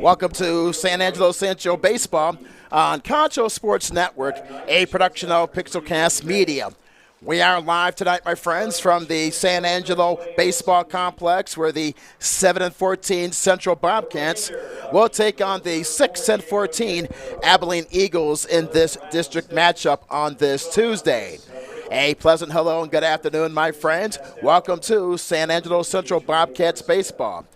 Welcome to San Angelo Central Baseball on Concho Sports Network, a production of Pixelcast Media. We are live tonight, my friends, from the San Angelo Baseball Complex, where the 7-14 Central Bobcats will take on the 6-14 Abilene Eagles in this district matchup on this Tuesday. A pleasant hello and good afternoon, my friends. Welcome to San Angelo Central Bobcats Baseball.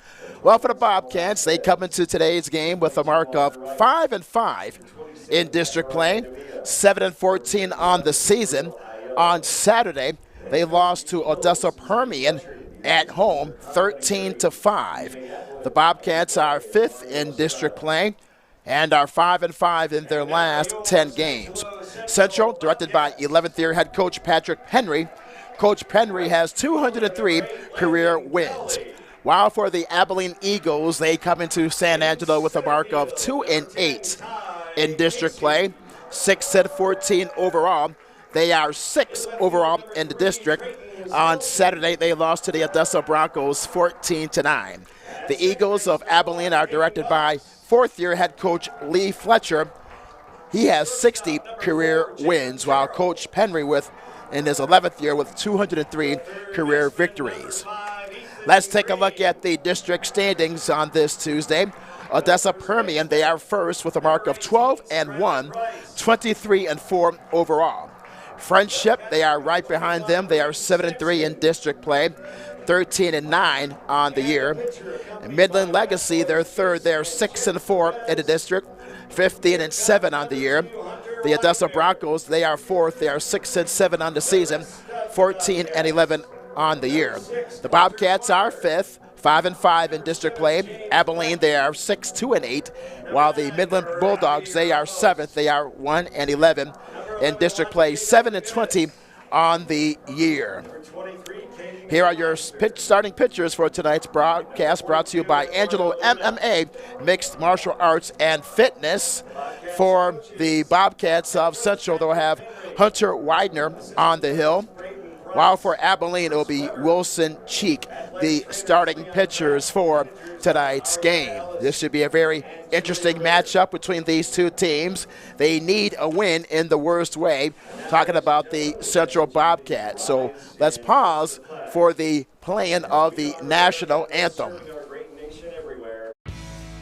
Well, for the Bobcats, they come into today's game with a mark of 5-5 in district play, 7-14 on the season. On Saturday, they lost to Odessa Permian at home, 13-5. The Bobcats are 5th in district play and are 5-5 in their last 10 games. Central, directed by 11th-year head coach Patrick Henry. Coach Henry has 203 career wins. While for the Abilene Eagles, they come into San Angelo with a mark of 2-8 in district play, 6-14 overall. They are 6th overall in the district. On Saturday, they lost to the Odessa Broncos 14-9. The Eagles of Abilene are directed by 4th-year head coach Lee Fletcher. He has 60 career wins, while Coach Henry in his 11th year with 203 career victories. Let's take a look at the district standings on this Tuesday. Odessa Permian, they are first with a mark of 12-1, 23-4 overall. Friendship, they are right behind them. They are 7-3 in district play, 13-9 on the year. Midland Legacy, they're third. They're 6-4 in the district, 15-7 on the year. The Odessa Broncos, they are fourth. They are 6-7 on the season, 14-11 on the year. The Bobcats are 5th, 5-5 in district play. Abilene, they are 6-2-8, while the Midland Bulldogs, they are 7th. They are 1-11 in district play, 7-20 on the year. Here are your starting pitchers for tonight's broadcast, brought to you by Angelo MMA, Mixed Martial Arts and Fitness. For the Bobcats of Central, they'll have Hunter Widener on the hill, while for Abilene, it will be Wilson Cheek, the starting pitchers for tonight's game. This should be a very interesting matchup between these two teams. They need a win in the worst way, talking about the Central Bobcats. So let's pause for the playing of the national anthem.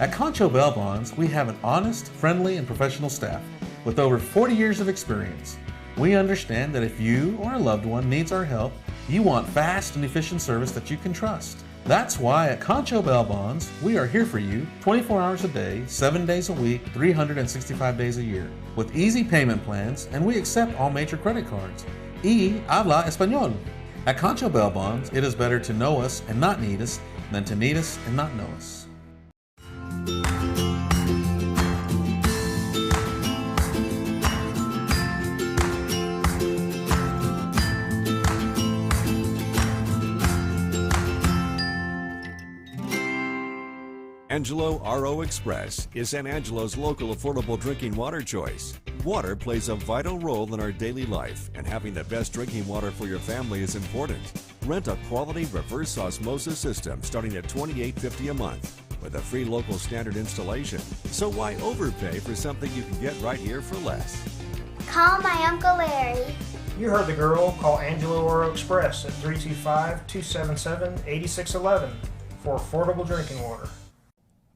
At Concho Bail Bonds, we have an honest, friendly, and professional staff with over 40 years of experience. We understand that if you or a loved one needs our help, you want fast and efficient service that you can trust. That's why at Concho Bail Bonds, we are here for you 24 hours a day, 7 days a week, 365 days a year, with easy payment plans, and we accept all major credit cards. Y habla español. At Concho Bail Bonds, it is better to know us and not need us than to need us and not know us. Angelo RO Express is San Angelo's local affordable drinking water choice. Water plays a vital role in our daily life, and having the best drinking water for your family is important. Rent a quality reverse osmosis system starting at $28.50 a month with a free local standard installation. So why overpay for something you can get right here for less? Call my Uncle Larry. You heard the girl. Call Angelo Oro Express at 325-277-8611 for affordable drinking water.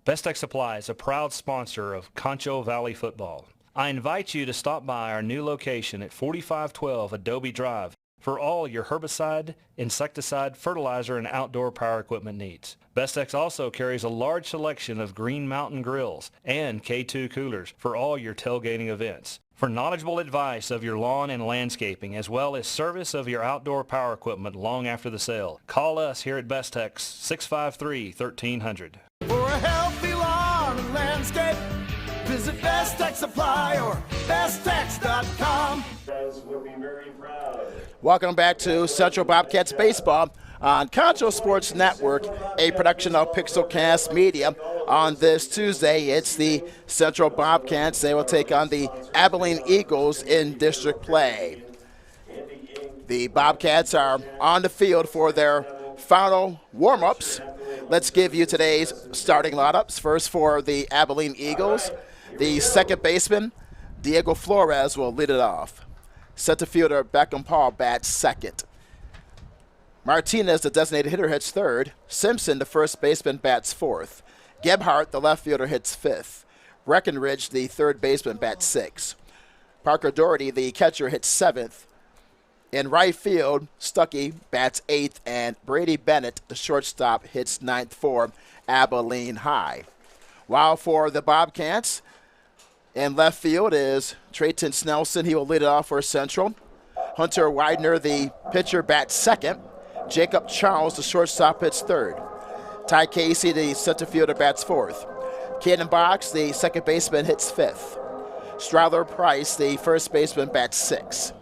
Best Tech Supply is a proud sponsor of Concho Valley Football. I invite you to stop by our new location at 4512 Adobe Drive for all your herbicide, insecticide, fertilizer, and outdoor power equipment needs. Best Tech also carries a large selection of Green Mountain grills and K2 coolers for all your tailgating events. For knowledgeable advice of your lawn and landscaping, as well as service of your outdoor power equipment long after the sale, call us here at Best Tech 653-1300. For a healthy lawn and landscape, visit Best Tech Supply or besttech.com. Welcome back to Central Bobcats Baseball on Concho Sports Network, a production of Pixelcast Media. On this Tuesday, it's the Central Bobcats. They will take on the Abilene Eagles in district play. The Bobcats are on the field for their final warm-ups. Let's give you today's starting lineups. First for the Abilene Eagles, the second baseman, Diego Flores, will lead it off. Center fielder Beckham Paul bats second. Martinez, the designated hitter, hits third. Simpson, the first baseman, bats fourth. Gebhardt, the left fielder, hits fifth. Breckenridge, the third baseman, bats sixth. Parker Doherty, the catcher, hits seventh. In right field, Stuckey bats eighth, and Brady Bennett, the shortstop, hits ninth for Abilene High. While for the Bobcats, in left field is Trayton Snelson. He will lead it off for Central. Hunter Widener, the pitcher, bats second. Jacob Charles, the shortstop, hits third. Ty Casey, the center fielder, bats fourth. Caden Box, the second baseman, hits fifth. Strahler Price, the first baseman, bats sixth.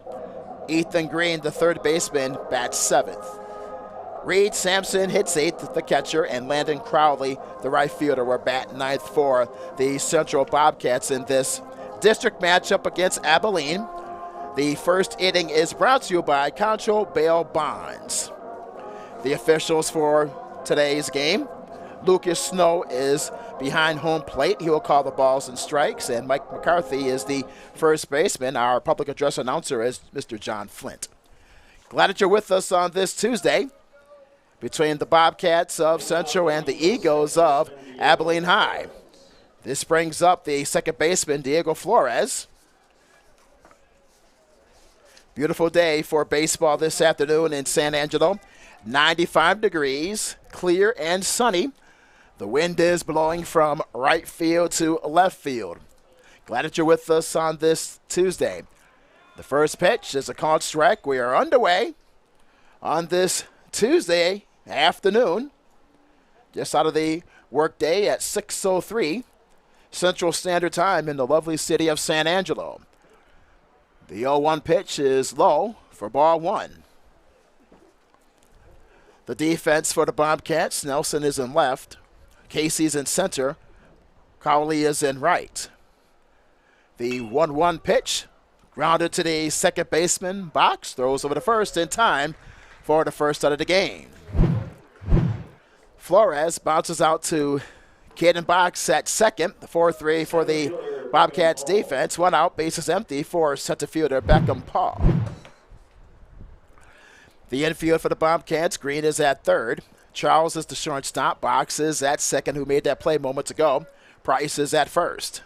Ethan Green, the third baseman, bats seventh. Reed Sampson hits eighth, the catcher, and Landon Crowley, the right fielder, will bat ninth for the Central Bobcats in this district matchup against Abilene. The first inning is brought to you by Concho Bail Bonds. The officials for today's game: Lucas Snow is behind home plate. He will call the balls and strikes, and Mike McCarthy is the first baseman. Our public address announcer is Mr. John Flint. Glad that you're with us on this Tuesday between the Bobcats of Central and the Eagles of Abilene High. This brings up the second baseman, Diego Flores. Beautiful day for baseball this afternoon in San Angelo. 95 degrees, clear and sunny. The wind is blowing from right field to left field. Glad that you're with us on this Tuesday. The first pitch is a called strike. We are underway on this Tuesday afternoon, just out of the workday at 6:03 Central Standard Time in the lovely city of San Angelo. The 0-1 pitch is low for ball one. The defense for the Bobcats: Nelson is in left, Casey's in center, Crowley is in right. The 1-1 pitch, grounded to the second baseman. Box throws over to first in time for the first out of the game. Flores bounces out to Caden Box at second. The 4-3 for the Bobcats defense. One out, bases empty for center fielder Beckham Paul. The infield for the Bobcats: Green is at third. Charles is the shortstop. Box is at second, who made that play moments ago. Price is at first.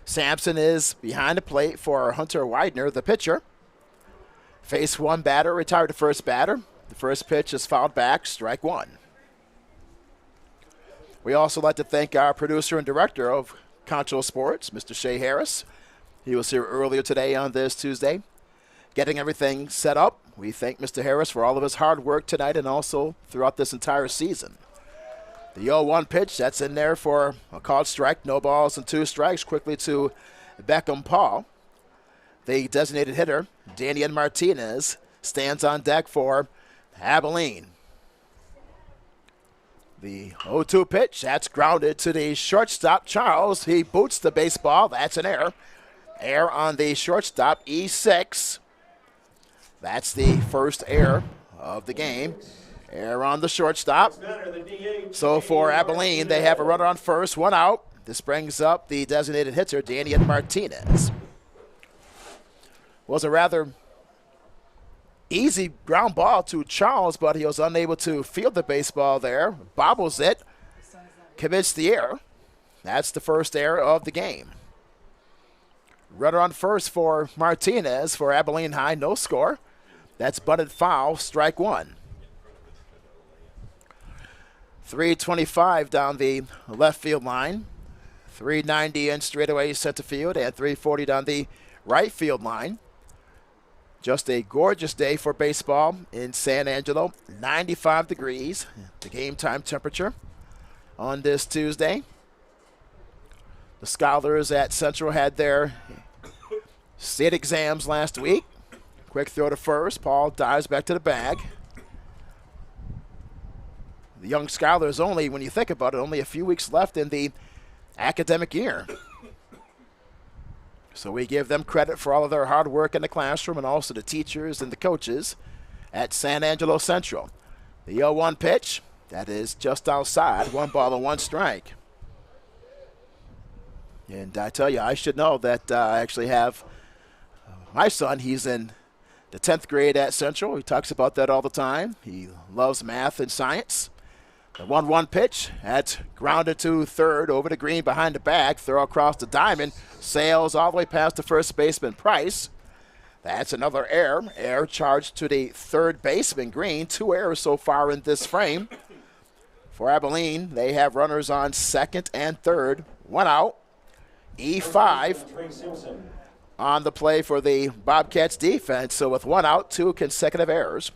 Sampson is behind the plate for Hunter Widener, the pitcher. Face one batter, retired the first batter. The first pitch is fouled back, strike one. We also like to thank our producer and director of Concho Sports, Mr. Shea Harris. He was here earlier today on this Tuesday, getting everything set up. We thank Mr. Harris for all of his hard work tonight and also throughout this entire season. The 0-1 pitch, that's in there for a called strike. No balls and two strikes. Quickly to Beckham Paul. The designated hitter, Daniel Martinez, stands on deck for Abilene. The 0-2 pitch, that's grounded to the shortstop, Charles. He boots the baseball. That's an error. Error on the shortstop, E6. That's the first error of the game. Error on the shortstop. So for Abilene, they have a runner on first, one out. This brings up the designated hitter, Daniel Martinez. Was a rather easy ground ball to Charles, but he was unable to field the baseball there. Bobbles it, commits the error. That's the first error of the game. Runner on first for Martinez for Abilene High, no score. That's bunted foul, strike one. 325 down the left field line. 390 in straightaway center field and 340 down the right field line. Just a gorgeous day for baseball in San Angelo. 95 degrees, the game time temperature on this Tuesday. The scholars at Central had their state exams last week. Quick throw to first. Paul dives back to the bag. The young scholars only, when you think about it, only a few weeks left in the academic year. So we give them credit for all of their hard work in the classroom and also the teachers and the coaches at San Angelo Central. The 0-1 pitch, that is just outside, 1 ball and 1 strike. And I tell you, I should know that I actually have my son. He's in the 10th grade at Central. He talks about that all the time. He loves math and science. The 1-1 pitch, that's grounded to third over the green behind the bag. Throw across the diamond, sails all the way past the first baseman Price. That's another error. Error charged to the third baseman Green. 2 errors so far in this frame. For Abilene, they have runners on second and third. 1 out. E5 on the play for the Bobcats defense. So with 1 out, 2 consecutive errors.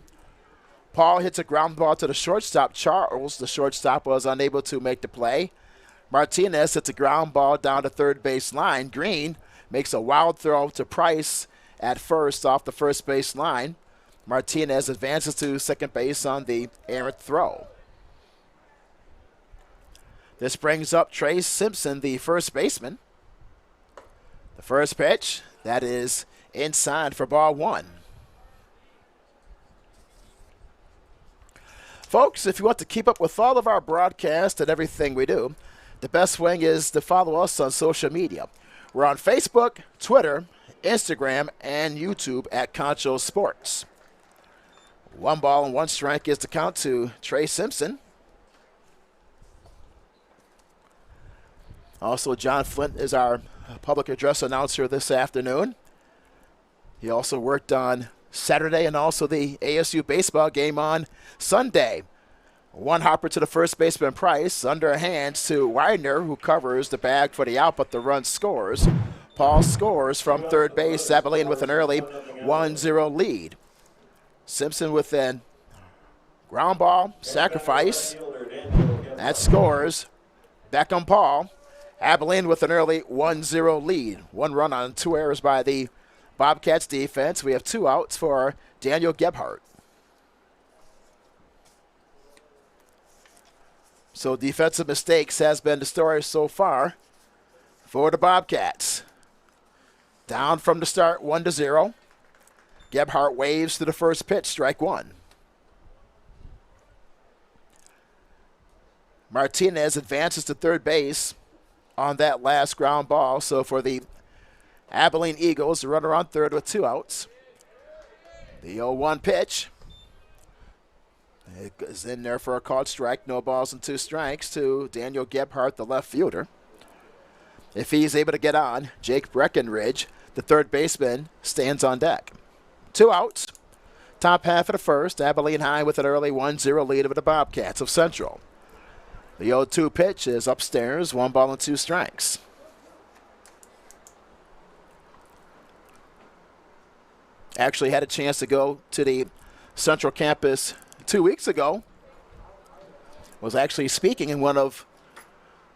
Paul hits a ground ball to the shortstop, Charles. The shortstop was unable to make the play. Martinez hits a ground ball down the third base line. Green makes a wild throw to Price at first off the first base line. Martinez advances to second base on the errant throw. This brings up Trey Simpson, the first baseman. The first pitch, that is inside for ball 1. Folks, if you want to keep up with all of our broadcasts and everything we do, the best way is to follow us on social media. We're on Facebook, Twitter, Instagram, and YouTube at Concho Sports. 1 ball and 1 strike is the count to Trey Simpson. Also, John Flint is our public address announcer this afternoon. He also worked on Saturday and also the ASU baseball game on Sunday. 1 hopper to the first baseman Price, underhands to Widener, who covers the bag for the out, but the run scores. Paul scores from third base, Abilene with an early 1-0 lead. Simpson with a ground ball, sacrifice. That scores. Back on Paul. Abilene with an early 1-0 lead. 1 run on 2 errors by the Bobcats defense. We have 2 outs for Daniel Gebhardt. So defensive mistakes has been the story so far for the Bobcats. Down from the start, 1-0. Gebhardt waves to the first pitch, strike 1. Martinez advances to third base on that last ground ball. So for the Abilene Eagles, the runner on third with 2 outs. The 0-1 pitch. It is in there for a called strike. No balls and 2 strikes to Daniel Gebhardt, the left fielder. If he's able to get on, Jake Breckenridge, the third baseman, stands on deck. 2 outs. Top half of the first. Abilene high with an early 1-0 lead over the Bobcats of Central. The 0-2 pitch is upstairs. 1 ball and 2 strikes. Actually had a chance to go to the Central campus 2 weeks ago. Was actually speaking in one of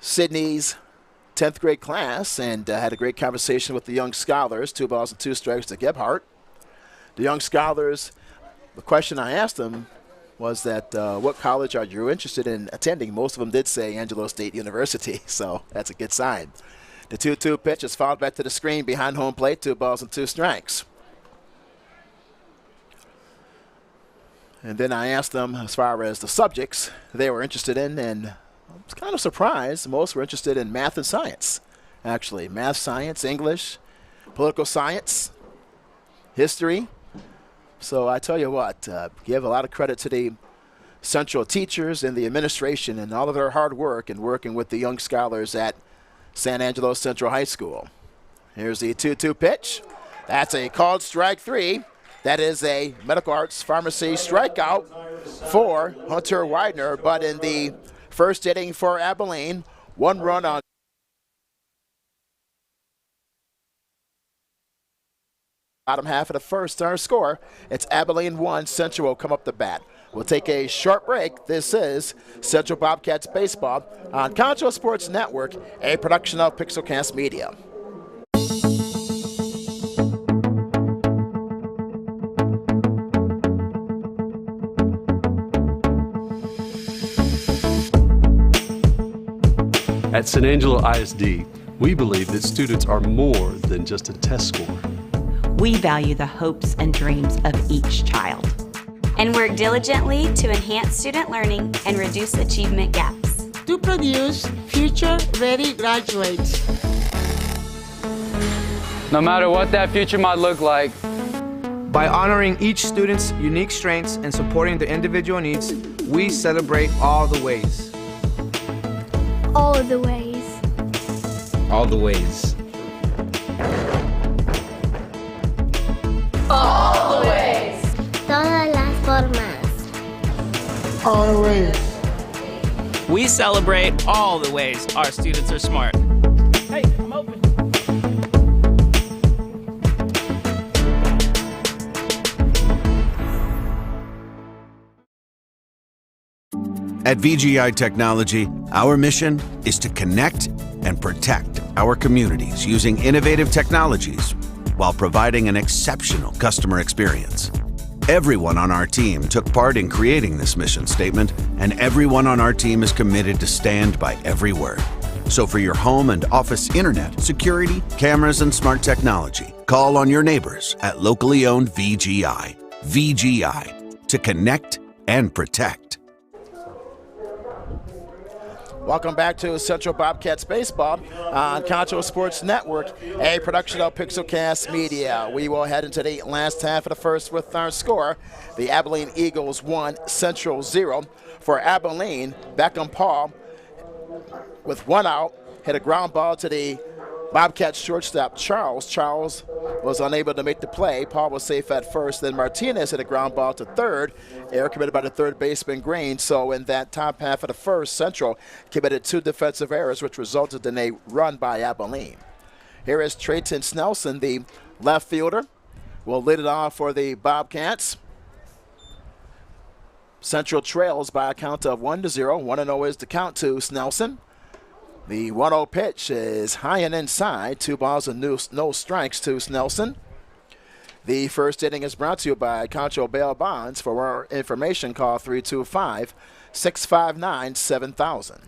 Sydney's 10th grade class and had a great conversation with the young scholars. 2 balls and 2 strikes to Gebhardt. The young scholars, the question I asked them was that what college are you interested in attending? Most of them did say Angelo State University, so that's a good sign. The 2-2 pitch is fouled back to the screen behind home plate. 2 balls and 2 strikes. And then I asked them as far as the subjects they were interested in, and I was kind of surprised. Most were interested in math and science, actually. Math, science, English, political science, history. So I tell you what, give a lot of credit to the Central teachers and the administration and all of their hard work in working with the young scholars at San Angelo Central High School. Here's the 2-2 pitch. That's a called strike 3. That is a medical arts pharmacy strikeout for Hunter Widener. But in the first inning for Abilene, 1 run on bottom half of the first. Our score, it's Abilene 1, Central will come up to bat. We'll take a short break. This is Central Bobcats Baseball on Concho Sports Network, a production of Pixelcast Media. At San Angelo ISD, we believe that students are more than just a test score. We value the hopes and dreams of each child. and work diligently to enhance student learning and reduce achievement gaps. To produce future-ready graduates. No matter what that future might look like. By honoring each student's unique strengths and supporting their individual needs, we celebrate all the ways. All the ways. All the ways. All the ways. Todas las formas. All the ways. We celebrate all the ways our students are smart. Hey, I'm open. At VGI Technology, our mission is to connect and protect our communities using innovative technologies while providing an exceptional customer experience. Everyone on our team took part in creating this mission statement, and everyone on our team is committed to stand by every word. So for your home and office internet, security, cameras, and smart technology, call on your neighbors at locally owned VGI. VGI, to connect and protect. Welcome back to Central Bobcats Baseball on Concho Sports Network, a production of Pixelcast Media. We will head into the last half of the first with our score. The Abilene Eagles 1, Central 0. For Abilene, Beckham Paul, with 1 out, hit a ground ball to the Bobcats shortstop Charles. Charles was unable to make the play. Paul was safe at first. Then Martinez hit a ground ball to third. Error committed by the third baseman Green. So in that top half of the first, Central committed 2 defensive errors, which resulted in a run by Abilene. Here is Trayton Snelson, the left fielder, will lead it off for the Bobcats. Central trails by a count of 1-0. 1-0 is the count to Snelson. The 1-0 pitch is high and inside. 2 balls and no strikes to Snelson. The first inning is brought to you by Concho Bail Bonds. For more information, call 325-659-7000.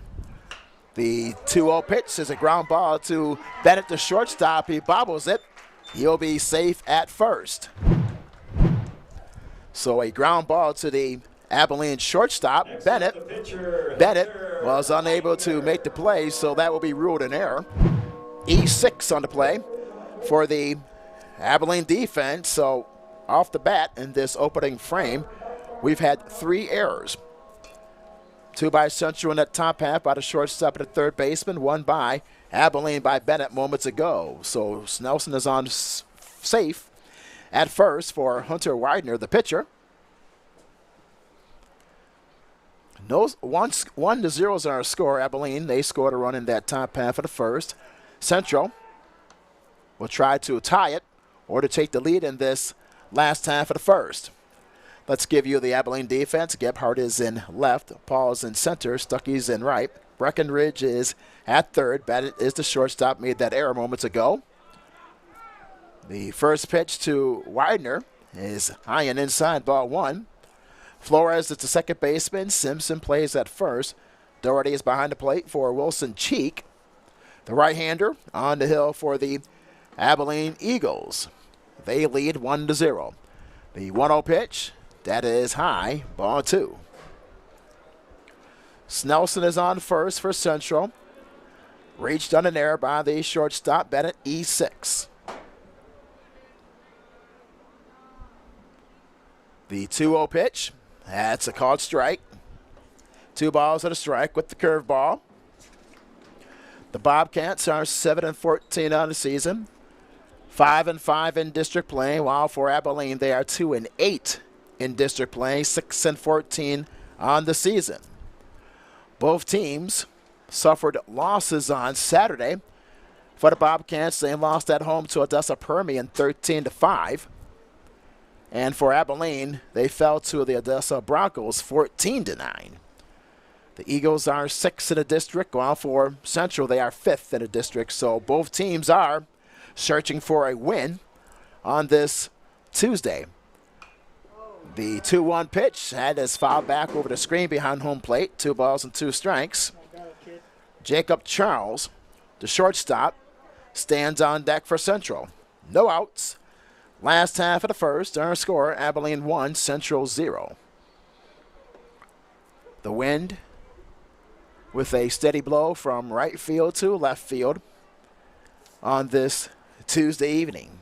The 2-0 pitch is a ground ball to Bennett, the shortstop. He bobbles it. He'll be safe at first. So a ground ball to the Abilene shortstop, Bennett. Bennett was unable to make the play, so that will be ruled an error. E6 on the play for the Abilene defense. So off the bat in this opening frame, we've had 3 errors. 2 by Central in that top half by the shortstop and the third baseman, 1 by Abilene by Bennett moments ago. So Snelson is on safe at first for Hunter Widener, the pitcher. No, 1-0 is our score. Abilene, they scored a run in that top half of the first. Central will try to tie it or to take the lead in this last half of the first. Let's give you the Abilene defense. Gebhardt is in left. Paul is in center. Stuckey's in right. Breckenridge is at third. Bennett is the shortstop. Made that error moments ago. The first pitch to Widener is high and inside, ball 1. Flores is the second baseman. Simpson plays at first. Doherty is behind the plate for Wilson Cheek. The right-hander on the hill for the Abilene Eagles. They lead 1-0. The 1-0 pitch, that is high, ball 2. Snelson is on first for Central. Reached on an error by the shortstop, Bennett, E6. The 2-0 pitch. That's a called strike. 2 balls and a strike with the curveball. The Bobcats are 7-14 on the season, 5-5 in district play, while for Abilene they are 2-8 in district play, 6-14 on the season. Both teams suffered losses on Saturday. For the Bobcats, they lost at home to Odessa Permian 13-5. And for Abilene, they fell to the Odessa Broncos 14-9. The Eagles are 6th in the district, while for Central they are 5th in the district. So both teams are searching for a win on this Tuesday. The 2-1 pitch had his foul back over the screen behind home plate. 2 balls and 2 strikes. Jacob Charles, the shortstop, stands on deck for Central. No outs. Last half of the first, our score, Abilene 1, Central 0. The wind with a steady blow from right field to left field on this Tuesday evening.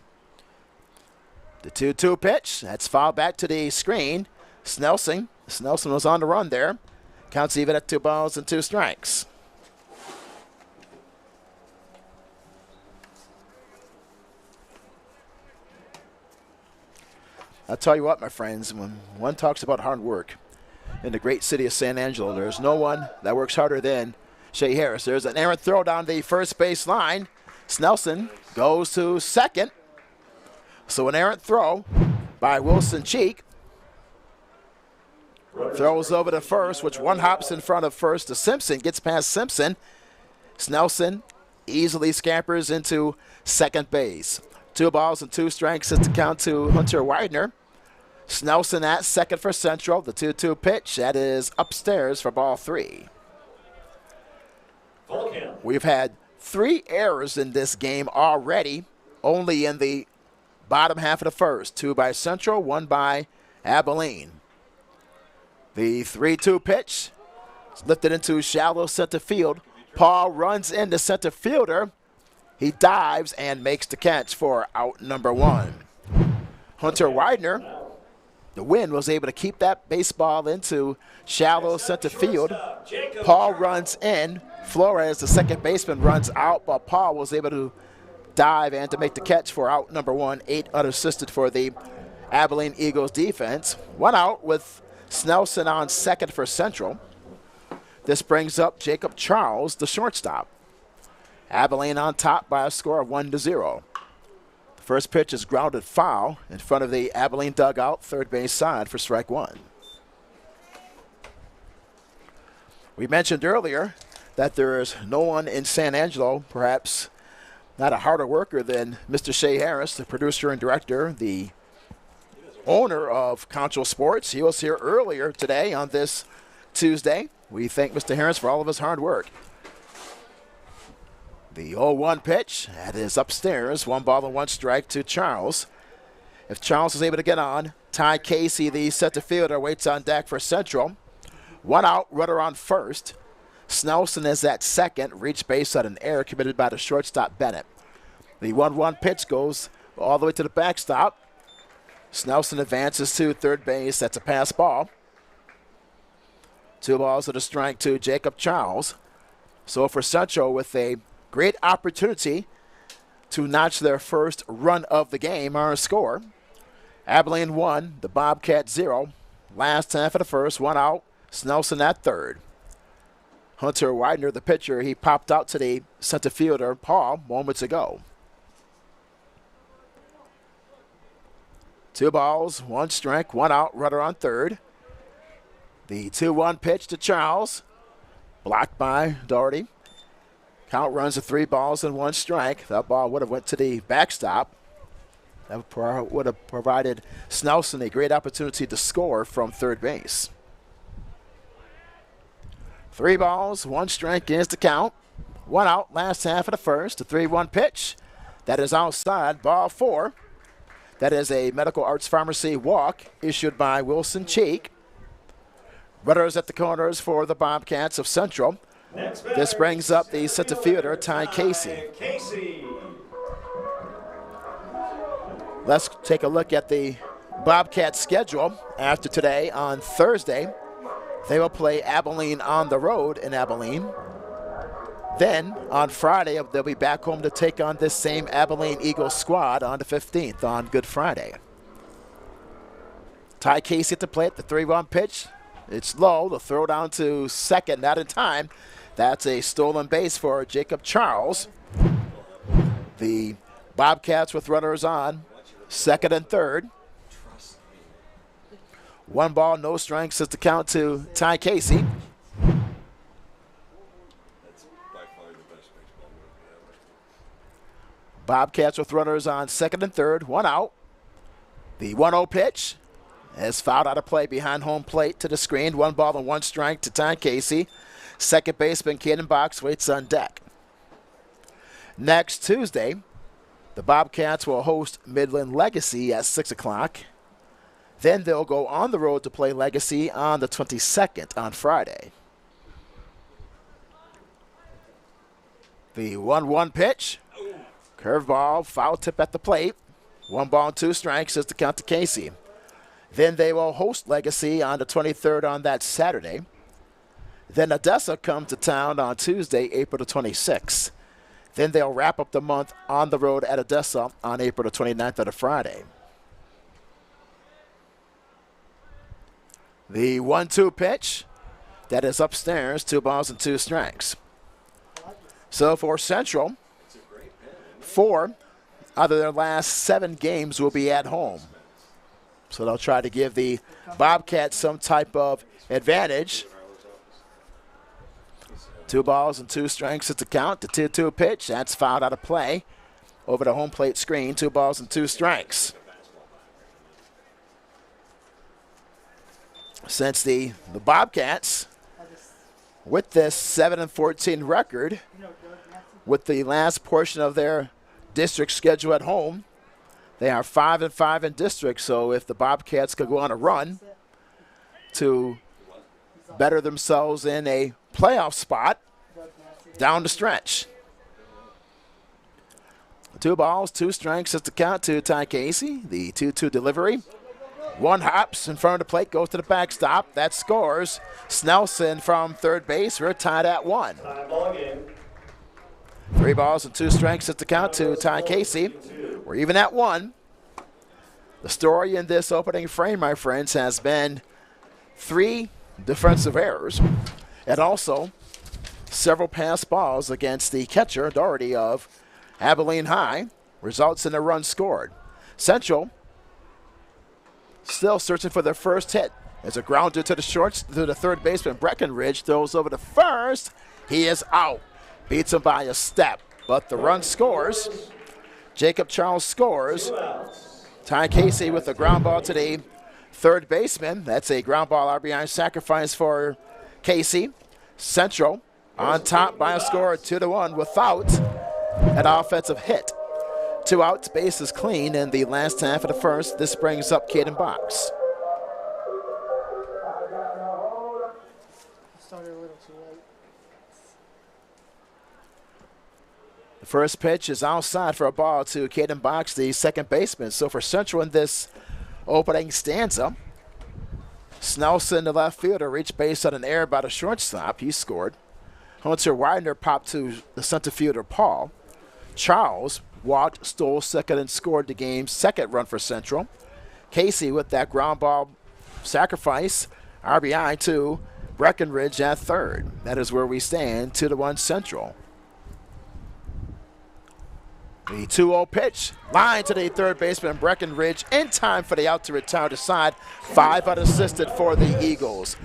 The 2-2 pitch, that's fouled back to the screen. Snelson was on the run there. Counts even at 2 balls and 2 strikes. I'll tell you what, my friends, when one talks about hard work in the great city of San Angelo, there's no one that works harder than Shea Harris. There's an errant throw down the first base line. Snelson goes to second. So an errant throw by Wilson Cheek. Throws over to first, which one hops in front of first to Simpson. Gets past Simpson. Snelson easily scampers into second base. 2 balls and 2 strikes is the count to Hunter Widener. Snelson at second for Central. The 2-2 pitch, that is upstairs for ball 3. We've had 3 errors in this game already, only in the bottom half of the first. 2 by Central, 1 by Abilene. The 3-2 pitch is lifted into shallow center field. Paul runs into center fielder. He dives and makes the catch for out number 1. Hunter Widener, the wind, was able to keep that baseball into shallow center field. Paul runs in. Flores, the second baseman, runs out, but Paul was able to dive and to make the catch for out number 1. 8 unassisted for the Abilene Eagles defense. 1 out with Snelson on second for Central. This brings up Jacob Charles, the shortstop. Abilene on top by a score of 1-0. The first pitch is grounded foul in front of the Abilene dugout, third base side for strike 1. We mentioned earlier that there is no one in San Angelo, perhaps not a harder worker than Mr. Shea Harris, the producer and director, the owner of Concho Sports. He was here earlier today on this Tuesday. We thank Mr. Harris for all of his hard work. The 0-1 pitch, that is upstairs. 1 ball and 1 strike to Charles. If Charles is able to get on, Ty Casey, the center fielder, waits on deck for Central. 1 out, runner on first. Snelson is at second. Reach base on an error committed by the shortstop, Bennett. The 1-1 pitch goes all the way to the backstop. Snelson advances to third base. That's a pass ball. 2 balls and a strike to Jacob Charles. So for Central, with a great opportunity to notch their first run of the game, our score, Abilene 1, the Bobcats 0. Last half of the first, 1 out. Snelson at third. Hunter Widener, the pitcher, he popped out to the center fielder, Paul, moments ago. 2 balls, 1 strike, 1 out, runner on third. The 2-1 pitch to Charles, blocked by Doherty. Count runs to 3 balls and 1 strike. That ball would have went to the backstop. That would have provided Snelson a great opportunity to score from third base. 3 balls, 1 strike is the count. 1 out, last half of the first. The 3-1 pitch, that is outside, ball 4. That is a Medical Arts Pharmacy walk issued by Wilson Cheek. Runners at the corners for the Bobcats of Central. This brings up the center fielder, Ty Casey. Let's take a look at the Bobcats schedule after today. On Thursday, they will play Abilene on the road in Abilene. Then on Friday, they'll be back home to take on this same Abilene Eagles squad on the 15th on Good Friday. Ty Casey at the plate, the 3-1 pitch. It's low, the throw down to second, not in time. That's a stolen base for Jacob Charles. The Bobcats with runners on second and third. 1 ball, no strikes is the count to Ty Casey. Bobcats with runners on second and third, 1 out. The 1-0 pitch is fouled out of play behind home plate to the screen. 1 ball and 1 strike to Ty Casey. Second baseman Caden Box waits on deck. Next Tuesday, The Bobcats will host Midland Legacy at 6 o'clock. Then they'll go on the road to play Legacy on the 22nd on Friday. The 1-1 pitch. Curveball, foul tip at the plate. 1 ball and 2 strikes is the count to Casey. Then they will host Legacy on the 23rd on that Saturday. Then Odessa come to town on Tuesday, April the 26th. Then they'll wrap up the month on the road at Odessa on April the 29th on a Friday. The 1-2 pitch, that is upstairs, 2 balls and 2 strikes. So for Central, 4 out of their last 7 games will be at home. So they'll try to give the Bobcats some type of advantage. 2 balls and 2 strikes at the count. The 2-2 pitch, that's fouled out of play over the home plate screen. 2 balls and 2 strikes. Since the Bobcats, with this 7-14 record, with the last portion of their district schedule at home, they are 5-5 in district. So if the Bobcats could go on a run to better themselves in a playoff spot down the stretch. 2 balls, 2 strikes is the count to Ty Casey. The 2-2 delivery. 1 hops in front of the plate, goes to the backstop. That scores. Snelson from third base. We're tied at 1. 3 balls and 2 strikes is the count to Ty Casey. We're even at 1. The story in this opening frame, my friends, has been 3 defensive errors and also several pass balls against the catcher, Doherty of Abilene High, results in a run scored. Central still searching for their first hit. There's a grounder to the third baseman. Breckenridge throws over to first. He is out. Beats him by a step, but the run scores. Jacob Charles scores. Ty Casey with a ground ball to the third baseman. That's a ground ball RBI sacrifice for Casey. Central on top by a score of 2-1 without an offensive hit. 2 outs, bases clean in the last half of the first. This brings up Caden Box. The first pitch is outside for a ball to Caden Box, the second baseman. So for Central in this opening stanza, Snelson, the left fielder, reached base on an error by the shortstop. He scored. Hunter Widener popped to the center fielder, Paul. Charles walked, stole second, and scored the game's second run for Central. Casey with that ground ball sacrifice, RBI to Breckenridge at third. That is where we stand, 2-1 Central. The 2-0 pitch, line to the third baseman Breckenridge in time for the out to retire to side. 5 unassisted for the Eagles.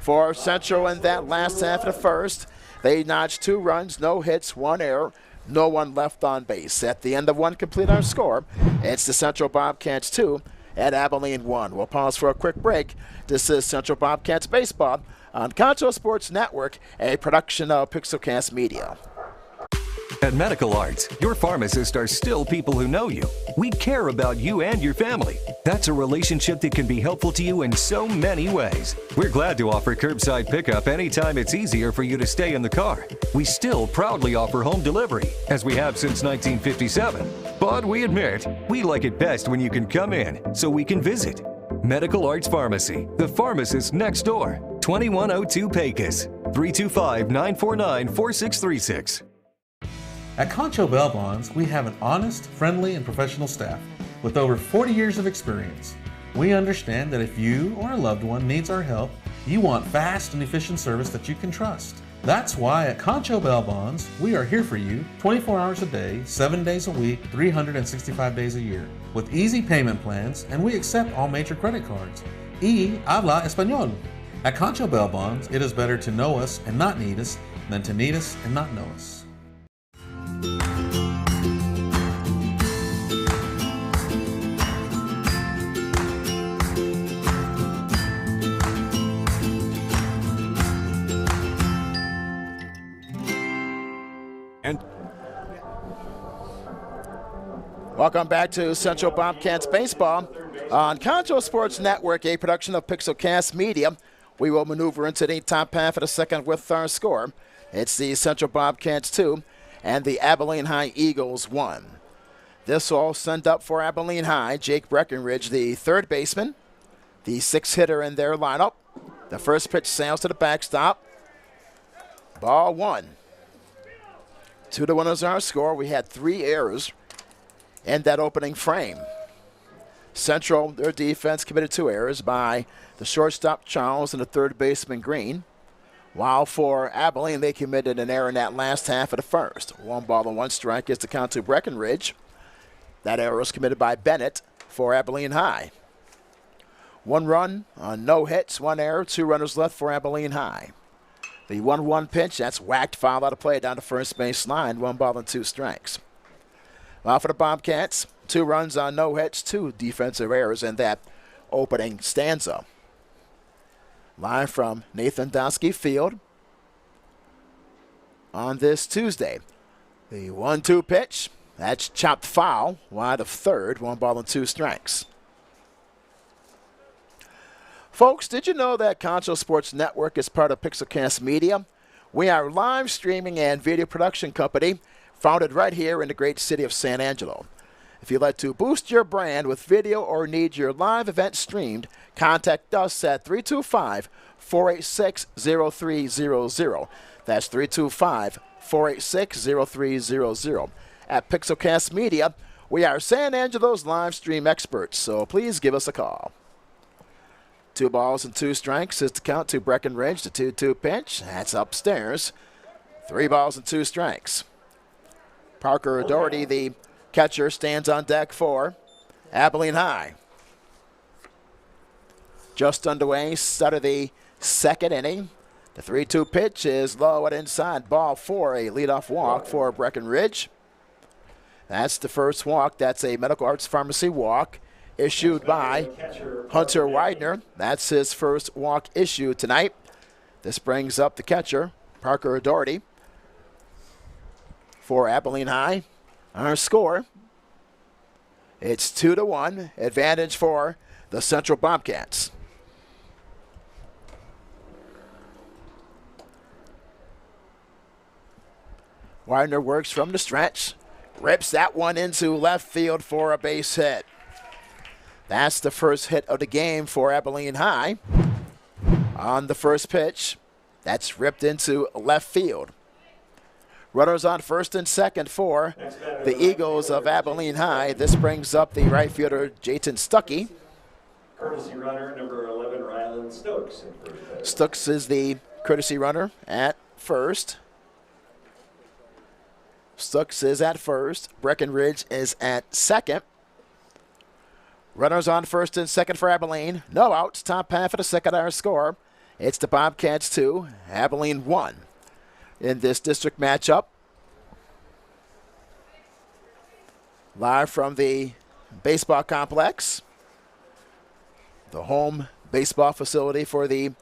For Central in that last half of the first, they notched 2 runs, no hits, 1 error, no one left on base. At the end of 1 complete our score, it's the Central Bobcats 2 at Abilene 1. We'll pause for a quick break. This is Central Bobcats Baseball on Concho Sports Network, a production of Pixelcast Media. At Medical Arts, your pharmacists are still people who know you. We care about you and your family. That's a relationship that can be helpful to you in so many ways. We're glad to offer curbside pickup anytime it's easier for you to stay in the car. We still proudly offer home delivery, as we have since 1957. But we admit, we like it best when you can come in so we can visit. Medical Arts Pharmacy, the pharmacist next door. 2102 Pecos, 325-949-4636. At Concho Bonds, we have an honest, friendly, and professional staff with over 40 years of experience. We understand that if you or a loved one needs our help, you want fast and efficient service that you can trust. That's why at Concho Bonds, we are here for you 24 hours a day, 7 days a week, 365 days a year, with easy payment plans, and we accept all major credit cards. Y habla español. At Concho Bonds, it is better to know us and not need us than to need us and not know us. Welcome back to Central Bobcats Baseball on Concho Sports Network, a production of Pixelcast Media. We will maneuver into the top half of the second with our score. It's the Central Bobcats 2 and the Abilene High Eagles 1. This will send up for Abilene High, Jake Breckenridge, the third baseman, the sixth hitter in their lineup. The first pitch sails to the backstop. Ball one. 2-1 is our score. We had 3 errors in that opening frame. Central, their defense committed 2 errors by the shortstop Charles and the third baseman Green, while for Abilene they committed an error in that last half of the first. 1-1 strike is the count to Breckenridge. That error was committed by Bennett for Abilene High. 1 run on no hits, 1 error, 2 runners left for Abilene High. The 1-1 pitch, that's whacked, foul out of play down the first base line, 1-2 strikes. Well, for the Bobcats, 2 runs on no hits, 2 defensive errors in that opening stanza. Live from Nathan Dosky Field on this Tuesday. The 1-2 pitch, that's chopped foul, wide of third, 1-2 strikes. Folks, did you know that Concho Sports Network is part of Pixelcast Media? We are a live streaming and video production company founded right here in the great city of San Angelo. If you'd like to boost your brand with video or need your live event streamed, contact us at 325-486-0300. That's 325-486-0300. At Pixelcast Media, we are San Angelo's live stream experts, so please give us a call. 2-2 strikes is the count to Breckenridge. The 2-2 pitch, that's upstairs. 3-2 strikes. Parker Doherty, the catcher, stands on deck for Abilene High. Just underway, start of the second inning. The 3-2 pitch is low and inside, ball 4, a leadoff walk for Breckenridge. That's the first walk. That's a Medical Arts Pharmacy walk issued by Hunter Widener. That's his first walk issued tonight. This brings up the catcher, Parker Doherty, for Abilene High. Our score, it's 2-1, advantage for the Central Bobcats. Widener works from the stretch, rips that one into left field for a base hit. That's the first hit of the game for Abilene High. On the first pitch, that's ripped into left field. Runners on first and second for the Eagles of Abilene High. This brings up the right fielder, Jayton Stuckey. Courtesy runner, number 11, Rylan Stokes. Stokes is the courtesy runner at first. Stokes is at first. Breckenridge is at second. Runners on first and second for Abilene. No outs. Top half of the second hour score. It's the Bobcats 2, Abilene 1. In this district matchup, live from the baseball complex, the home baseball facility for the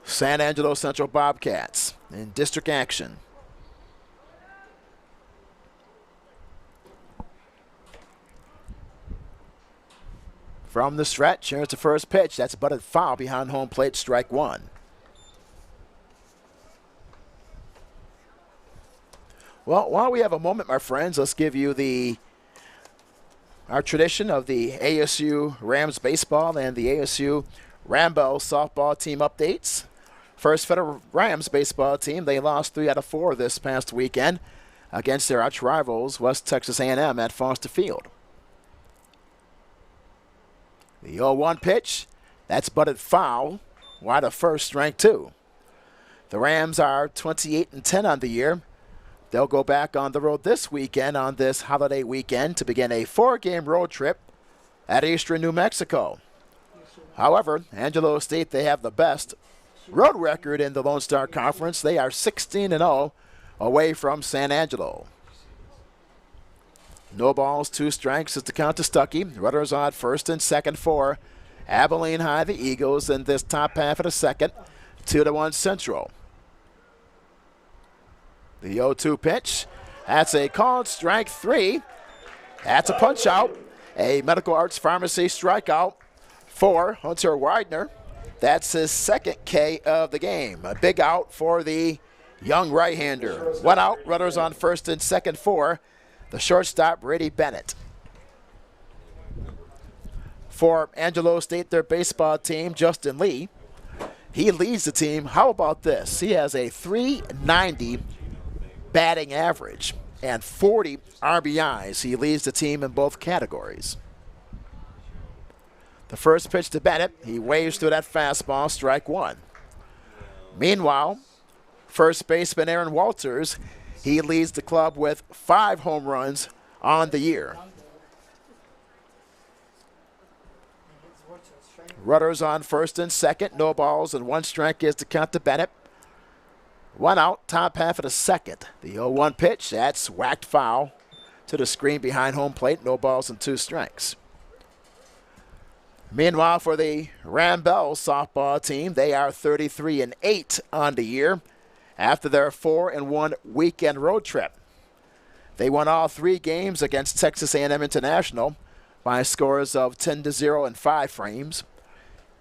San Angelo Central Bobcats in district action. From the stretch, here's the first pitch. That's butted foul behind home plate, strike 1. Well, while we have a moment, my friends, let's give you our tradition of the ASU Rams baseball and the ASU Rambo softball team updates. First for the Rams baseball team, they lost 3 out of 4 this past weekend against their arch rivals, West Texas A&M at Foster Field. The 0-1 pitch, that's butted foul, wide of first, strike 2. The Rams are 28-10 on the year. They'll go back on the road this weekend on this holiday weekend to begin a 4-game road trip at Eastern New Mexico. However, Angelo State, they have the best road record in the Lone Star Conference. They are 16-0 away from San Angelo. No balls, 2 strikes is the count to Stuckey. Runners on first and second for Abilene High, the Eagles, in this top half of the second. 2-1 Central. The 0-2 pitch. That's a called strike 3. That's a punch out. A Medical Arts Pharmacy strikeout for Hunter Widener. That's his second K of the game. A big out for the young right-hander. 1 out, runners on first and second for the shortstop, Brady Bennett. For Angelo State, their baseball team, Justin Lee, he leads the team. How about this? He has a .390 batting average and 40 RBIs. He leads the team in both categories. The first pitch to Bennett, he waves through that fastball, strike one. Meanwhile, first baseman Aaron Walters, he leads the club with 5 home runs on the year. Runners on first and second, no balls, and 1 strike is to count to Bennett. 1 out, top half of the second. The 0-1 pitch, that's whacked foul to the screen behind home plate, no balls and 2 strikes. Meanwhile, for the Rambell softball team, they are 33-8 on the year after their 4-1 weekend road trip. They won all 3 games against Texas A&M International by scores of 10-0 in 5 frames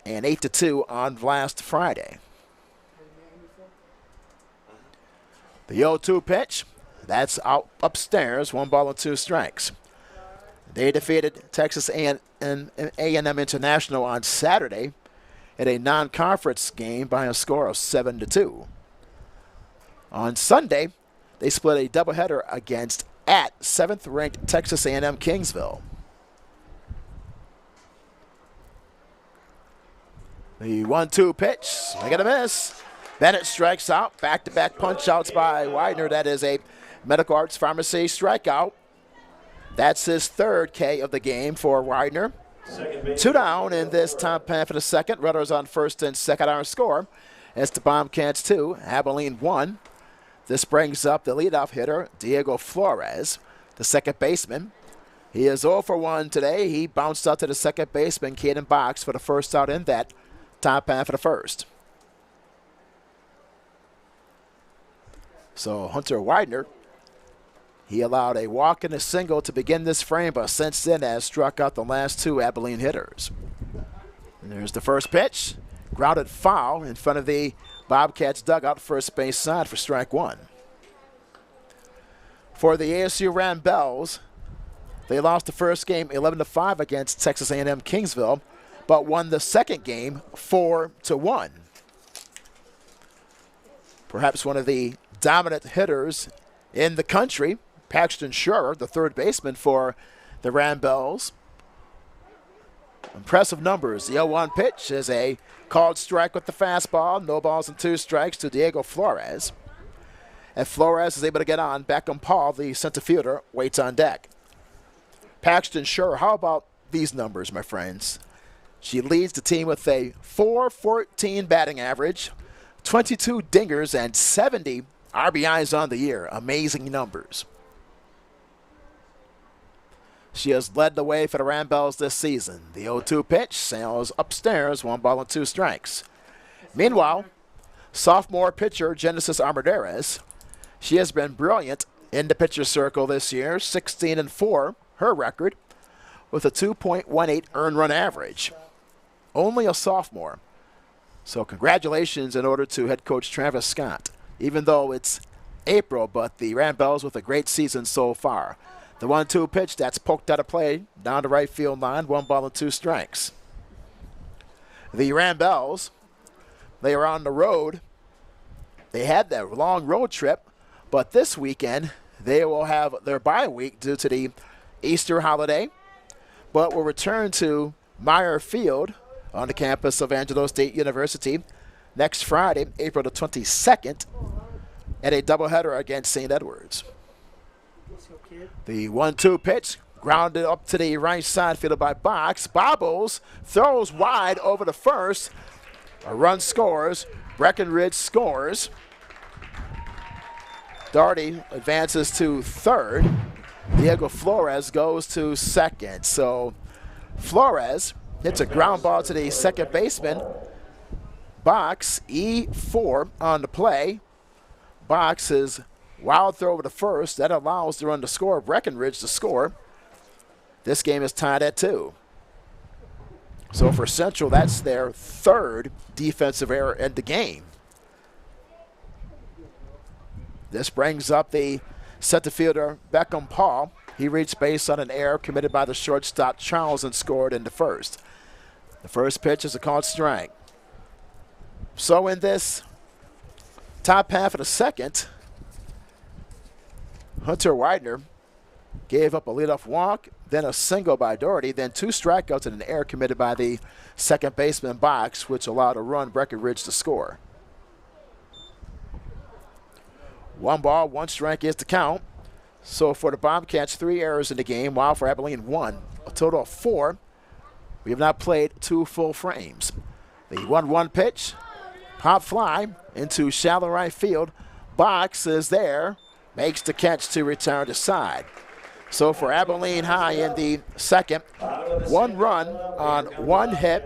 and 8-2 on last Friday. The 0-2 pitch, that's out upstairs, 1 ball and 2 strikes. They defeated Texas A&M International on Saturday in a non-conference game by a score of 7-2. On Sunday, they split a doubleheader against at 7th-ranked Texas A&M Kingsville. The 1-2 pitch, swing and a miss. Bennett strikes out. Back-to-back punch-outs by Widener. That is a Medical Arts Pharmacy strikeout. That's his 3rd K of the game for Widener. 2 down in this top half of the second. Runners on first and second. Our score is the Bobcats 2, Abilene 1. This brings up the leadoff hitter, Diego Flores, the second baseman. He is 0 for 1 today. He bounced out to the second baseman, Caden Box, for the first out in that top half of the first. So Hunter Widener, he allowed a walk and a single to begin this frame, but since then has struck out the last 2 Abilene hitters. And there's the first pitch, grounded foul in front of the Bobcats dugout, first base side for strike 1. For the ASU Rambells, they lost the first game 11-5 against Texas A&M Kingsville, but won the second game 4-1. Perhaps one of the dominant hitters in the country, Paxton Schurer, the third baseman for the Rambells. Impressive numbers. The 0-1 pitch is a called strike with the fastball. No balls and 2 strikes to Diego Flores. And Flores is able to get on. Beckham Paul, the center fielder, waits on deck. Paxton Schurer, how about these numbers, my friends? She leads the team with a .414 batting average, 22 dingers, and 70 RBIs on the year. Amazing numbers. She has led the way for the Rambells this season. The 0-2 pitch sails upstairs, 1 ball and 2 strikes. Meanwhile, sophomore pitcher Genesis Armendariz, she has been brilliant in the pitcher circle this year, 16-4, her record, with a 2.18 earned run average. Only a sophomore. So congratulations in order to head coach Travis Scott, even though it's April, but the Rambells with a great season so far. The 1-2 pitch, that's poked out of play down the right field line, 1 ball and 2 strikes. The Rambells, they are on the road. They had that long road trip, but this weekend they will have their bye week due to the Easter holiday, but will return to Meyer Field on the campus of Angelo State University next Friday, April the 22nd, at a doubleheader against St. Edwards. The 1-2 pitch, grounded up to the right side, fielded by Box. Bobbles throws wide over the first. A run scores. Breckenridge scores. Daugherty advances to third. Diego Flores goes to second. So Flores hits a ground ball to the second baseman. Box, E4 on the play. Box is wild throw over the first. That allows the run to score. Breckenridge to score This game is tied at 2. So for Central, that's their 3rd defensive error in the game. This brings up the center fielder Beckham Paul. He reached base on an error committed by the shortstop Charles and scored in the first. The first pitch is a called strike. So in this top half of the second, Hunter Widener gave up a leadoff walk, then a single by Doherty, then 2 strikeouts and an error committed by the second baseman Box, which allowed a run Breckenridge to score. 1 ball, 1 strike is the count. So for the Bobcats, 3 errors in the game, while for Abilene 1. A total of 4. We have not played 2 full frames. The 1-1 pitch, pop fly into shallow right field. Box is there, makes the catch to return to side. So for Abilene High in the second, 1 run on 1 hit,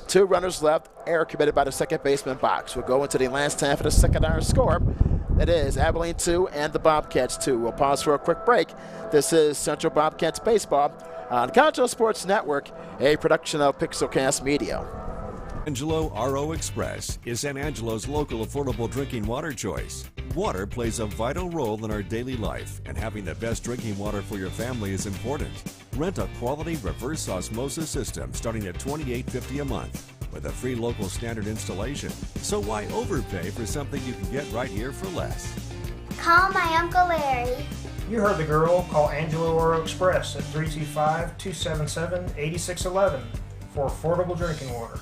2 runners left, error committed by the second baseman Box. We'll go into the last half of the second hour score. That is Abilene 2 and the Bobcats 2. We'll pause for a quick break. This is Central Bobcats Baseball on Concho Sports Network, a production of Pixelcast Media. Angelo RO Express is San Angelo's local affordable drinking water choice. Water plays a vital role in our daily life, and having the best drinking water for your family is important. Rent a quality reverse osmosis system starting at $28.50 a month with a free local standard installation. So why overpay for something you can get right here for less? Call my Uncle Larry. You heard the girl. Call Angelo Oro Express at 325-277-8611 for affordable drinking water.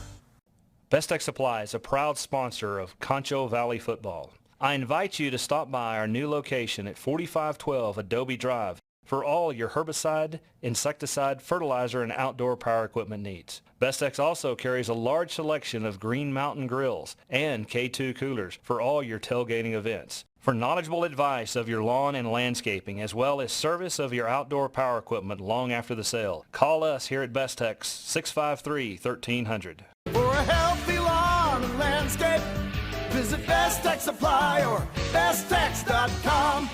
Best Tech Supply is a proud sponsor of Concho Valley Football. I invite you to stop by our new location at 4512 Adobe Drive for all your herbicide, insecticide, fertilizer, and outdoor power equipment needs. Bestex also carries a large selection of Green Mountain grills and K2 coolers for all your tailgating events. For knowledgeable advice of your lawn and landscaping, as well as service of your outdoor power equipment long after the sale, call us here at Bestex 653-1300. For a healthy lawn and landscape, visit Best Tech Supply or besttex.com.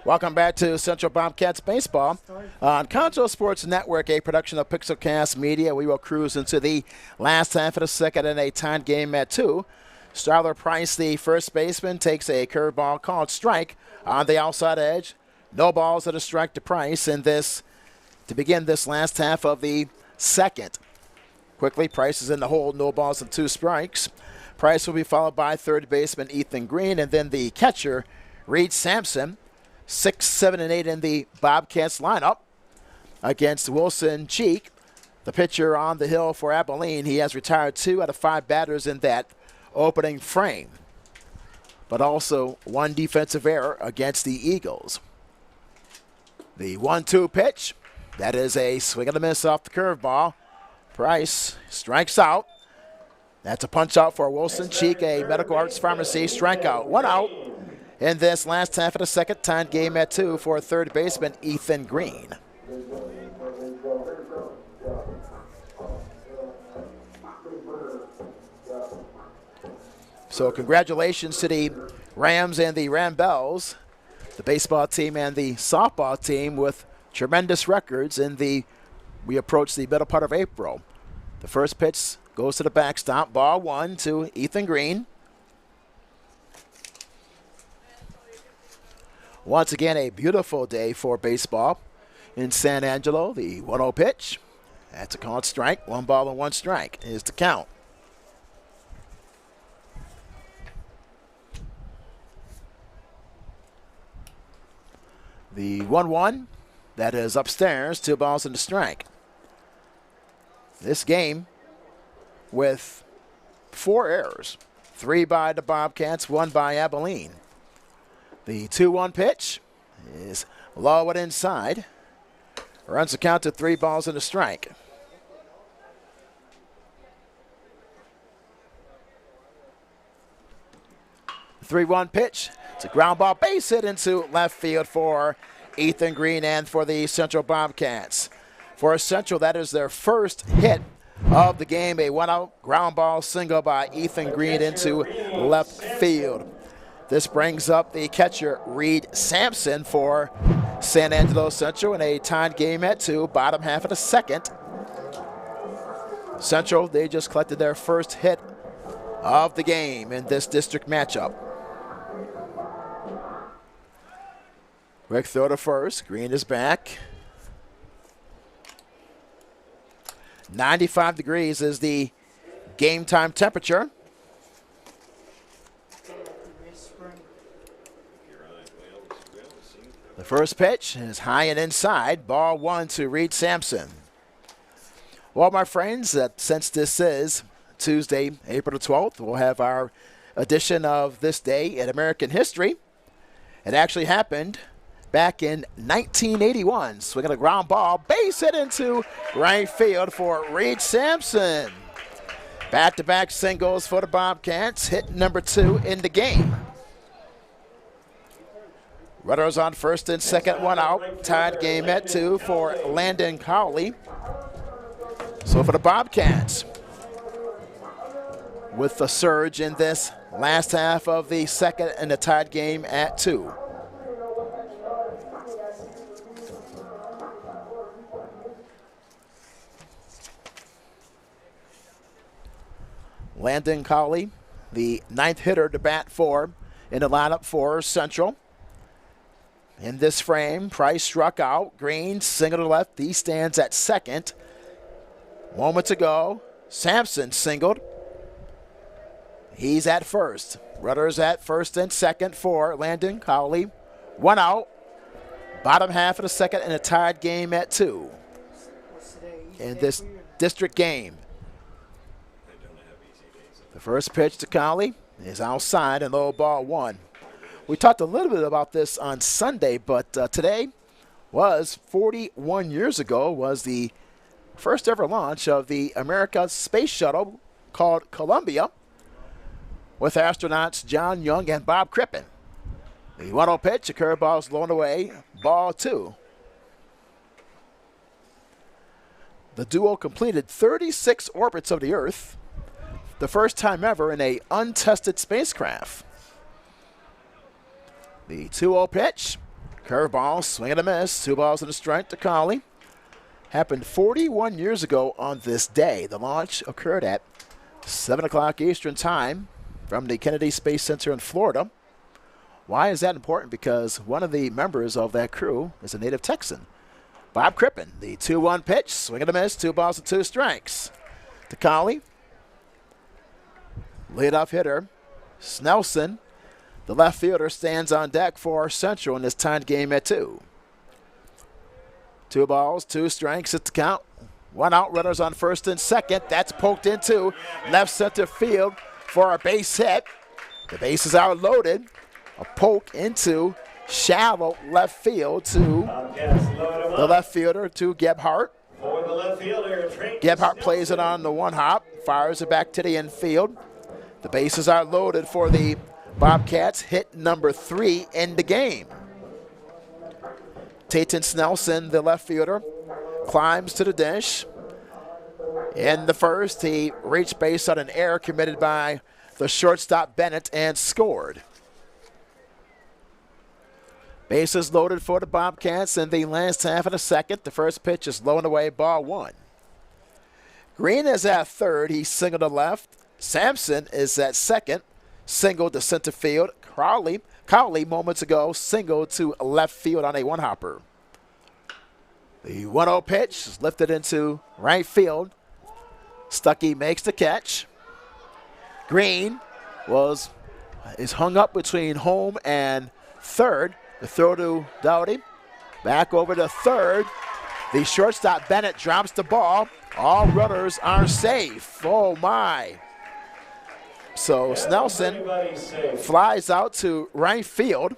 Welcome back to Central Bobcats Baseball on Concho Sports Network, a production of Pixelcast Media. We will cruise into the last half of the second in a tied game at 2. Starler Price, the first baseman, takes a curveball called strike on the outside edge. No balls at a strike to Price in this to begin this last half of the second. Quickly, Price is in the hole, no balls and 2 strikes. Price will be followed by third baseman Ethan Green, and then the catcher, Reed Sampson. 6, 7, and 8 in the Bobcats lineup against Wilson Cheek, the pitcher on the hill for Abilene. He has retired 2 out of 5 batters in that opening frame, but also 1 defensive error against the Eagles. The 1-2 pitch, that is a swing and a miss off the curveball. Price strikes out. That's a punch out for Wilson Cheek, a Medical Arts Pharmacy strikeout. 1 out. In this last half of the second, tied game at 2 for third baseman Ethan Green. So congratulations to the Rams and the Rambells, the baseball team and the softball team with tremendous records we approach the middle part of April. The first pitch goes to the backstop, ball 1 to Ethan Green. Once again, a beautiful day for baseball in San Angelo. The 1-0 pitch. That's a called strike. 1 ball and 1 strike is the count. The 1-1, that is upstairs, 2 balls and a strike. This game with 4 errors. 3 by the Bobcats, 1 by Abilene. The 2-1 pitch is low and inside. Runs the count to 3 balls and a strike. The 3-1 pitch. It's a ground ball base hit into left field for Ethan Green and for the Central Bobcats. For Central, that is their first hit of the game. A 1-out ground ball single by Ethan Green into left field. This brings up the catcher, Reed Sampson, for San Angelo Central in a tied game at 2, bottom half of the second. Central, they just collected their first hit of the game in this district matchup. Quick throw to first. Green is back. 95 degrees is the game time temperature. The first pitch is high and inside. Ball 1 to Reed Sampson. Well, my friends, since this is Tuesday, April the 12th, we'll have our edition of This Day in American History. It actually happened back in 1981. Swinging a ground ball, base hit into right field for Reed Sampson. Back-to-back singles for the Bobcats, hit number 2 in the game. Runners on first and second, 1 out. Tied game at 2 for Landon Cowley. So for the Bobcats, with the surge in this last half of the second and the tied game at 2. Landon Cowley, the 9th hitter to bat for in the lineup for Central. In this frame, Price struck out. Green single to left. He stands at second. Moments ago, Sampson singled. He's at first. Runners at first and second for Landon Cowley. 1 out. Bottom half of the second and a tied game at 2 in this district game. The first pitch to Cowley is outside and low, ball 1. We talked a little bit about this on Sunday, but today was 41 years ago, was the first ever launch of the America Space Shuttle called Columbia, with astronauts John Young and Bob Crippen. The 1-0 pitch, a curveball is blown away, ball 2. The duo completed 36 orbits of the Earth, the first time ever in a untested spacecraft. The 2-0 pitch, curveball, swing and a miss, 2 balls and a strike to Cowley. Happened 41 years ago on this day. The launch occurred at 7 o'clock Eastern Time from the Kennedy Space Center in Florida. Why is that important? Because one of the members of that crew is a native Texan, Bob Crippen. The 2-1 pitch, swing and a miss, 2 balls and 2 strikes to Cowley. Leadoff hitter, Snelson, the left fielder, stands on deck for Central in this tied game at 2. 2 balls, 2 strikes at the count. 1 out, runners on first and second. That's poked into left center field for a base hit. The bases are loaded. A poke into shallow left field to the left fielder, to Gebhardt. Gebhardt plays it on the 1-hop, fires it back to the infield. The bases are loaded for the Bobcats, hit number 3 in the game. Tayton Snelson, the left fielder, climbs to the dish. In the first, he reached base on an error committed by the shortstop Bennett and scored. Bases loaded for the Bobcats in the last half of the second. The first pitch is low and away, ball 1. Green is at third. He singled to left. Sampson is at second. Single to center field. Cowley moments ago singled to left field on a 1-hopper. The 1-0 pitch is lifted into right field. Stuckey makes the catch. Green is hung up between home and third. The throw to Doughty. Back over to third. The shortstop Bennett drops the ball. All runners are safe. Oh my. So Snelson flies out to right field.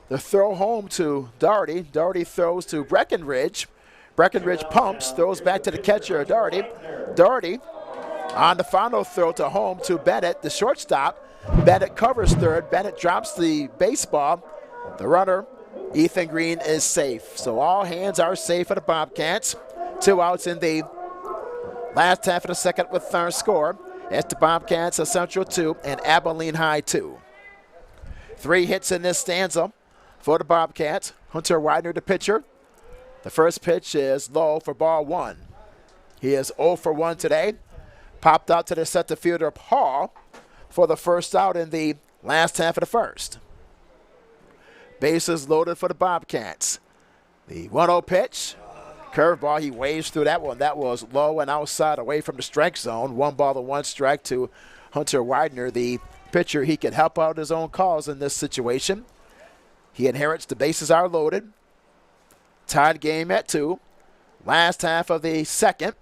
The throw home to Doherty. Doherty throws to Breckenridge. Breckenridge pumps, throws back to the catcher, Doherty. Doherty on the final throw to home to Bennett, the shortstop. Bennett covers third. Bennett drops the baseball. The runner, Ethan Green, is safe. So all hands are safe for the Bobcats. 2 outs in the last half of the second with our score. It's the Bobcats of Central 2 and Abilene High 2. 3 hits in this stanza for the Bobcats. Hunter Widener, the pitcher. The first pitch is low for ball 1. He is 0 for 1 today. Popped out to the center fielder, Paul, for the first out in the last half of the first. Bases loaded for the Bobcats. The 1-0 pitch. Curveball, he waves through that one. That was low and outside away from the strike zone. 1 ball and 1 strike to Hunter Widener, the pitcher. He can help out his own cause in this situation. He inherits the bases are loaded. Tied game at 2. Last half of the second.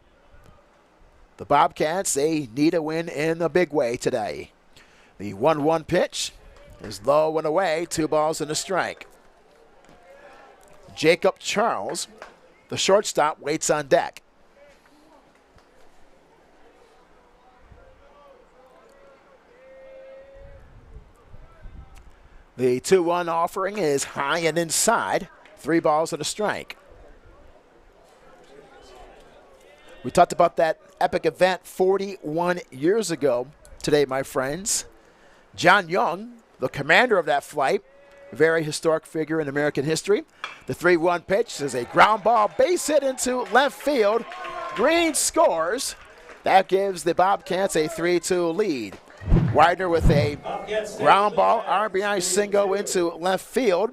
The Bobcats, they need a win in a big way today. The 1-1 pitch is low and away. 2 balls and a strike. Jacob Charles, the shortstop, waits on deck. The 2-1 offering is high and inside. 3 balls and a strike. We talked about that epic event 41 years ago today, my friends. John Young, the commander of that flight, a very historic figure in American history. The 3-1 pitch is a ground ball, base hit into left field. Green scores. That gives the Bobcats a 3-2 lead. Widener with a ground ball, RBI single into left field.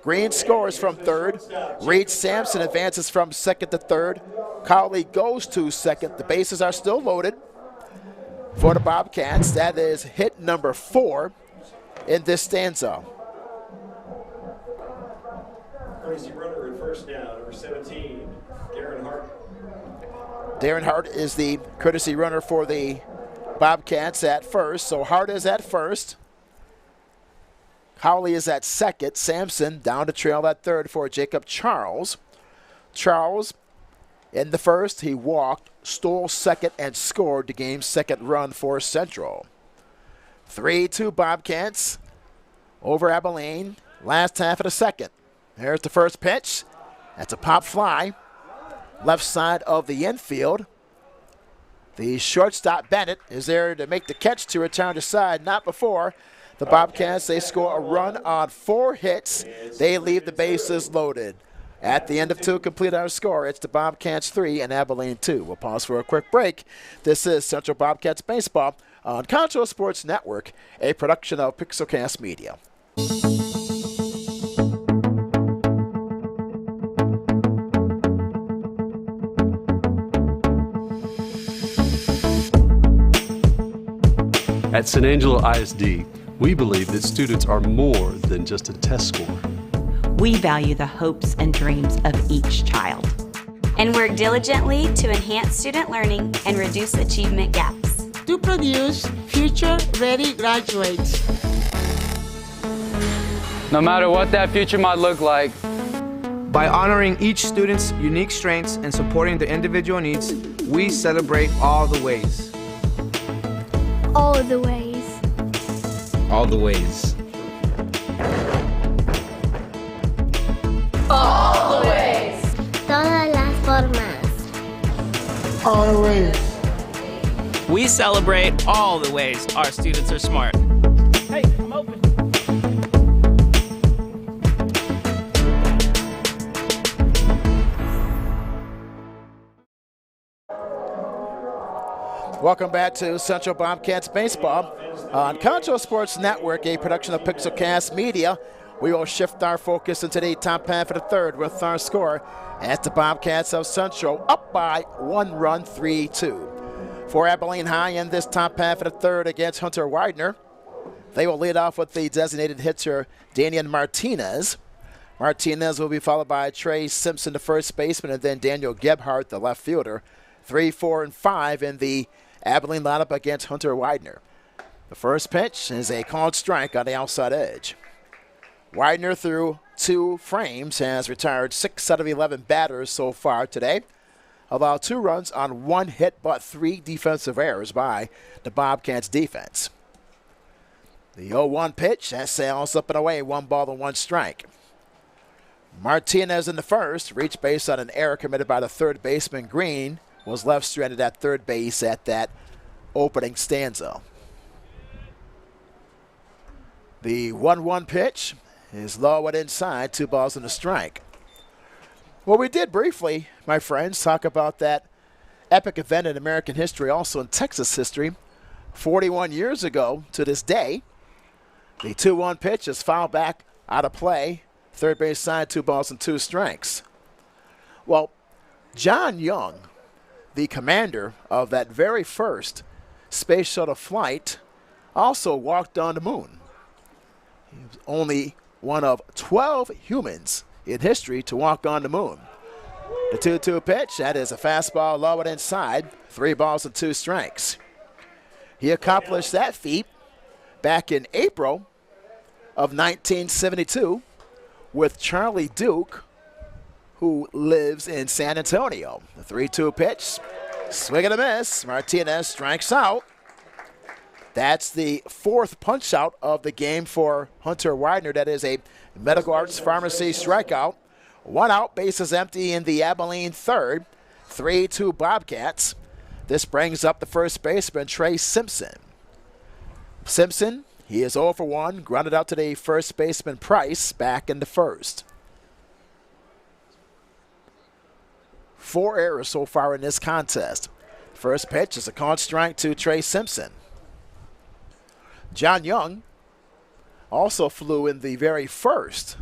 Green scores from third. Reed Sampson advances from second to third. Cowley goes to second. The bases are still loaded for the Bobcats. That is hit number 4 in this stanza. Courtesy runner at first down, number 17, Darren Hart. Darren Hart is the courtesy runner for the Bobcats at first. So Hart is at first. Cowley is at second. Sampson down to trail at third for Jacob Charles. Charles, in the first, he walked, stole second, and scored the game's second run for Central. 3-2 Bobcats over Abilene. Last half of the second. There's the first pitch. That's a pop fly. Left side of the infield. The shortstop, Bennett, is there to make the catch to return to side. Not before. The Bobcats, they score a run on 4 hits. They leave the bases loaded. At the end of 2, complete our score. It's the Bobcats 3 and Abilene 2. We'll pause for a quick break. This is Central Bobcats Baseball on Concho Sports Network, a production of Pixelcast Media. At San Angelo ISD, we believe that students are more than just a test score. We value the hopes and dreams of each child. And work diligently to enhance student learning and reduce achievement gaps. To produce future-ready graduates. No matter what that future might look like. By honoring each student's unique strengths and supporting their individual needs, we celebrate all the ways. All the ways. All the ways. All the ways. Todas las formas. Always. We celebrate all the ways our students are smart. Hey, I'm open. Welcome back to Central Bobcats Baseball on Concho Sports Network, a production of Pixelcast Media. We will shift our focus into the top half of the third with our score as the Bobcats of Central up by 1 run, 3-2. For Abilene High in this top half of the third against Hunter Widener, they will lead off with the designated hitter, Daniel Martinez. Martinez will be followed by Trey Simpson, the first baseman, and then Daniel Gebhardt, the left fielder. 3, 4, and 5 in the Abilene lineup against Hunter Widener. The first pitch is a called strike on the outside edge. Widener, through 2 frames, has retired 6 out of 11 batters so far today. Allowed 2 runs on 1 hit, but 3 defensive errors by the Bobcats defense. The 0-1 pitch, that sails up and away, 1 ball and 1 strike. Martinez in the first, reached base on an error committed by the third baseman Green, was left stranded at third base at that opening stanza. The 1-1 pitch is low and inside, 2 balls and a strike. Well, we did briefly, my friends, talk about that epic event in American history, also in Texas history. 41 years ago to this day, the 2-1 pitch is fouled back out of play. Third base side, 2 balls and 2 strikes. Well, John Young, the commander of that very first space shuttle flight, also walked on the moon. He was only one of 12 humans in history to walk on the moon. The 2-2 pitch, that is a fastball low and inside, 3 balls and 2 strikes. He accomplished that feat back in April of 1972 with Charlie Duke, who lives in San Antonio. The 3-2 pitch, swing and a miss. Martinez strikes out. That's the 4th punch out of the game for Hunter Widener. That is a Medical Arts Pharmacy strikeout. 1 out, bases empty in the Abilene third. 3-2 Bobcats. This brings up the first baseman, Trey Simpson. Simpson, he is 0 for 1, grounded out to the first baseman, Price, back in the first. 4 errors so far in this contest. First pitch is a called strike to Trey Simpson. John Young also flew in the very first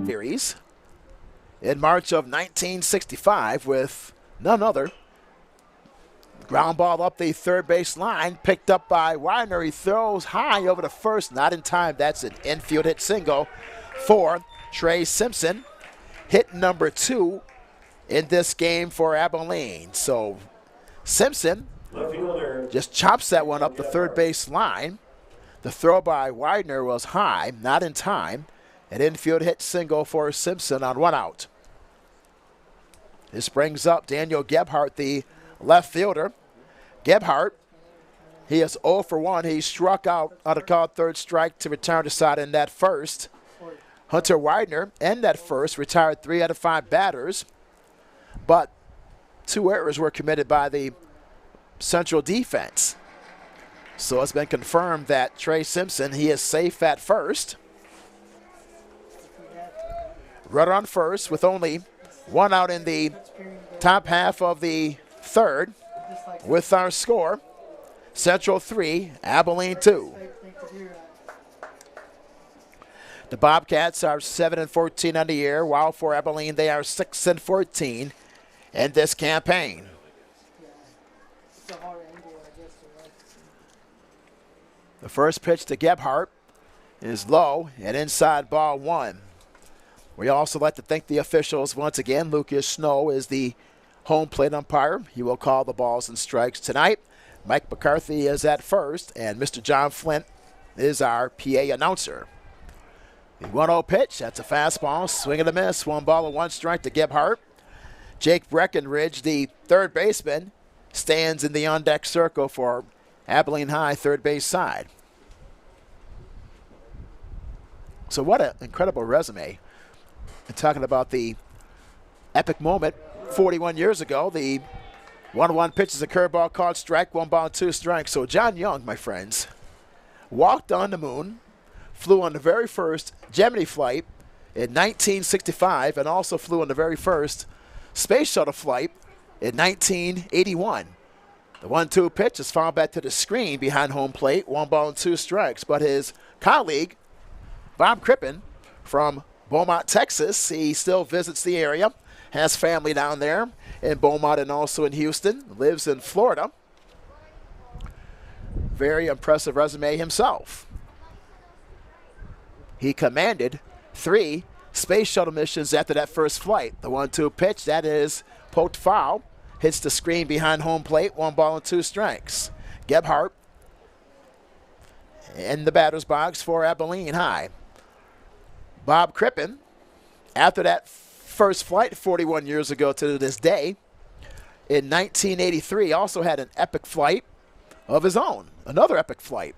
series in March of 1965 with none other. Ground ball up the third base line, picked up by Widener. He throws high over the first, not in time. That's an infield hit single for Trey Simpson. Hit number 2 in this game for Abilene. So Simpson just chops that one up the third base line. The throw by Widener was high, not in time. An infield hit single for Simpson on 1 out. This brings up Daniel Gebhardt, the left fielder. Gebhardt, he is 0 for 1. He struck out on a called third strike to return to side in that first. Hunter Widener in that first retired 3 out of 5 batters, but 2 errors were committed by the Central defense. So it's been confirmed that Trey Simpson, he is safe at first. Runner on first with only 1 out in the top half of the third. With our score, Central 3, Abilene 2. The Bobcats are 7-14 on the year, while for Abilene they are 6-14 in this campaign. The first pitch to Gebhardt is low and inside, ball 1. We also like to thank the officials once again. Lucas Snow is the home plate umpire. He will call the balls and strikes tonight. Mike McCarthy is at first, and Mr. John Flint is our PA announcer. The 1-0 pitch, that's a fastball, swing and a miss, 1 ball and 1 strike to Gebhardt. Jake Breckenridge, the third baseman, stands in the on-deck circle for Abilene High third base side. So what an incredible resume. And talking about the epic moment 41 years ago, the 1-1 pitch is a curveball called strike, 1 ball and 2 strikes. So John Young, my friends, walked on the moon, flew on the very first Gemini flight in 1965, and also flew on the very first space shuttle flight in 1981. The 1-2 pitch is fouled back to the screen behind home plate, 1 ball and 2 strikes. But his colleague, Bob Crippen from Beaumont, Texas, he still visits the area, has family down there in Beaumont and also in Houston, lives in Florida. Very impressive resume himself. He commanded 3 space shuttle missions after that first flight. The 1-2 pitch, that is poked foul, hits the screen behind home plate, 1 ball and 2 strikes. Gebhardt in the batter's box for Abilene High. Bob Crippen, after that first flight 41 years ago to this day, in 1983 also had an epic flight of his own, another epic flight.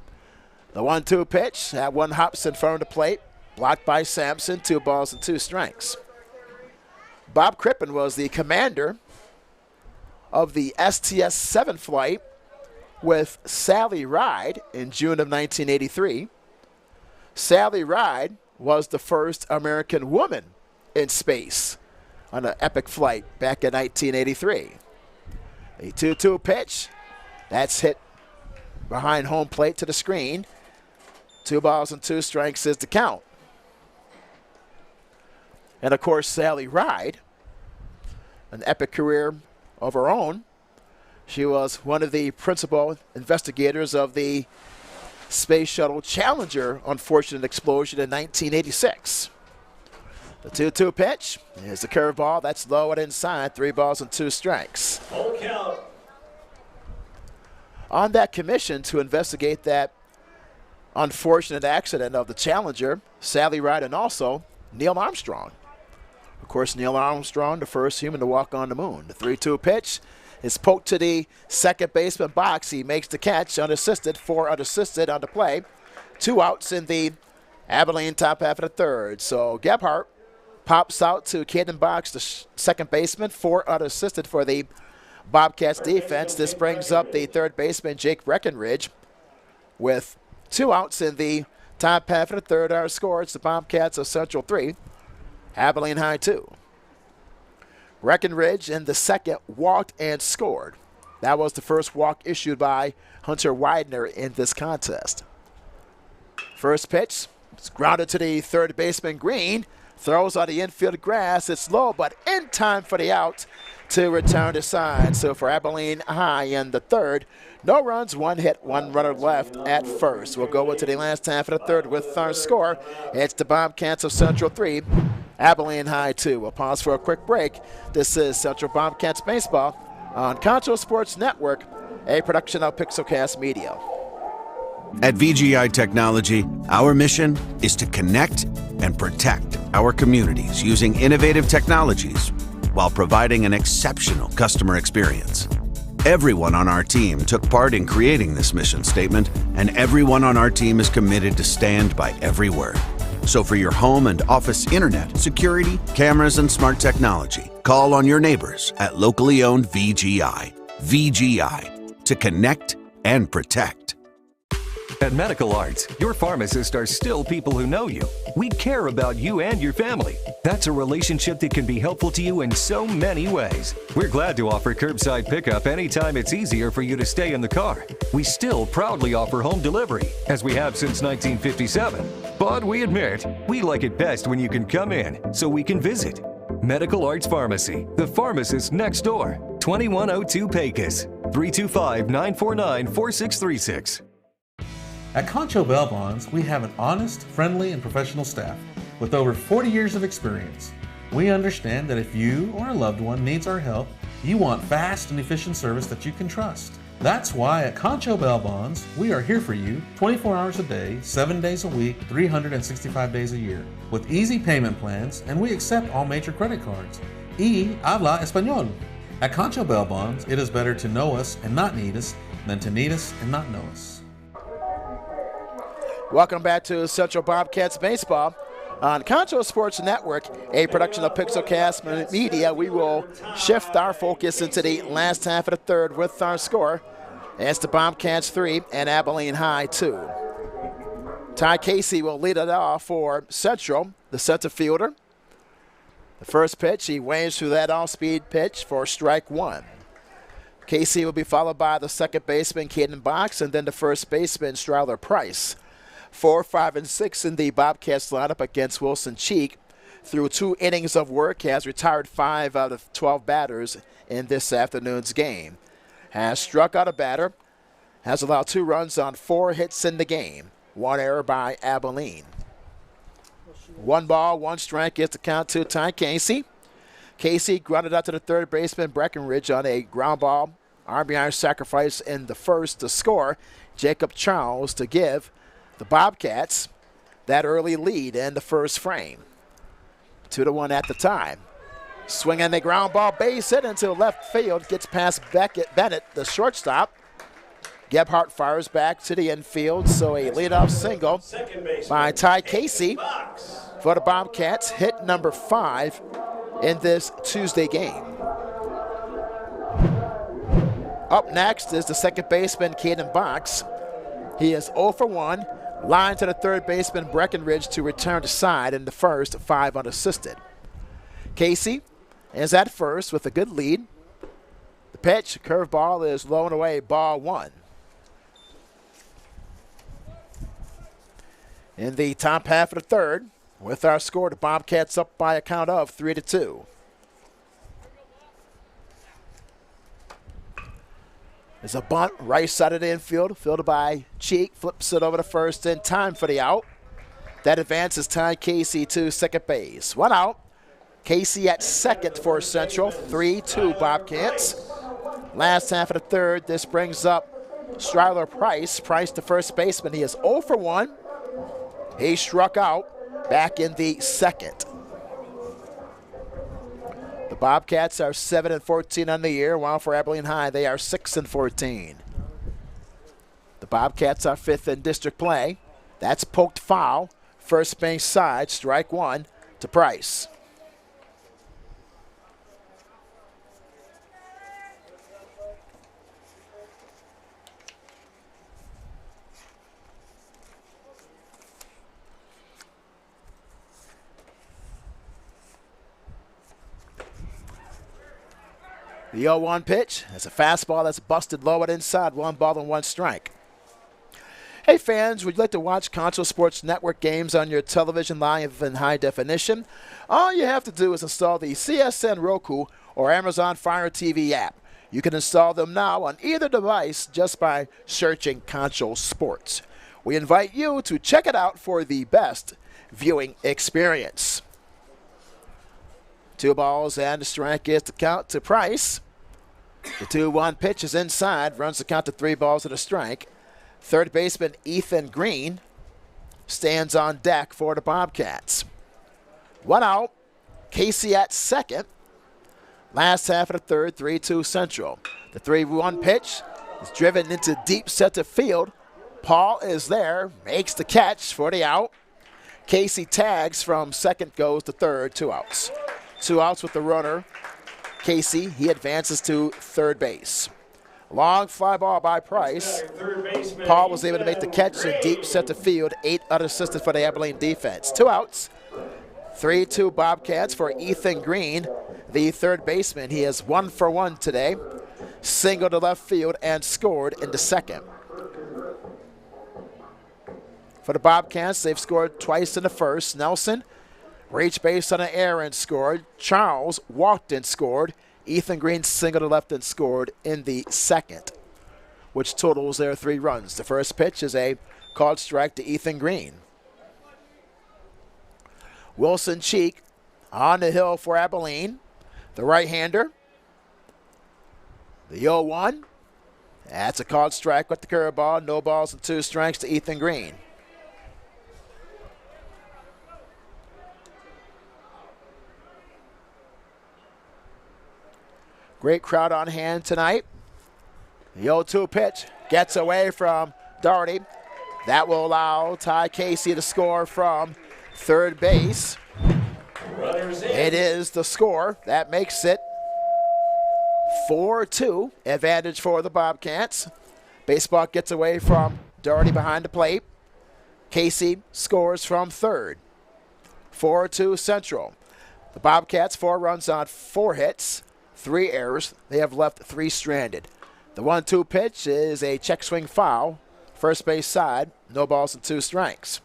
The 1-2 pitch, that one hops in front of the plate, blocked by Sampson, 2 balls and 2 strikes. Bob Crippen was the commander of the STS-7 flight with Sally Ride in June of 1983. Sally Ride was the first American woman in space on an epic flight back in 1983. A 2-2 pitch. That's hit behind home plate to the screen. 2 balls and 2 strikes is the count. And, of course, Sally Ride, an epic career of her own. She was one of the principal investigators of the Space Shuttle Challenger unfortunate explosion in 1986. The 2-2 pitch is the curveball. That's low and inside. 3 balls and 2 strikes. Full count. On that commission to investigate that unfortunate accident of the Challenger, Sally Ride and also Neil Armstrong. Of course, Neil Armstrong, the first human to walk on the moon. The 3-2 pitch is poked to the second baseman box. He makes the catch unassisted, 4 unassisted on the play. 2 outs in the Abilene top half of the third. So Gebhardt pops out to Caden Box, the second baseman, 4 unassisted for the Bobcats defense. This brings up the third baseman, Jake Breckenridge, with 2 outs in the top half of the third. Our score, it's the Bobcats of Central 3, Abilene High 2. Breckenridge in the second walked and scored. That was the first walk issued by Hunter Widener in this contest. First pitch, it's grounded to the third baseman Green. Throws on the infield grass. It's low, but in time for the out to return to side. So for Abilene High in the third, no runs, 1 hit, 1 runner left at first. We'll go into the last half of the third with our score. It's the Bobcats of Central 3, Abilene High 2. We'll pause for a quick break. This is Central Bobcats Baseball on Concho Sports Network, a production of Pixelcast Media. At VGI Technology, our mission is to connect and protect our communities using innovative technologies while providing an exceptional customer experience. Everyone on our team took part in creating this mission statement, and everyone on our team is committed to stand by every word. So for your home and office internet, security, cameras, and smart technology, call on your neighbors at locally owned VGI. VGI, to connect and protect. At Medical Arts, your pharmacists are still people who know you. We care about you and your family. That's a relationship that can be helpful to you in so many ways. We're glad to offer curbside pickup anytime it's easier for you to stay in the car. We still proudly offer home delivery, as we have since 1957. But we admit, we like it best when you can come in so we can visit. Medical Arts Pharmacy, the pharmacist next door. 2102 Pecos, 325-949-4636. At Concho Bonds, we have an honest, friendly, and professional staff with over 40 years of experience. We understand that if you or a loved one needs our help, you want fast and efficient service that you can trust. That's why at Concho Bonds, we are here for you 24 hours a day, 7 days a week, 365 days a year, with easy payment plans, and we accept all major credit cards. Y habla español. At Concho Bonds, it is better to know us and not need us than to need us and not know us. Welcome back to Central Bobcats Baseball on Concho Sports Network, a production of Pixelcast Media. We will shift our focus into the last half of the third with our score. It's the Bobcats 3 and Abilene High 2. Ty Casey will lead it off for Central, the center fielder. The first pitch, he waves through that off-speed pitch for strike 1. Casey will be followed by the second baseman, Caden Box, and then the first baseman, Stryler Price. 4, 5, and 6 in the Bobcats lineup against Wilson Cheek. Through 2 innings of work, has retired 5 out of 12 batters in this afternoon's game. Has struck out a batter, has allowed 2 runs on 4 hits in the game. 1 error by Abilene. 1 ball, 1 strike is the count to Ty Casey. Casey grounded out to the third baseman Breckenridge on a ground ball. RBI sacrifice in the first to score. Jacob Charles to give the Bobcats that early lead in the first frame. 2-1 at the time. Swinging the ground ball, base hit into left field, gets past Bennett, the shortstop. Gebhardt fires back to the infield, so a leadoff single by Ty Casey for the Bobcats, hit number 5 in this Tuesday game. Up next is the second baseman, Caden Box. He is 0 for 1. Line to the third baseman Breckenridge to return to side in the first, 5 unassisted. Casey is at first with a good lead. The pitch, curveball, is low and away, ball 1. In the top half of the third, with our score, the Bobcats up by a count of 3-2. There's a bunt right side of the infield, fielded by Cheek, flips it over to first in time for the out. That advances Ty Casey to second base. 1 out. Casey at second for Central, 3-2 Bobcats. Last half of the third, this brings up Stryler Price. Price to first baseman. He is 0 for 1. He struck out back in the second. The Bobcats are 7-14 on the year, while for Abilene High they are 6-14. The Bobcats are 5th in district play. That's poked foul. First base side, strike 1 to Price. The 0-1 pitch. That's a fastball that's busted low and inside. 1 ball and 1 strike. Hey fans, would you like to watch Concho Sports Network games on your television live in high definition? All you have to do is install the CSN Roku or Amazon Fire TV app. You can install them now on either device just by searching Concho Sports. We invite you to check it out for the best viewing experience. 2 balls and a strike is the count to Price. The 2-1 pitch is inside, runs the count to 3 balls and a strike. Third baseman Ethan Green stands on deck for the Bobcats. 1 out. Casey at second. Last half of the third, 3-2 Central. The 3-1 pitch is driven into deep center field. Paul is there, makes the catch for the out. Casey tags from second, goes to third, 2 outs. 2 outs with the runner. Casey, he advances to third base. Long fly ball by Price. Paul was able to make the catch in deep center field. 8 unassisted for the Abilene defense. 2 outs. 3-2 Bobcats for Ethan Green, the third baseman. He is 1 for 1 today. Single to left field and scored in the second. For the Bobcats, they've scored twice in the first. Nelson reached base on an error and scored. Charles walked and scored. Ethan Green single to left and scored in the second, which totals their 3 runs. The first pitch is a called strike to Ethan Green. Wilson Cheek on the hill for Abilene, the right-hander. The 0-1. That's a called strike with the curveball. No balls and 2 strikes to Ethan Green. Great crowd on hand tonight. The 0-2 pitch gets away from Doherty. That will allow Ty Casey to score from third base. It is the score. That makes it 4-2. Advantage for the Bobcats. Baseball gets away from Doherty behind the plate. Casey scores from third. 4-2 Central. The Bobcats 4 runs on 4 hits. 3 errors. They have left 3 stranded. The 1-2 pitch is a check swing foul. First base side. No balls and 2 strikes.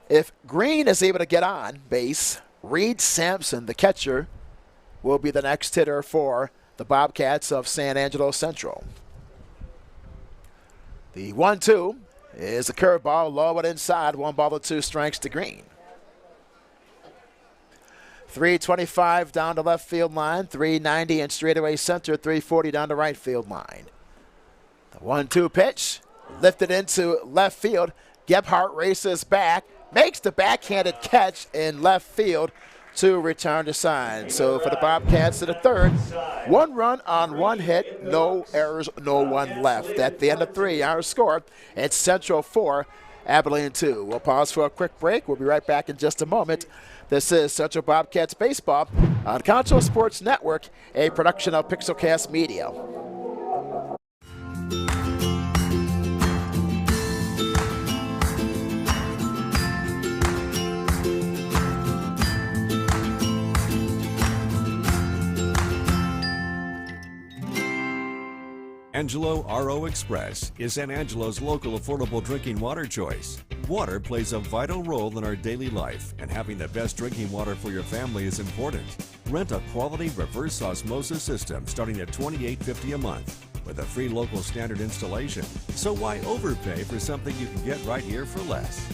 If Green is able to get on base, Reed Sampson, the catcher, will be the next hitter for the Bobcats of San Angelo Central. The 1-2 is a curveball, low and inside. 1 ball and 2 strikes to Green. 325 down the left field line, 390 in straightaway center, 340 down the right field line. The 1-2 pitch lifted into left field. Gebhardt races back, makes the backhanded catch in left field to return to side. So for the Bobcats to the third, 1 run on 1 hit, no errors, no 1 left. At the end of 3, our score, it's Central 4, Abilene 2. We'll pause for a quick break. We'll be right back in just a moment. This is Central Bobcats Baseball on Concho Sports Network, a production of Pixelcast Media. Angelo RO Express is San Angelo's local affordable drinking water choice. Water plays a vital role in our daily life, and having the best drinking water for your family is important. Rent a quality reverse osmosis system starting at $28.50 a month with a free local standard installation. So why overpay for something you can get right here for less?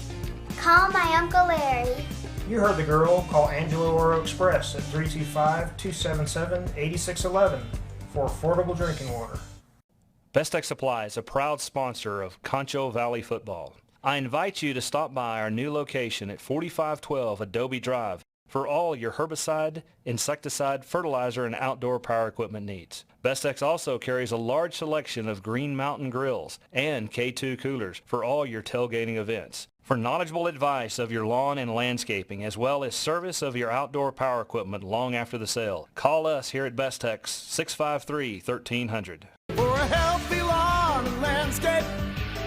Call my Uncle Larry. You heard the girl. Call Angelo Oro Express at 325-277-8611 for affordable drinking water. Best Tech Supply is a proud sponsor of Concho Valley Football. I invite you to stop by our new location at 4512 Adobe Drive for all your herbicide, insecticide, fertilizer, and outdoor power equipment needs. Bestex also carries a large selection of Green Mountain grills and K2 coolers for all your tailgating events. For knowledgeable advice of your lawn and landscaping, as well as service of your outdoor power equipment long after the sale, call us here at Bestex 653-1300. For a healthy lawn and landscape,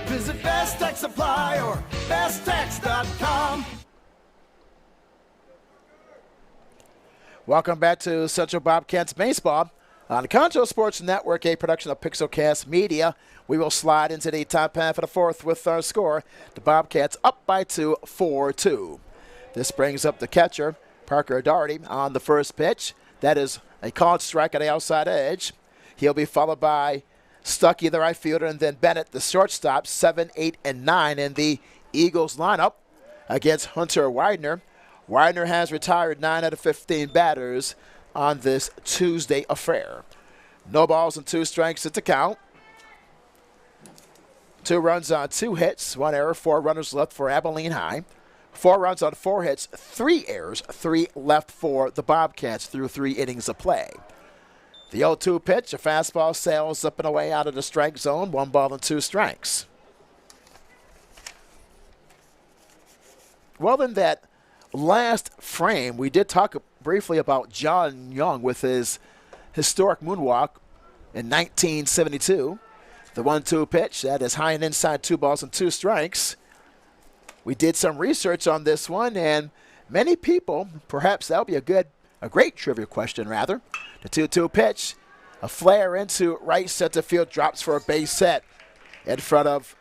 visit Best Tech Supply or besttex.com. Welcome back to Central Bobcats Baseball on the Concho Sports Network, a production of Pixelcast Media. We will slide into the top half of the fourth with our score. The Bobcats up by 2, 4-2. This brings up the catcher, Parker Daugherty, on the first pitch. That is a called strike at the outside edge. He'll be followed by Stuckey, the right fielder, and then Bennett, the shortstop, 7, 8, and 9 in the Eagles lineup against Hunter Widener. Widener has retired 9 out of 15 batters on this Tuesday affair. No balls and 2 strikes at the count. 2 runs on 2 hits, 1 error, 4 runners left for Abilene High. 4 runs on 4 hits, 3 errors, 3 left for the Bobcats through 3 innings of play. The 0-2 pitch, a fastball sails up and away out of the strike zone, 1 ball and 2 strikes. Well, in that last frame, we did talk briefly about John Young with his historic moonwalk in 1972. The 1-2 pitch, that is high and inside, 2 balls and 2 strikes. We did some research on this one, and many people, perhaps that'll be a great trivia question rather. The 2-2 pitch, a flare into right center field, drops for a base hit in front of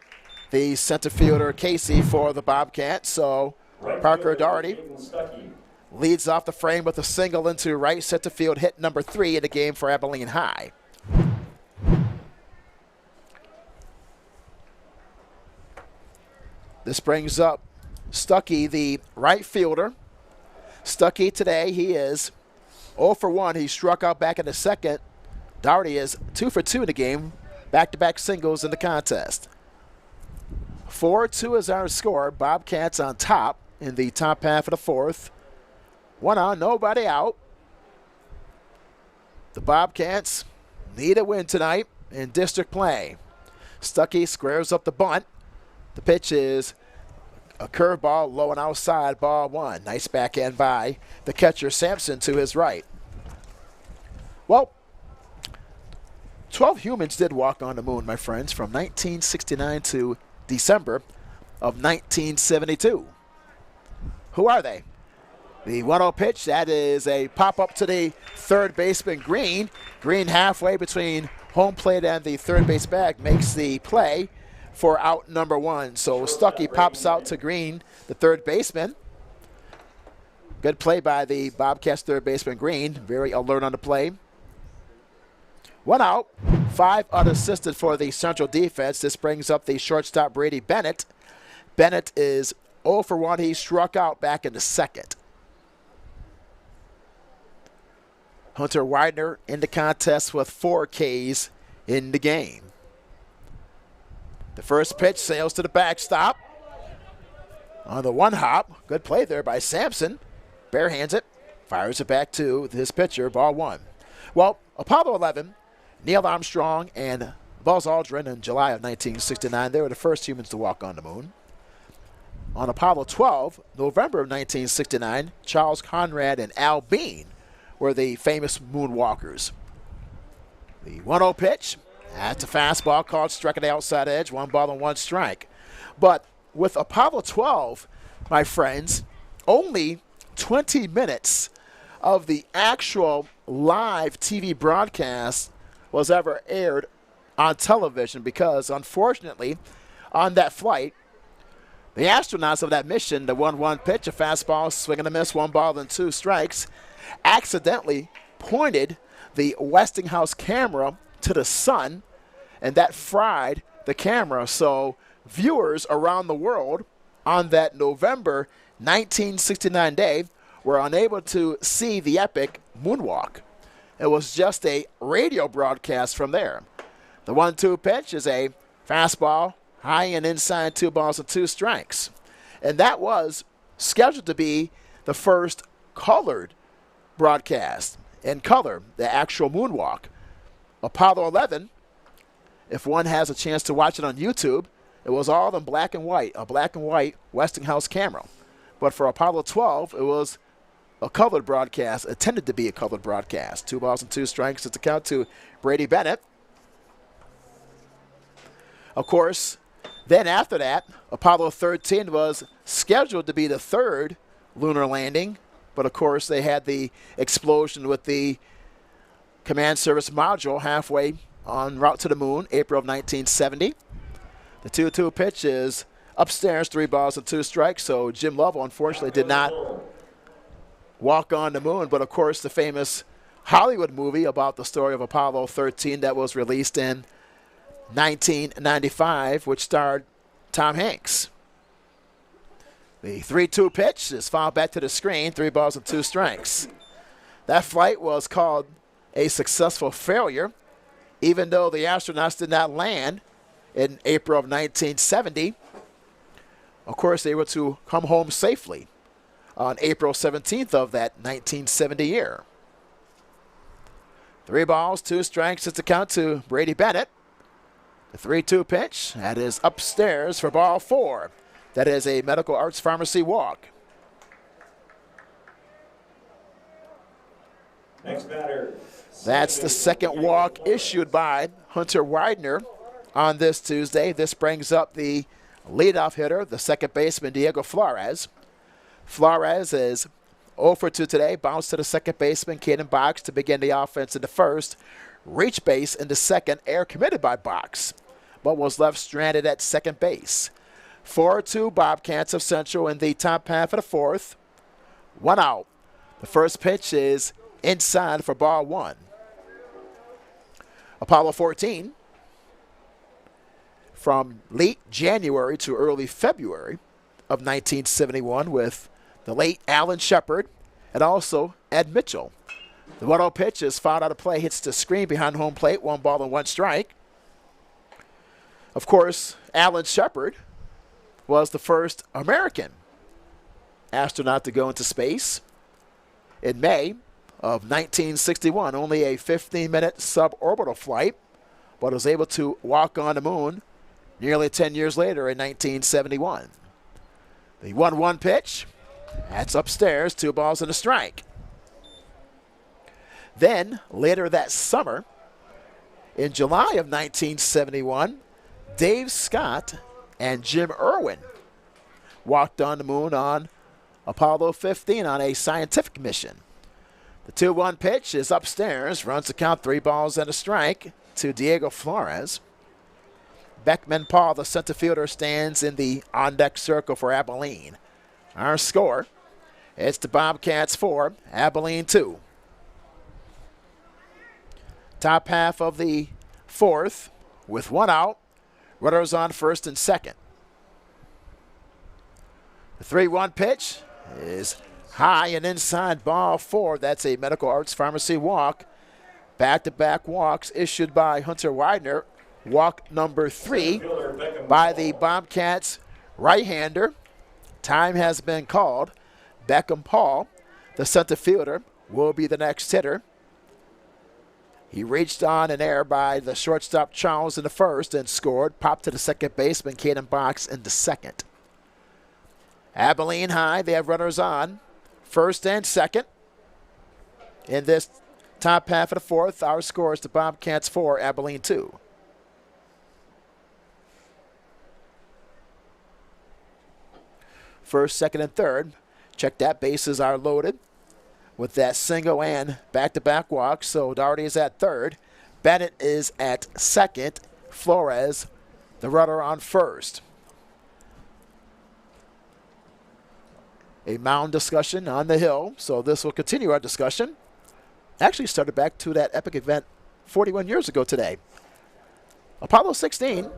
the center fielder Casey for the Bobcats. So Parker Daugherty leads off the frame with a single into right center field, hit number 3 in the game for Abilene High. This brings up Stuckey, the right fielder. Stuckey today, he is 0 for 1. He struck out back in the second. Daugherty is 2 for 2 in the game. Back-to-back singles in the contest. 4-2 is our score. Bobcats on top in the top half of the fourth. 1 on, nobody out. The Bobcats need a win tonight in district play. Stuckey squares up the bunt. The pitch is a curveball, low and outside, ball 1. Nice backhand by the catcher, Sampson, to his right. Well, 12 humans did walk on the moon, my friends, from 1969 to December of 1972. Who are they? The 1-0 pitch, that is a pop-up to the third baseman, Green. Green halfway between home plate and the third base bag makes the play for out number 1. So Stuckey pops out to Green, the third baseman. Good play by the Bobcats third baseman, Green. Very alert on the play. 1 out, 5 unassisted for the Central defense. This brings up the shortstop, Brady Bennett. Bennett is 0 for 1. He struck out back in the second. Hunter Widener in the contest with 4 Ks in the game. The first pitch sails to the backstop. On the 1 hop, good play there by Sampson. Barehands it, fires it back to his pitcher, ball 1. Well, Apollo 11, Neil Armstrong and Buzz Aldrin in July of 1969, they were the first humans to walk on the moon. On Apollo 12, November of 1969, Charles Conrad and Al Bean were the famous moonwalkers. The 1-0 pitch, that's a fastball called struck at the outside edge, 1 ball and 1 strike. But with Apollo 12, my friends, only 20 minutes of the actual live TV broadcast was ever aired on television because, unfortunately, on that flight, the astronauts of that mission, the 1-1 pitch, a fastball, swing and a miss, 1 ball and 2 strikes, accidentally pointed the Westinghouse camera to the sun, and that fried the camera. So viewers around the world on that November 1969 day were unable to see the epic moonwalk. It was just a radio broadcast from there. The 1-2 pitch is a fastball, high and inside, 2 balls and 2 strikes. And that was scheduled to be the first colored broadcast in color, the actual moonwalk. Apollo 11, if one has a chance to watch it on YouTube, it was all in black and white, a black and white Westinghouse camera. But for Apollo 12, it was a colored broadcast, intended to be a colored broadcast. 2 balls and 2 strikes. It's a count to Brady Bennett. Of course, then after that, Apollo 13 was scheduled to be the 3rd lunar landing, but of course they had the explosion with the command service module halfway en route to the moon, April of 1970. The 2-2 pitch is upstairs, 3 balls and 2 strikes, so Jim Lovell unfortunately did not walk on the moon, but of course the famous Hollywood movie about the story of Apollo 13 that was released in 1995, which starred Tom Hanks. The 3-2 pitch is fouled back to the screen, 3 balls and 2 strikes. That flight was called a successful failure, even though the astronauts did not land in April of 1970. Of course, they were to come home safely on April 17th of that 1970 year. 3 balls, 2 strikes. It's a count to Brady Bennett. The 3-2 pitch, that is upstairs for ball 4. That is a Medical Arts Pharmacy walk. Next batter. That's the second walk issued by Hunter Widener on this Tuesday. This brings up the leadoff hitter, the second baseman, Diego Flores. Flores is 0 for 2 today. Bounced to the second baseman, Caden Box, to begin the offense in the first. Reach base in the second, error committed by Box, but was left stranded at second base. 4-2 Bobcats of Central in the top half of the fourth. 1 out. The first pitch is inside for ball 1. Apollo 14, from late January to early February of 1971 with the late Alan Shepard and also Ed Mitchell. The 1-0 pitch is fouled out of play, hits the screen behind home plate, 1 ball and 1 strike. Of course, Alan Shepard was the first American astronaut to go into space in May of 1961. Only a 15-minute suborbital flight, but was able to walk on the moon nearly 10 years later in 1971. The 1-1 pitch, that's upstairs, 2 balls and a strike. Then, later that summer, in July of 1971, Dave Scott and Jim Irwin walked on the moon on Apollo 15 on a scientific mission. The 2-1 pitch is upstairs, runs the count, 3 balls and a strike to Diego Flores. Beckman Paul, the center fielder, stands in the on-deck circle for Abilene. Our score, it's the Bobcats 4, Abilene 2. Top half of the fourth with 1 out. Runners on first and second. The 3-1 pitch is high and inside, ball 4. That's a Medical Arts Pharmacy walk. Back-to-back walks issued by Hunter Widener. Walk number 3 by the Bobcats right-hander. Time has been called. Beckham Paul, the center fielder, will be the next hitter. He reached on an error by the shortstop Charles in the first and scored. Popped to the second baseman, Caden Box, in the second. Abilene High, they have runners on first and second. In this top half of the fourth, our score is the Bobcats 4, Abilene 2. First, second, and third. Check that, bases are loaded with that single and back-to-back walk. So Doherty is at third. Bennett is at second. Flores, the runner, on first. A mound discussion on the hill, so this will continue our discussion. Actually started back to that epic event 41 years ago today. Apollo 16,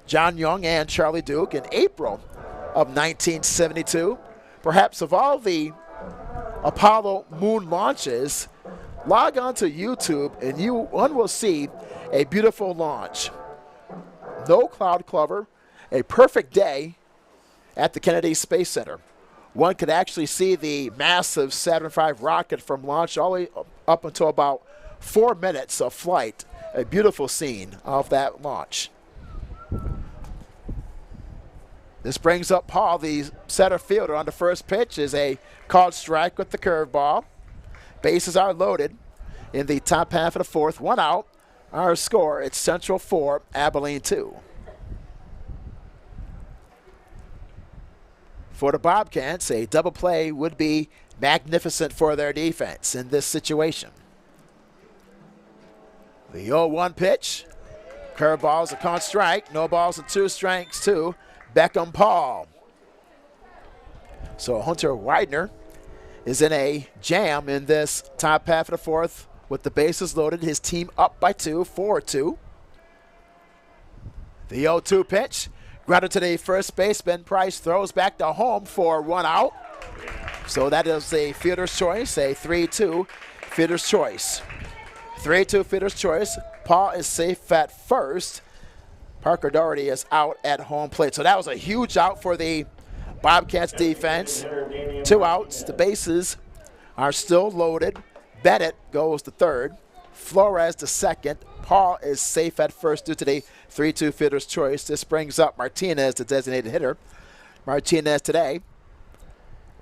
John Young and Charlie Duke in April of 1972. Perhaps of all the Apollo moon launches, log on to YouTube and one will see a beautiful launch. No cloud cover, a perfect day at the Kennedy Space Center. One could actually see the massive Saturn V rocket from launch all the way up until about 4 minutes of flight. A beautiful scene of that launch. This brings up Paul, the center fielder, on the first pitch. Is a called strike with the curveball. Bases are loaded in the top half of the fourth. 1 out. Our score, it's Central 4, Abilene 2. For the Bobcats, a double play would be magnificent for their defense in this situation. The 0-1 pitch. Curveball is a called strike. No balls and 2 strikes to Beckham Paul. So Hunter Widener is in a jam in this top half of the fourth with the bases loaded. His team up by 2, 4-2. The 0-2 pitch. Grounded to the first baseman. Price throws back to home for 1 out. So that is a fielder's choice, a 3-2 fielder's choice. 3-2 fielder's choice. Paul is safe at first. Parker Doherty is out at home plate. So that was a huge out for the Bobcats defense. 2 outs. The bases are still loaded. Bennett goes to third. Flores to second. Paul is safe at first due to the 3-2 fielder's choice. This brings up Martinez, the designated hitter. Martinez today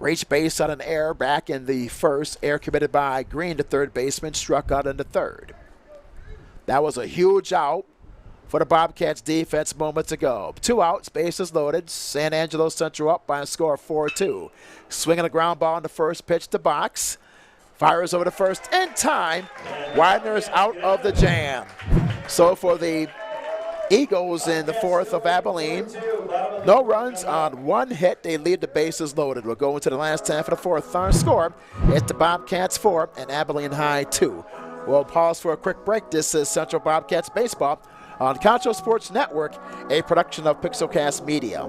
reached base on an error back in the first. Error committed by Green, the third baseman, struck out in the third. That was a huge out for the Bobcats defense moments ago. 2 outs, bases loaded. San Angelo Central up by a score of 4-2. Swinging a ground ball in the first pitch to box. Fires over the first in time. Widener's out of the jam. So for the Eagles in the fourth of Abilene, no runs on 1 hit. They leave the bases loaded. We'll go into the last half of the fourth. Our score is the Bobcats 4 and Abilene High 2. We'll pause for a quick break. This is Central Bobcats Baseball on Concho Sports Network, a production of Pixelcast Media.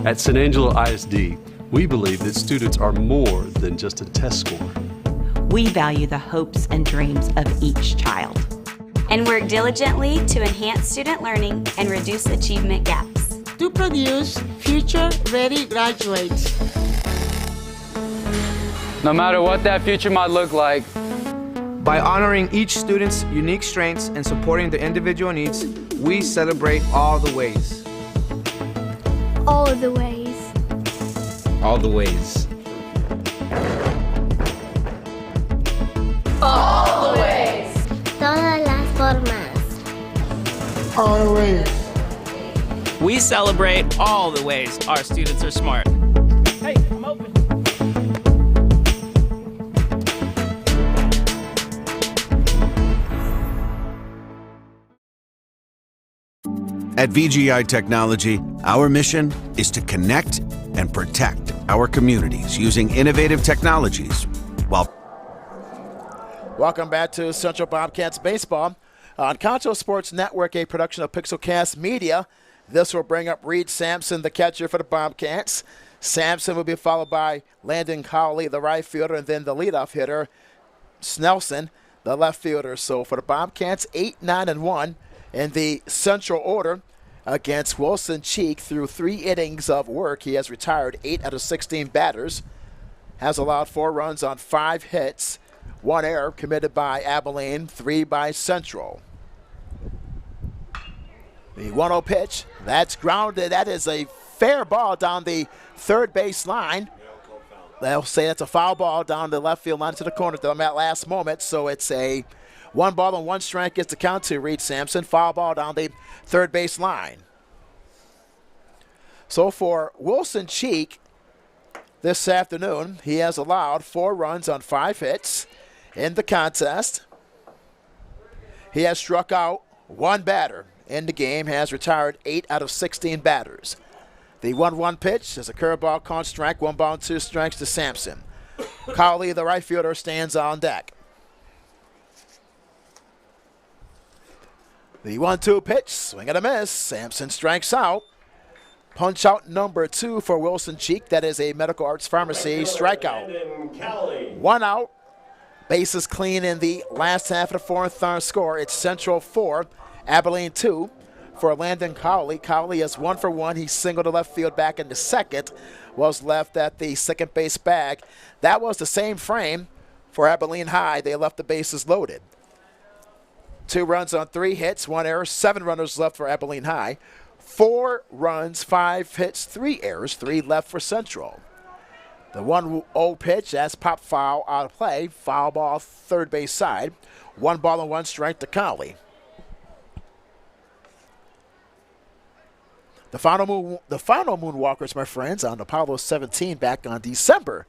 At San Angelo ISD, we believe that students are more than just a test score. We value the hopes and dreams of each child and work diligently to enhance student learning and reduce achievement gaps. To produce future-ready graduates. No matter what that future might look like. By honoring each student's unique strengths and supporting their individual needs, we celebrate all the ways. All the ways. All the ways. All the ways. Todas las formas. Always. We celebrate all the ways our students are smart. Hey, I'm open. At VGI Technology, our mission is to connect and protect our communities using innovative technologies while... Welcome back to Central Bobcats Baseball on Concho Sports Network, a production of Pixelcast Media. This will bring up Reed Sampson, the catcher for the Bobcats. Sampson will be followed by Landon Cowley, the right fielder, and then the leadoff hitter, Snelson, the left fielder. So for the Bobcats, 8-9-1 in the Central order against Wilson Cheek through 3 innings of work. He has retired 8 out of 16 batters, has allowed 4 runs on 5 hits, 1 error committed by Abilene, 3 by Central. The 1-0 pitch, that's grounded. That is a fair ball down the third base line. They'll say that's a foul ball down the left field line to the corner to them at last moment. So it's a 1 ball and 1 strike gets the count to Reed Sampson. Foul ball down the third base line. So for Wilson Cheek this afternoon, he has allowed 4 runs on 5 hits in the contest. He has struck out 1 batter in the game, has retired 8 out of 16 batters. The 1-1 pitch is a curveball, called strike, 1 ball and 2 strikes to Sampson. Cowley, the right fielder, stands on deck. The 1-2 pitch, swing and a miss. Sampson strikes out. Punch out number 2 for Wilson Cheek. That is a Medical Arts Pharmacy strikeout. 1 out. Bases clean in the last half of the 4th score. It's Central 4, Abilene 2 for Landon Cowley. Cowley is 1 for 1. He singled to left field back into second. Was left at the second base bag. That was the same frame for Abilene High. They left the bases loaded. 2 runs on 3 hits, 1 error, 7 runners left for Abilene High. 4 runs, 5 hits, 3 errors, 3 left for Central. The 1-0 pitch, that's pop foul out of play. Foul ball, third base side. 1 ball and 1 strike to Cowley. The final Moonwalkers, my friends, on Apollo 17 back on December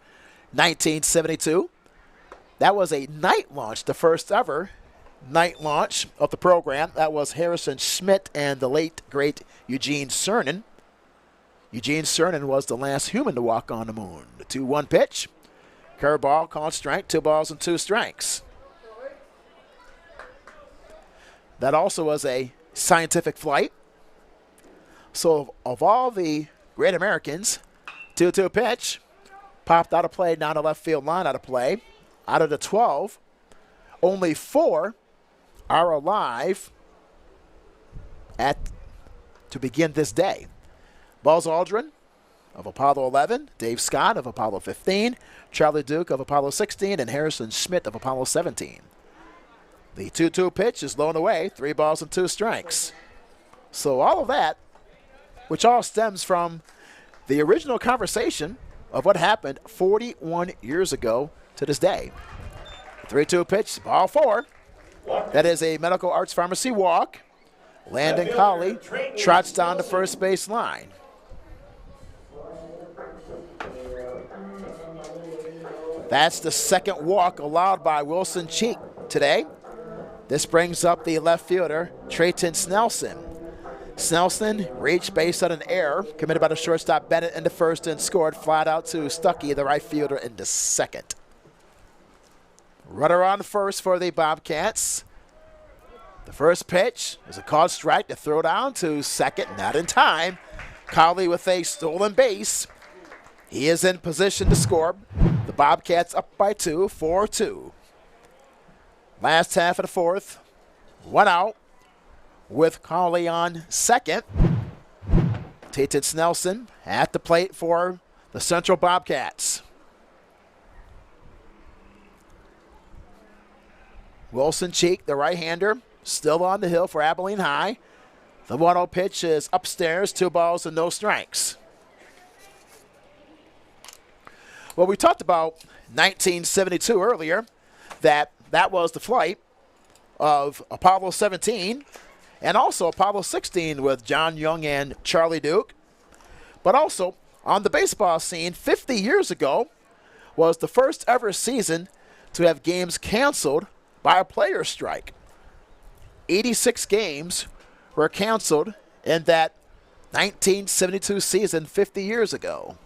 1972. That was a night launch, the first ever night launch of the program. That was Harrison Schmidt and the late, great Eugene Cernan. Eugene Cernan was the last human to walk on the moon. The 2-1 pitch. Curveball, called strike, 2 balls and 2 strikes. That also was a scientific flight. So of all the great Americans, 2-2 pitch. Popped out of play, down the left field line out of play. Out of the 12, only 4 are alive to begin this day. Buzz Aldrin of Apollo 11, Dave Scott of Apollo 15, Charlie Duke of Apollo 16, and Harrison Schmidt of Apollo 17. The 2-2 pitch is blown away, 3 balls and 2 strikes. So all of that, which all stems from the original conversation of what happened 41 years ago to this day. 3-2 pitch, ball 4. That is a Medical Arts Pharmacy walk. Landon Cowley trots down the first base line. That's the second walk allowed by Wilson Cheek today. This brings up the left fielder, Trayton Snelson. Snelson reached base on an error committed by the shortstop Bennett in the first and scored flat out to Stuckey, the right fielder, in the second. Runner on first for the Bobcats. The first pitch is a called strike to throw down to second, not in time. Cowley with a stolen base. He is in position to score. The Bobcats up by 2, 4-2. Last half of the 4th, 1 out with Cowley on second. Trayton Snelson at the plate for the Central Bobcats. Wilson Cheek, the right-hander, still on the hill for Abilene High. The 1-0 pitch is upstairs, 2 balls and no strikes. Well, we talked about 1972 earlier, that was the flight of Apollo 17 and also Apollo 16 with John Young and Charlie Duke. But also on the baseball scene, 50 years ago was the first ever season to have games canceled by a player strike. 86 games were canceled in that 1972 season 50 years ago.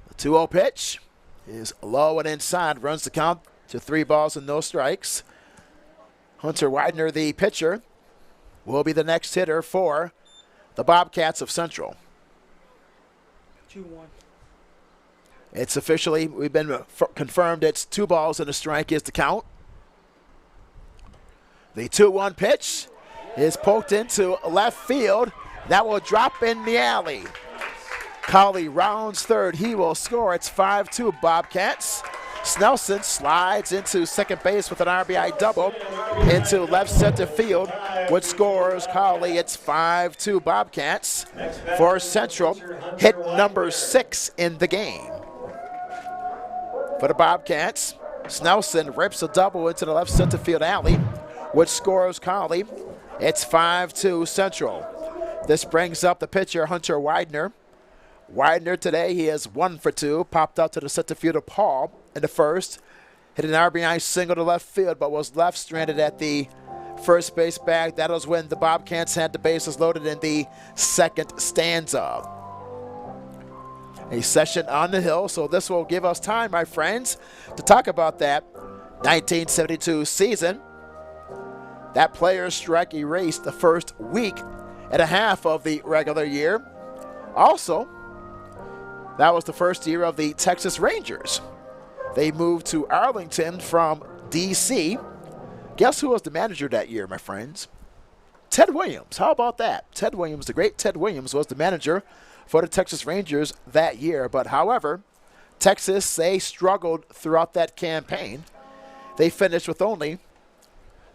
The 2-0 pitch is low and inside, runs the count to 3 balls and no strikes. Hunter Widener, the pitcher, will be the next hitter for the Bobcats of Central. 2-1. It's officially, we've been confirmed, it's 2 balls and a strike is the count. The 2-1 pitch is poked into left field. That will drop in the alley. Cowley rounds third. He will score. It's 5-2 Bobcats. Snelson slides into second base with an RBI double into left center field, which scores Cowley. It's 5-2 Bobcats for Central. Hit number 6 in the game. For the Bobcats, Snelson rips a double into the left center field alley. which scores Conley. It's 5-2 Central. This brings up the pitcher, Hunter Widener. Widener today, he is 1 for 2. Popped out to the center fielder, Paul, in the first. Hit an RBI single to left field, but was left stranded at the first base bag. That was when the Bobcats had the bases loaded in the second stanza. A session on the hill, so this will give us time, my friends, to talk about that 1972 season. That player's strike erased the first week and a half of the regular year. Also, that was the first year of the Texas Rangers. They moved to Arlington from D.C. Guess who was the manager that year, my friends? Ted Williams. How about that? Ted Williams, the great Ted Williams, was the manager for the Texas Rangers that year. But however, Texas, they struggled throughout that campaign. They finished with only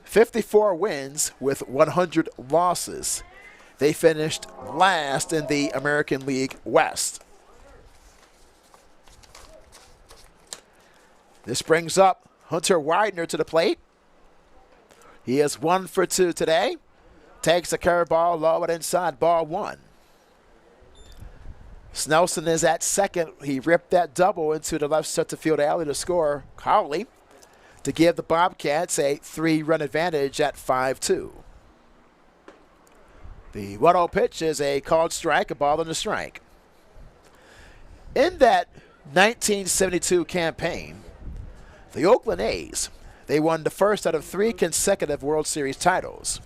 54 wins with 100 losses. They finished last in the American League West. This brings up Hunter Widener to the plate. He is 1 for 2 today. Takes a curveball low and inside, ball 1. Snelson is at second. He ripped that double into the left center field alley to score Cowley to give the Bobcats a 3-run advantage at 5-2. The 1-0 pitch is a called strike, a ball and a strike. In that 1972 campaign, the Oakland A's, they won the first out of 3 consecutive World Series titles.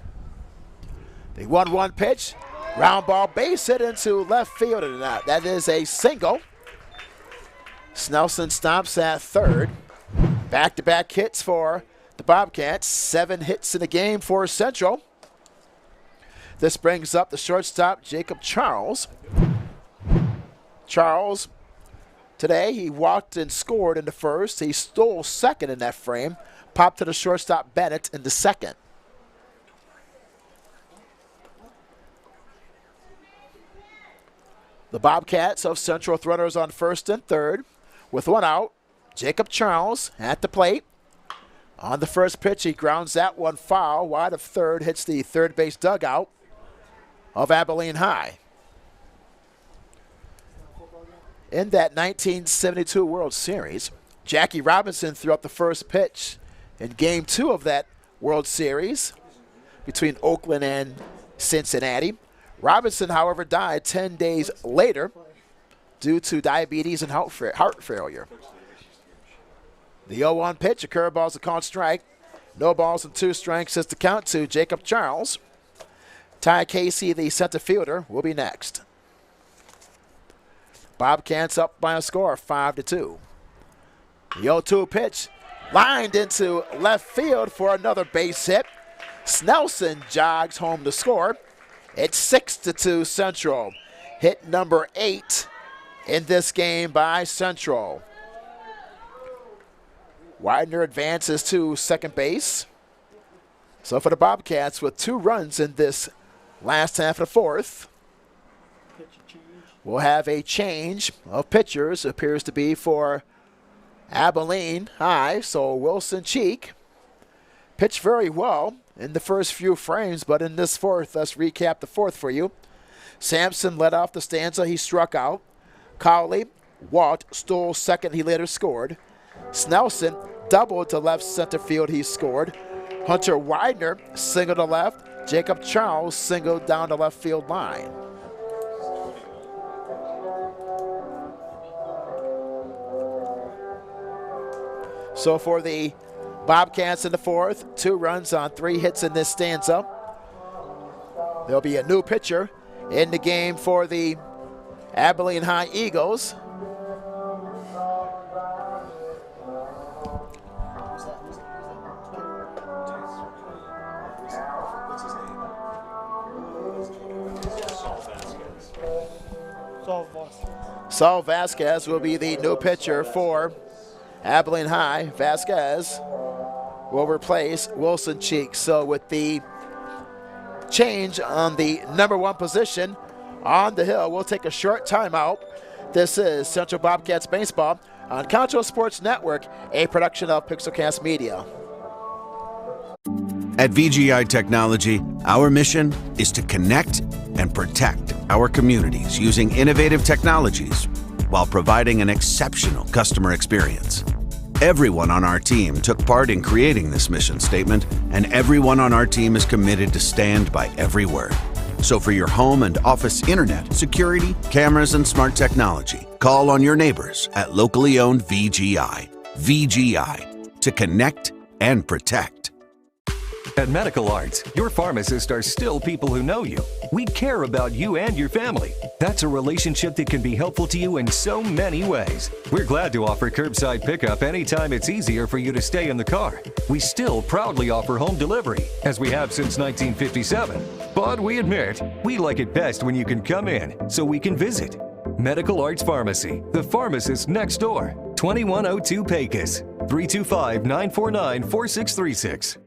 The 1-1 pitch, round ball base hit into left field, and that is a single. Snelson stops at third. Back-to-back hits for the Bobcats. 7 hits in the game for Central. This brings up the shortstop, Jacob Charles. Charles, today he walked and scored in the first. He stole second in that frame. Popped to the shortstop, Bennett, in the second. The Bobcats of Central with runners on first and third. With 1 out, Jacob Charles at the plate. On the first pitch, he grounds that one foul. Wide of third, hits the third base dugout of Abilene High. In that 1972 World Series, Jackie Robinson threw up the first pitch in Game 2 of that World Series between Oakland and Cincinnati. Robinson, however, died 10 days later due to diabetes and heart failure. The 0-1 pitch, a curveball is a called strike. No balls and 2 strikes is the count to Jacob Charles. Ty Casey, the center fielder, will be next. Bobcats up by a score of 5-2. The 0-2 pitch lined into left field for another base hit. Snelson jogs home to score. It's 6-2 Central. Hit number 8 in this game by Central. Widener advances to second base. So for the Bobcats, with 2 runs in this last half of the fourth, we'll have a change of pitchers. Appears to be for Abilene High. So Wilson Cheek pitched very well in the first few frames, but in this fourth, let's recap the fourth for you. Sampson led off the stanza. He struck out. Cowley walked, stole second. He later scored. Snelson doubled to left center field. He scored. Hunter Widener singled to left. Jacob Charles singled down the left field line. So for the Bobcats in the fourth, 2 runs on 3 hits in this stanza. There'll be a new pitcher in the game for the Abilene High Eagles. Saul Vasquez will be the new pitcher for Abilene High. Vasquez will replace Wilson Cheek. So with the change on the number 1 position on the hill, we'll take a short timeout. This is Central Bobcats Baseball on Concho Sports Network, a production of Pixelcast Media. At VGI Technology, our mission is to connect and protect our communities using innovative technologies while providing an exceptional customer experience. Everyone on our team took part in creating this mission statement, and everyone on our team is committed to stand by every word. So for your home and office internet, security, cameras, and smart technology, call on your neighbors at locally owned VGI. VGI, to connect and protect. At Medical Arts, your pharmacists are still people who know you. We care about you and your family. That's a relationship that can be helpful to you in so many ways. We're glad to offer curbside pickup anytime it's easier for you to stay in the car. We still proudly offer home delivery, as we have since 1957. But we admit, we like it best when you can come in so we can visit. Medical Arts Pharmacy, the pharmacist next door. 2102 Pecos, 325-949-4636.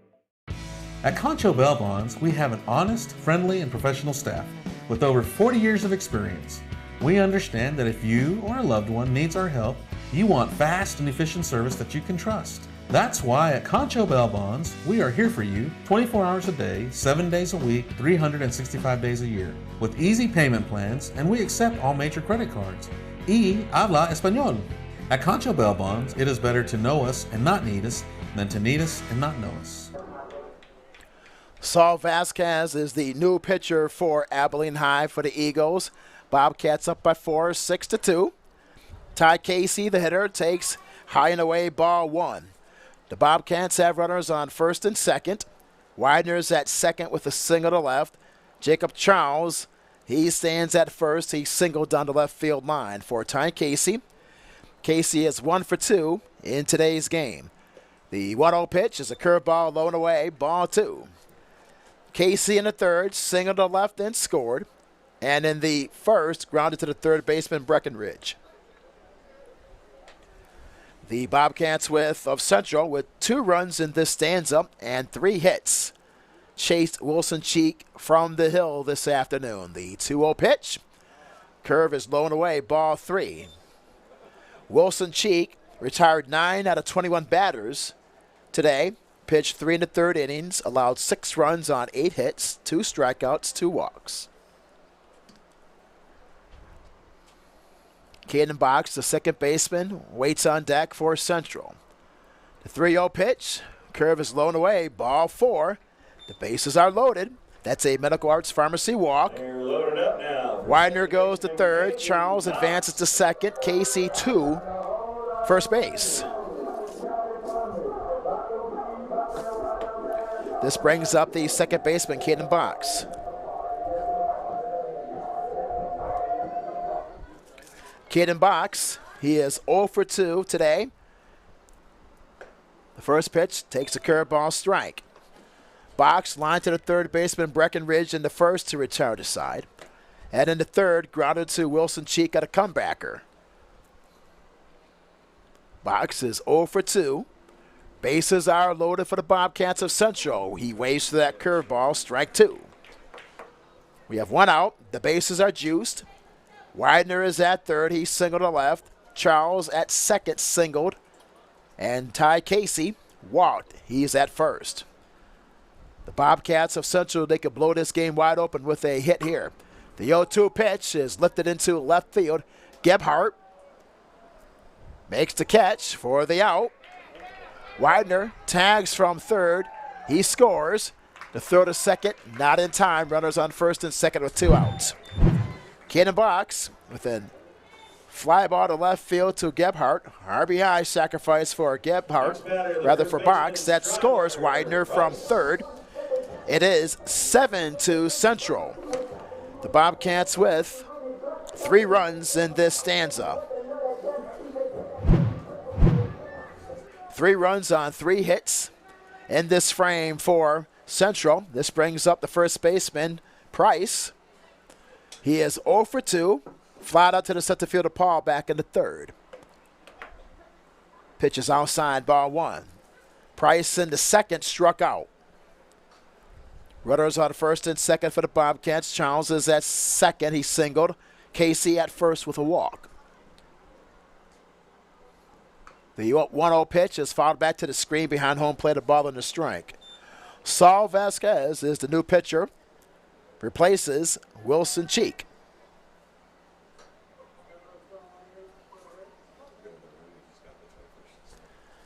At Concho Bonds, we have an honest, friendly, and professional staff with over 40 years of experience. We understand that if you or a loved one needs our help, you want fast and efficient service that you can trust. That's why at Concho Bonds, we are here for you 24 hours a day, 7 days a week, 365 days a year, with easy payment plans, and we accept all major credit cards. Y habla español. At Concho Bonds, it is better to know us and not need us than to need us and not know us. Saul Vasquez is the new pitcher for Abilene High for the Eagles. Bobcats up by 4, 6-2. Ty Casey, the hitter, takes high and away ball 1. The Bobcats have runners on first and second. Widener's at second with a single to left. Jacob Charles, he stands at first. He singled down the left field line for Ty Casey. Casey is 1 for 2 in today's game. The 1-0 pitch is a curveball low and away, ball 2. Casey in the third, singled to left and scored. And in the first, grounded to the third baseman, Breckenridge. The Bobcats of Central with 2 runs in this stanza and 3 hits. Chased Wilson Cheek from the hill this afternoon. The 2-0 pitch. Curve is low and away, ball 3. Wilson Cheek retired 9 out of 21 batters today. Pitched 3 1/3 innings, allowed 6 runs on 8 hits, 2 strikeouts, 2 walks. Caden Box, the second baseman, waits on deck for Central. The 3-0 pitch, curve is low and away, ball 4. The bases are loaded. That's a Medical Arts Pharmacy walk. They're loaded up now. Widener goes to third. Charles advances to second. Casey to first base. This brings up the second baseman, Caden Box. Caden Box, he is 0 for 2 today. The first pitch takes a curveball strike. Box lined to the third baseman, Breckenridge, in the first to retire to side. And in the third, grounded to Wilson Cheek at a comebacker. Box is 0 for 2. Bases are loaded for the Bobcats of Central. He waves for that curveball, strike 2. We have 1 out. The bases are juiced. Widener is at third. He singled to left. Charles at second singled. And Ty Casey walked. He's at first. The Bobcats of Central, they could blow this game wide open with a hit here. The 0-2 pitch is lifted into left field. Gebhardt makes the catch for the out. Widener tags from third. He scores. The throw to second, not in time. Runners on first and second with 2 outs. Caden Box with a fly ball to left field to Gebhardt. RBI sacrifice for Gebhardt, rather for Box. That scores Widener from third. It is 7-2 Central. The Bobcats with 3 runs in this stanza. 3 runs on 3 hits in this frame for Central. This brings up the first baseman, Price. He is 0 for 2. Flat out to the center fielder, Paul, back in the third. Pitch is outside, ball 1. Price in the second, struck out. Runners on first and second for the Bobcats. Charles is at second. He singled. Casey at first with a walk. The 1-0 pitch is fouled back to the screen behind home plate, a ball and a strike. Saul Vasquez is the new pitcher. Replaces Wilson Cheek.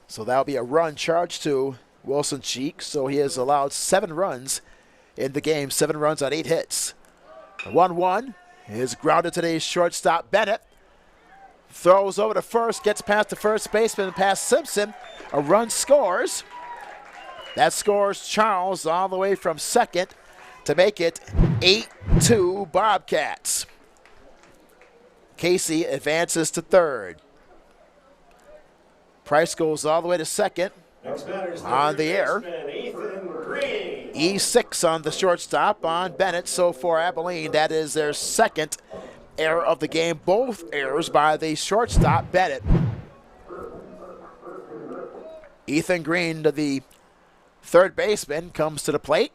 So that'll be a run charged to Wilson Cheek. So he has allowed 7 runs in the game, 7 runs on 8 hits. The 1-1 is grounded to the shortstop Bennett. Throws over to first, gets past the first baseman, past Simpson. A run scores. That scores Charles all the way from second to make it 8-2 Bobcats. Casey advances to third. Price goes all the way to second. On the air. E6 on the shortstop on Bennett. So for Abilene, that is their second error of the game. Both errors by the shortstop, Bennett. Ethan Green, the third baseman, comes to the plate.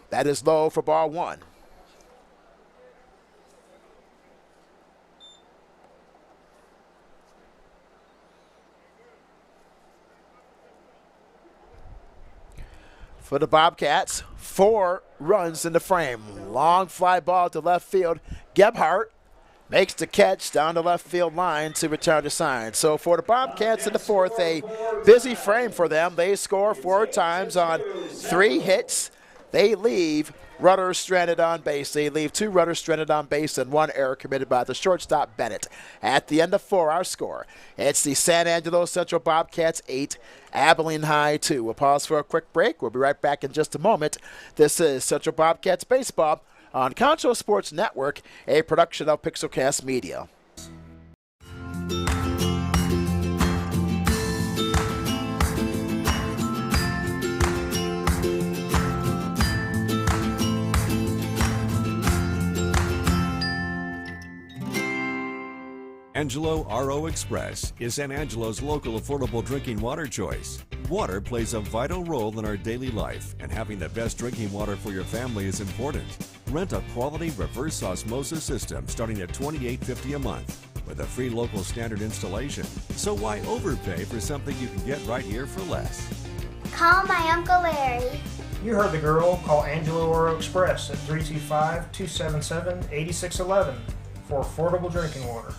That is low for ball 1. For the Bobcats, 4 runs in the frame. Long fly ball to left field. Gebhardt makes the catch down the left field line to return the sign. So for the Bobcats in the fourth, a busy frame for them. They score 4 times on 3 hits. They leave runners stranded on base. They leave 2 runners stranded on base and 1 error committed by the shortstop Bennett. At the end of 4, our score, it's the San Angelo Central Bobcats 8, Abilene High 2. We'll pause for a quick break. We'll be right back in just a moment. This is Central Bobcats Baseball on Concho Sports Network, a production of Pixelcast Media. Angelo RO Express is San Angelo's local affordable drinking water choice. Water plays a vital role in our daily life, and having the best drinking water for your family is important. Rent a quality reverse osmosis system starting at $28.50 a month with a free local standard installation. So why overpay for something you can get right here for less? Call my Uncle Larry. You heard the girl. Call Angelo Oro Express at 325-277-8611 for affordable drinking water.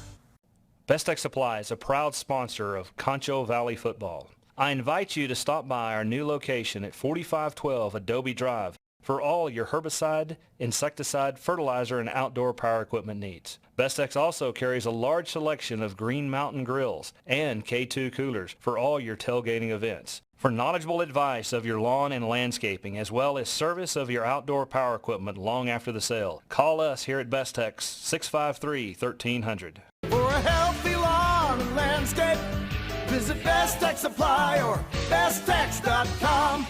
Best Tech Supply is a proud sponsor of Concho Valley Football. I invite you to stop by our new location at 4512 Adobe Drive for all your herbicide, insecticide, fertilizer, and outdoor power equipment needs. Best Tech also carries a large selection of Green Mountain grills and K2 coolers for all your tailgating events. For knowledgeable advice of your lawn and landscaping, as well as service of your outdoor power equipment long after the sale, call us here at Best Tech 653-1300. For a healthy lawn and landscape, visit Best Tech Supply or besttech.com.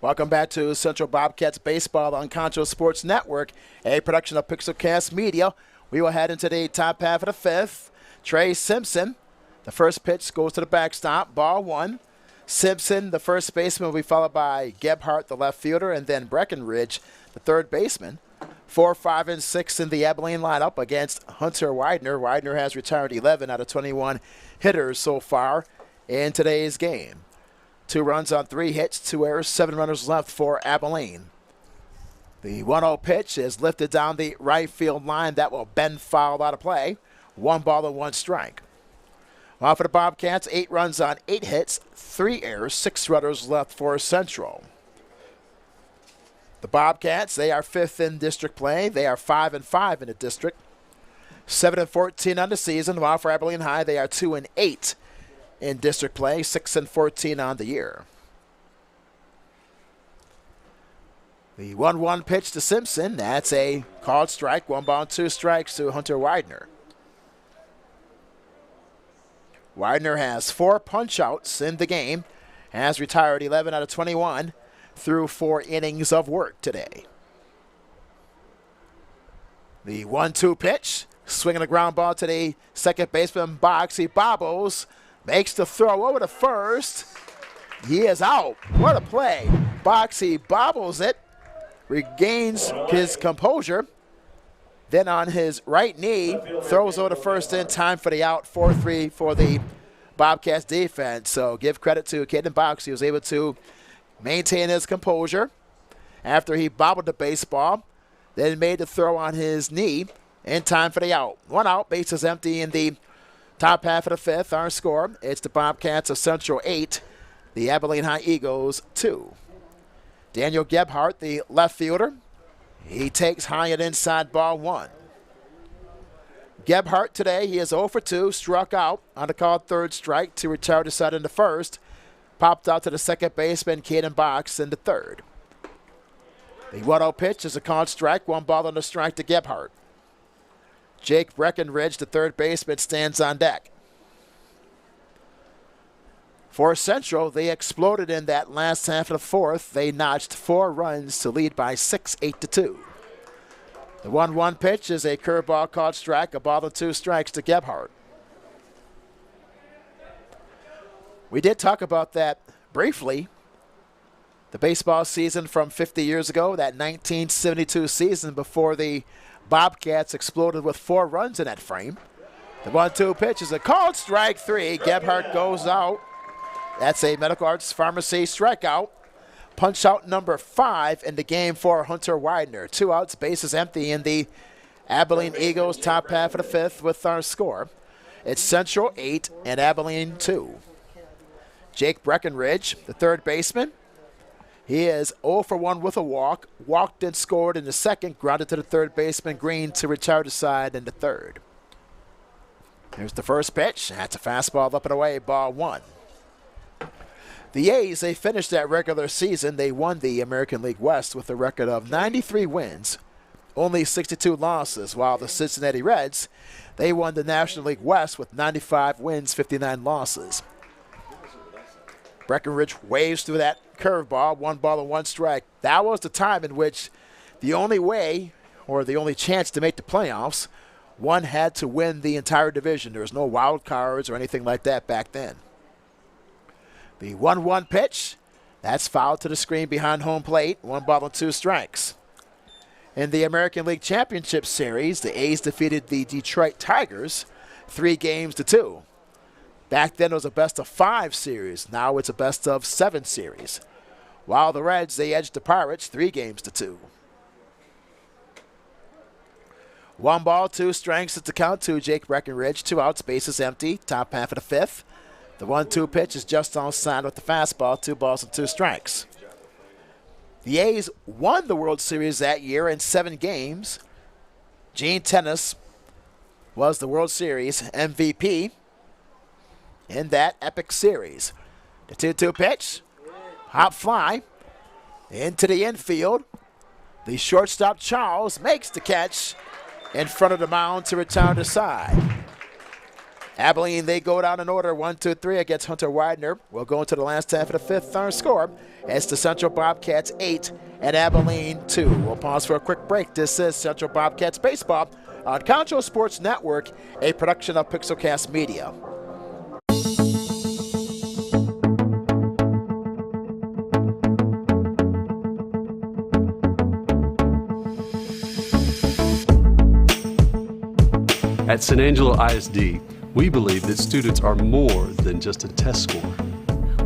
Welcome back to Central Bobcats Baseball on Concho Sports Network, a production of Pixelcast Media. We will head into the top half of the 5th. Trey Simpson, the first pitch goes to the backstop, ball 1. Simpson, the first baseman, will be followed by Gebhardt, the left fielder, and then Breckenridge, the third baseman. 4, 5, and 6 in the Abilene lineup against Hunter Widener. Widener has retired 11 out of 21 hitters so far in today's game. 2 runs on 3 hits, 2 errors, 7 runners left for Abilene. The 1-0 pitch is lifted down the right field line. That will bend foul out of play. 1 ball and 1 strike. Well, for the Bobcats, 8 runs on 8 hits, 3 errors, 6 runners left for Central. The Bobcats, they are 5th in district play. They are 5-5 in the district. 7-14 on the season. While for Abilene High, they are 2-8 in district play, 6-14 on the year. The 1-1 pitch to Simpson. That's a called strike. 1 ball and 2 strikes to Hunter Widener. Widener has 4 punch-outs in the game. Has retired 11 out of 21 through 4 innings of work today. The 1-2 pitch. Swinging a ground ball to the second baseman box. He bobbles. Makes the throw over to first. He is out. What a play. Boxy bobbles it. Regains his composure. Then on his right knee, throws over to first in time for the out. 4-3 for the Bobcats defense. So give credit to Caden Box. He was able to maintain his composure after he bobbled the baseball, then made the throw on his knee in time for the out. 1 out, bases empty in the top half of the fifth. Our score, it's the Bobcats of Central 8, the Abilene Eagles 2. Daniel Gebhardt, the left fielder, he takes high and inside ball 1. Gebhardt today, he is 0 for 2, struck out on the called third strike to retire to side in the first. Popped out to the second baseman, Caden Box, in the third. The 1-0 pitch is a called strike, 1 ball on the strike to Gebhardt. Jake Breckenridge, the third baseman, stands on deck. For Central, they exploded in that last half of the fourth. They notched 4 runs to lead by 6, 8-2. The 1-1 pitch is a curveball called strike, a ball and 2 strikes to Gebhardt. We did talk about that briefly. The baseball season from 50 years ago, that 1972 season before the Bobcats exploded with 4 runs in that frame. The 1-2 pitch is a called strike 3. Gebhardt goes out. That's a Medical Arts Pharmacy strikeout. Punch out number 5 in the game for Hunter Widener. 2 outs, bases empty in the Abilene Eagles top half of the fifth with our score. It's Central 8 and Abilene 2. Jake Breckenridge, the third baseman. He is 0 for 1 with a walk. Walked and scored in the second, grounded to the third baseman Green to retire to side in the third. Here's the first pitch. That's a fastball up and away, ball 1. The A's, they finished that regular season. They won the American League West with a record of 93 wins, only 62 losses, while the Cincinnati Reds, they won the National League West with 95 wins, 59 losses. Breckenridge waves through that curveball, 1 ball and 1 strike. That was the time in which the only way, or the only chance to make the playoffs, one had to win the entire division. There was no wild cards or anything like that back then. The 1-1 pitch, that's fouled to the screen behind home plate, 1 ball and 2 strikes. In the American League Championship Series, the A's defeated the Detroit Tigers 3-2. Back then it was a best-of-5 series. Now it's a best-of-7 series. While the Reds, they edged the Pirates 3-2. 1 ball, 2 strikes at the count to Jake Breckenridge. 2 outs, bases empty, top half of the fifth. The 1-2 pitch is just onside with the fastball, 2 balls and 2 strikes. The A's won the World Series that year in 7 games. Gene Tennis was the World Series MVP in that epic series. The 2-2 pitch, hop fly, into the infield. The shortstop Charles makes the catch in front of the mound to return to side. Abilene, they go down in order, 1-2-3 against Hunter Widener. We'll go into the last half of the fifth. Our score, it's the Central Bobcats 8 and Abilene 2. We'll pause for a quick break. This is Central Bobcats Baseball on Concho Sports Network, a production of Pixelcast Media. At San Angelo ISD, we believe that students are more than just a test score.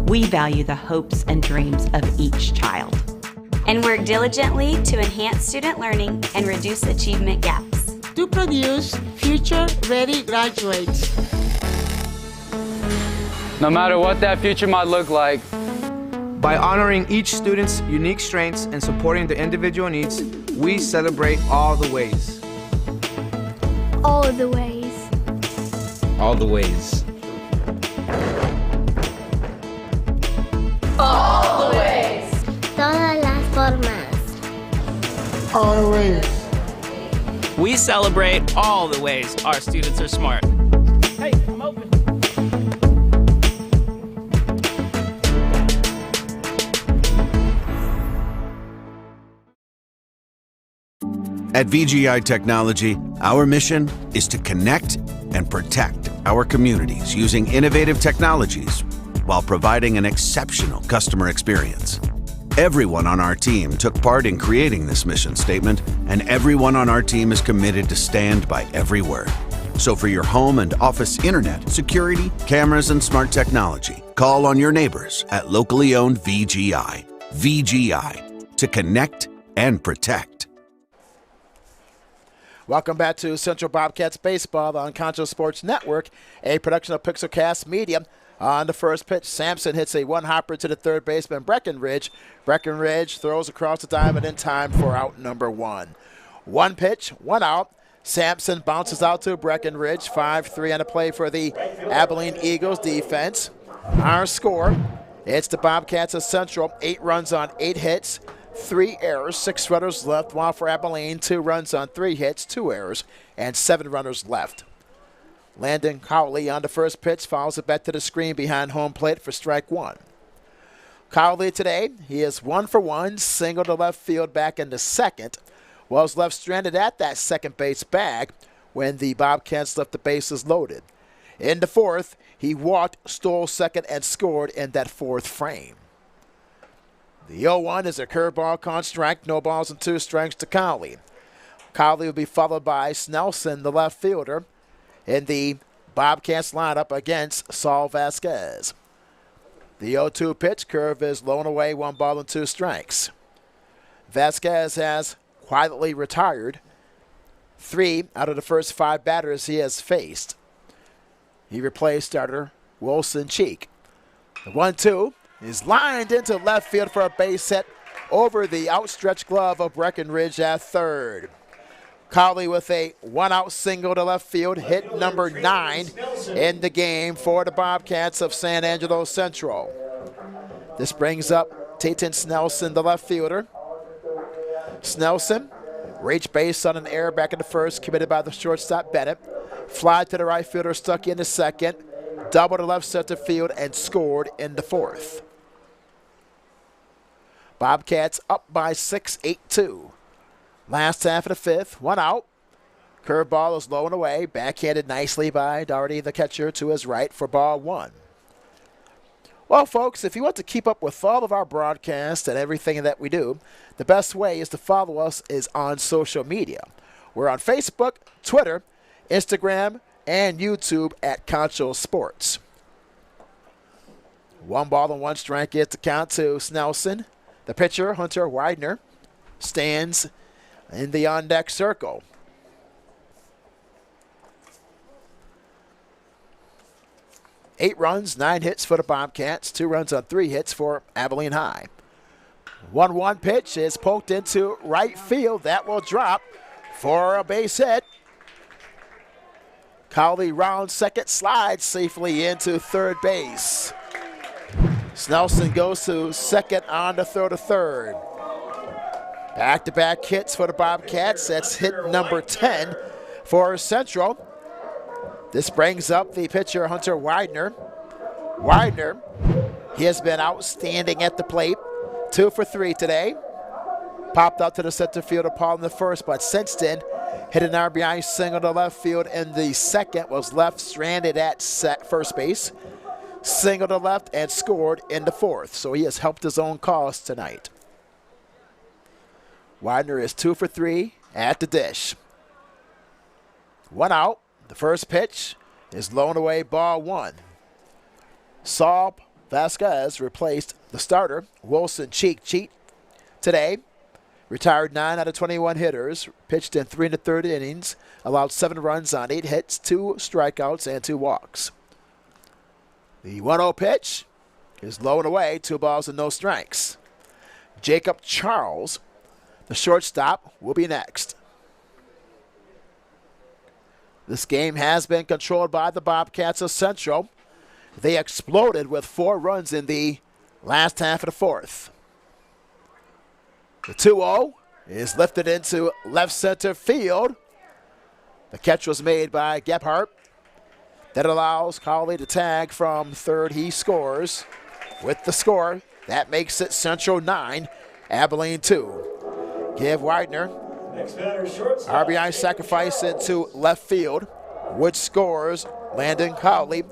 We value the hopes and dreams of each child. And work diligently to enhance student learning and reduce achievement gaps. To produce future-ready graduates. No matter what that future might look like. By honoring each student's unique strengths and supporting their individual needs, we celebrate all the ways. All the ways. All the ways. All the ways. Todas las formas. Always. We celebrate all the ways our students are smart. Hey, I'm open. At VGI Technology, our mission is to connect and protect our communities using innovative technologies while providing an exceptional customer experience. Everyone on our team took part in creating this mission statement, and everyone on our team is committed to stand by every word. So for your home and office internet, security, cameras, and smart technology, call on your neighbors at locally owned VGI. VGI, to connect and protect. Welcome back to Central Bobcats Baseball on Concho Sports Network, a production of Pixelcast Media. On the first pitch, Sampson hits a one-hopper to the third baseman, Breckenridge. Breckenridge throws across the diamond in time for out number 1. One pitch, one out. Sampson bounces out to Breckenridge. 5-3 on the play for the Abilene Eagles defense. Our score, it's the Bobcats of Central, 8 runs on 8 hits. 3 errors, 6 runners left, while for Abilene, 2 runs on 3 hits, 2 errors, and 7 runners left. Landon Cowley on the first pitch fouls it back to the screen behind home plate for strike 1. Cowley today, he is 1 for 1, single to left field back in the second. Was left stranded at that second base bag when the Bobcats left the bases loaded. In the fourth, he walked, stole second, and scored in that fourth frame. The 0-1 is a curveball called strike. No balls and 2 strikes to Cowley. Cowley will be followed by Snelson, the left fielder, in the Bobcats lineup against Saul Vasquez. The 0-2 pitch curve is blown away, 1 ball and 2 strikes. Vasquez has quietly retired 3 out of the first 5 batters he has faced. He replaced starter Wilson Cheek. The 1-2 is lined into left field for a base hit over the outstretched glove of Breckenridge at third. Cowley with a 1-out single to left field, hit number 9 in the game for the Bobcats of San Angelo Central. This brings up Tayton Snelson, the left fielder. Snelson reached base on an error back in the first, committed by the shortstop Bennett. Fly to the right fielder, stuck in the second. Double to left center field and scored in the fourth. Bobcats up by 6, 8-2. Last half of the fifth, 1 out. Curveball is low and away, backhanded nicely by Doherty, the catcher, to his right for ball 1. Well, folks, if you want to keep up with all of our broadcasts and everything that we do, the best way is to follow us is on social media. We're on Facebook, Twitter, Instagram, and YouTube at Concho Sports. 1 ball and 1 strike is the count to Snelson. The pitcher, Hunter Widener, stands in the on-deck circle. Eight runs, 9 hits for the Bobcats, 2 runs on 3 hits for Abilene High. 1-1 pitch is poked into right field. That will drop for a base hit. Cowley rounds second, slides safely into third base. Snelson goes to second on the throw to third. Back-to-back hits for the Bobcats. That's hit number 10 for Central. This brings up the pitcher, Hunter Widener. Widener, he has been outstanding at the plate. 2 for 3 today. Popped out to the center fielder, Paul in the first, but since then, hit an RBI single to left field in the second, was left stranded at first base. Single to left and scored in the fourth. So he has helped his own cause tonight. Widener is 2 for 3 at the dish. 1 out. The first pitch is blown away, ball 1. Saul Vasquez replaced the starter, Wilson Cheek. Cheek today retired 9 out of 21 hitters, pitched in 3 1/3 innings, allowed 7 runs on 8 hits, 2 strikeouts, and 2 walks. The 1-0 pitch is low and away, 2 balls and no strikes. Jacob Charles, the shortstop, will be next. This game has been controlled by the Bobcats of Central. They exploded with 4 runs in the last half of the fourth. The 2-0 is lifted into left center field. The catch was made by Gebhardt. That allows Cowley to tag from third. He scores with the score. That makes it Central 9, Abilene 2. Give Widener RBI sacrifice into left field, which scores Landon Cowley.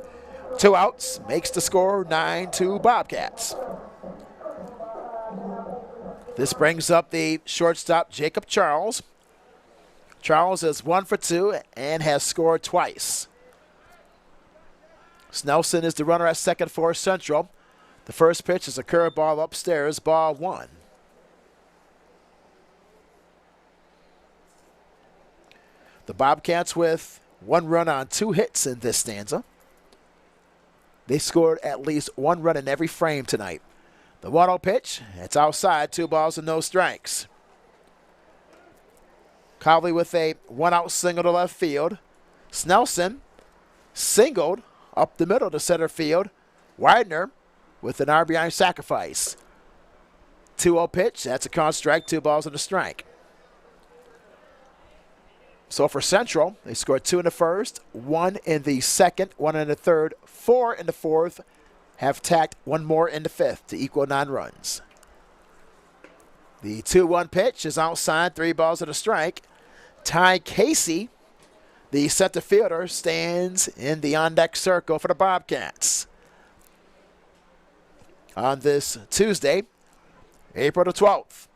2 outs, makes the score 9-2 Bobcats. This brings up the shortstop, Jacob Charles. Charles is 1 for 2 and has scored twice. Snelson is the runner at second for Central. The first pitch is a curveball upstairs, ball 1. The Bobcats with 1 run on 2 hits in this stanza. They scored at least 1 run in every frame tonight. The 1-0 pitch, it's outside, 2 balls and no strikes. Cowley with a 1-out single to left field. Snelson singled up the middle to center field. Widener with an RBI sacrifice. 2-0 pitch, that's a called strike, 2 balls and a strike. So for Central, they scored 2 in the first, 1 in the second, 1 in the third, 4 in the fourth, have tacked 1 more in the fifth to equal 9 runs. The 2-1 pitch is outside, 3 balls and a strike. Ty Casey, the center fielder, stands in the on-deck circle for the Bobcats. On this Tuesday, April the 12th.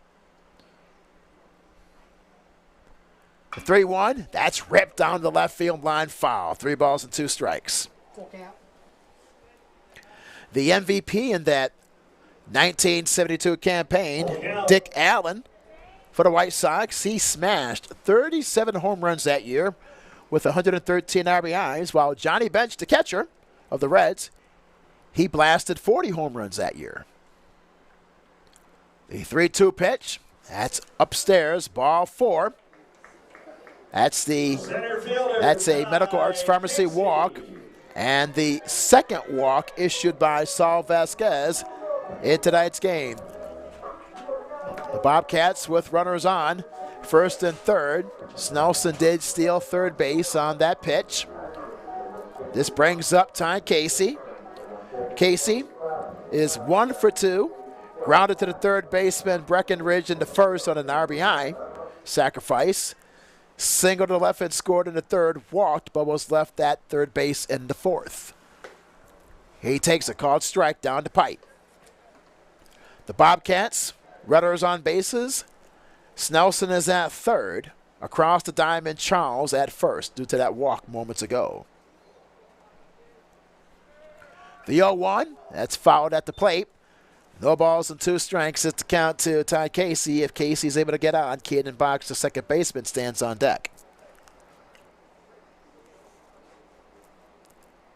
The 3-1, that's ripped down the left field line, foul. 3 balls and 2 strikes. The MVP in that 1972 campaign, Dick Allen, for the White Sox, he smashed 37 home runs that year with 113 RBIs, while Johnny Bench, the catcher of the Reds, he blasted 40 home runs that year. The 3-2 pitch, that's upstairs, ball 4. That's a Medical Arts Pharmacy walk, and the second walk issued by Saul Vasquez in tonight's game. The Bobcats with runners on, first and third. Snelson did steal third base on that pitch. This brings up Ty Casey. Casey is 1 for 2, grounded to the third baseman Breckenridge in the first on an RBI sacrifice. Single to left and scored in the third, walked, but was left at third base in the fourth. He takes a called strike down the pipe. The Bobcats, runners on bases. Snelson is at third. Across the diamond, Charles at first due to that walk moments ago. The 0-1, that's fouled at the plate. No balls and 2 strikes. It's the count to Ty Casey. If Casey's able to get on, Caden Box, the second baseman, stands on deck.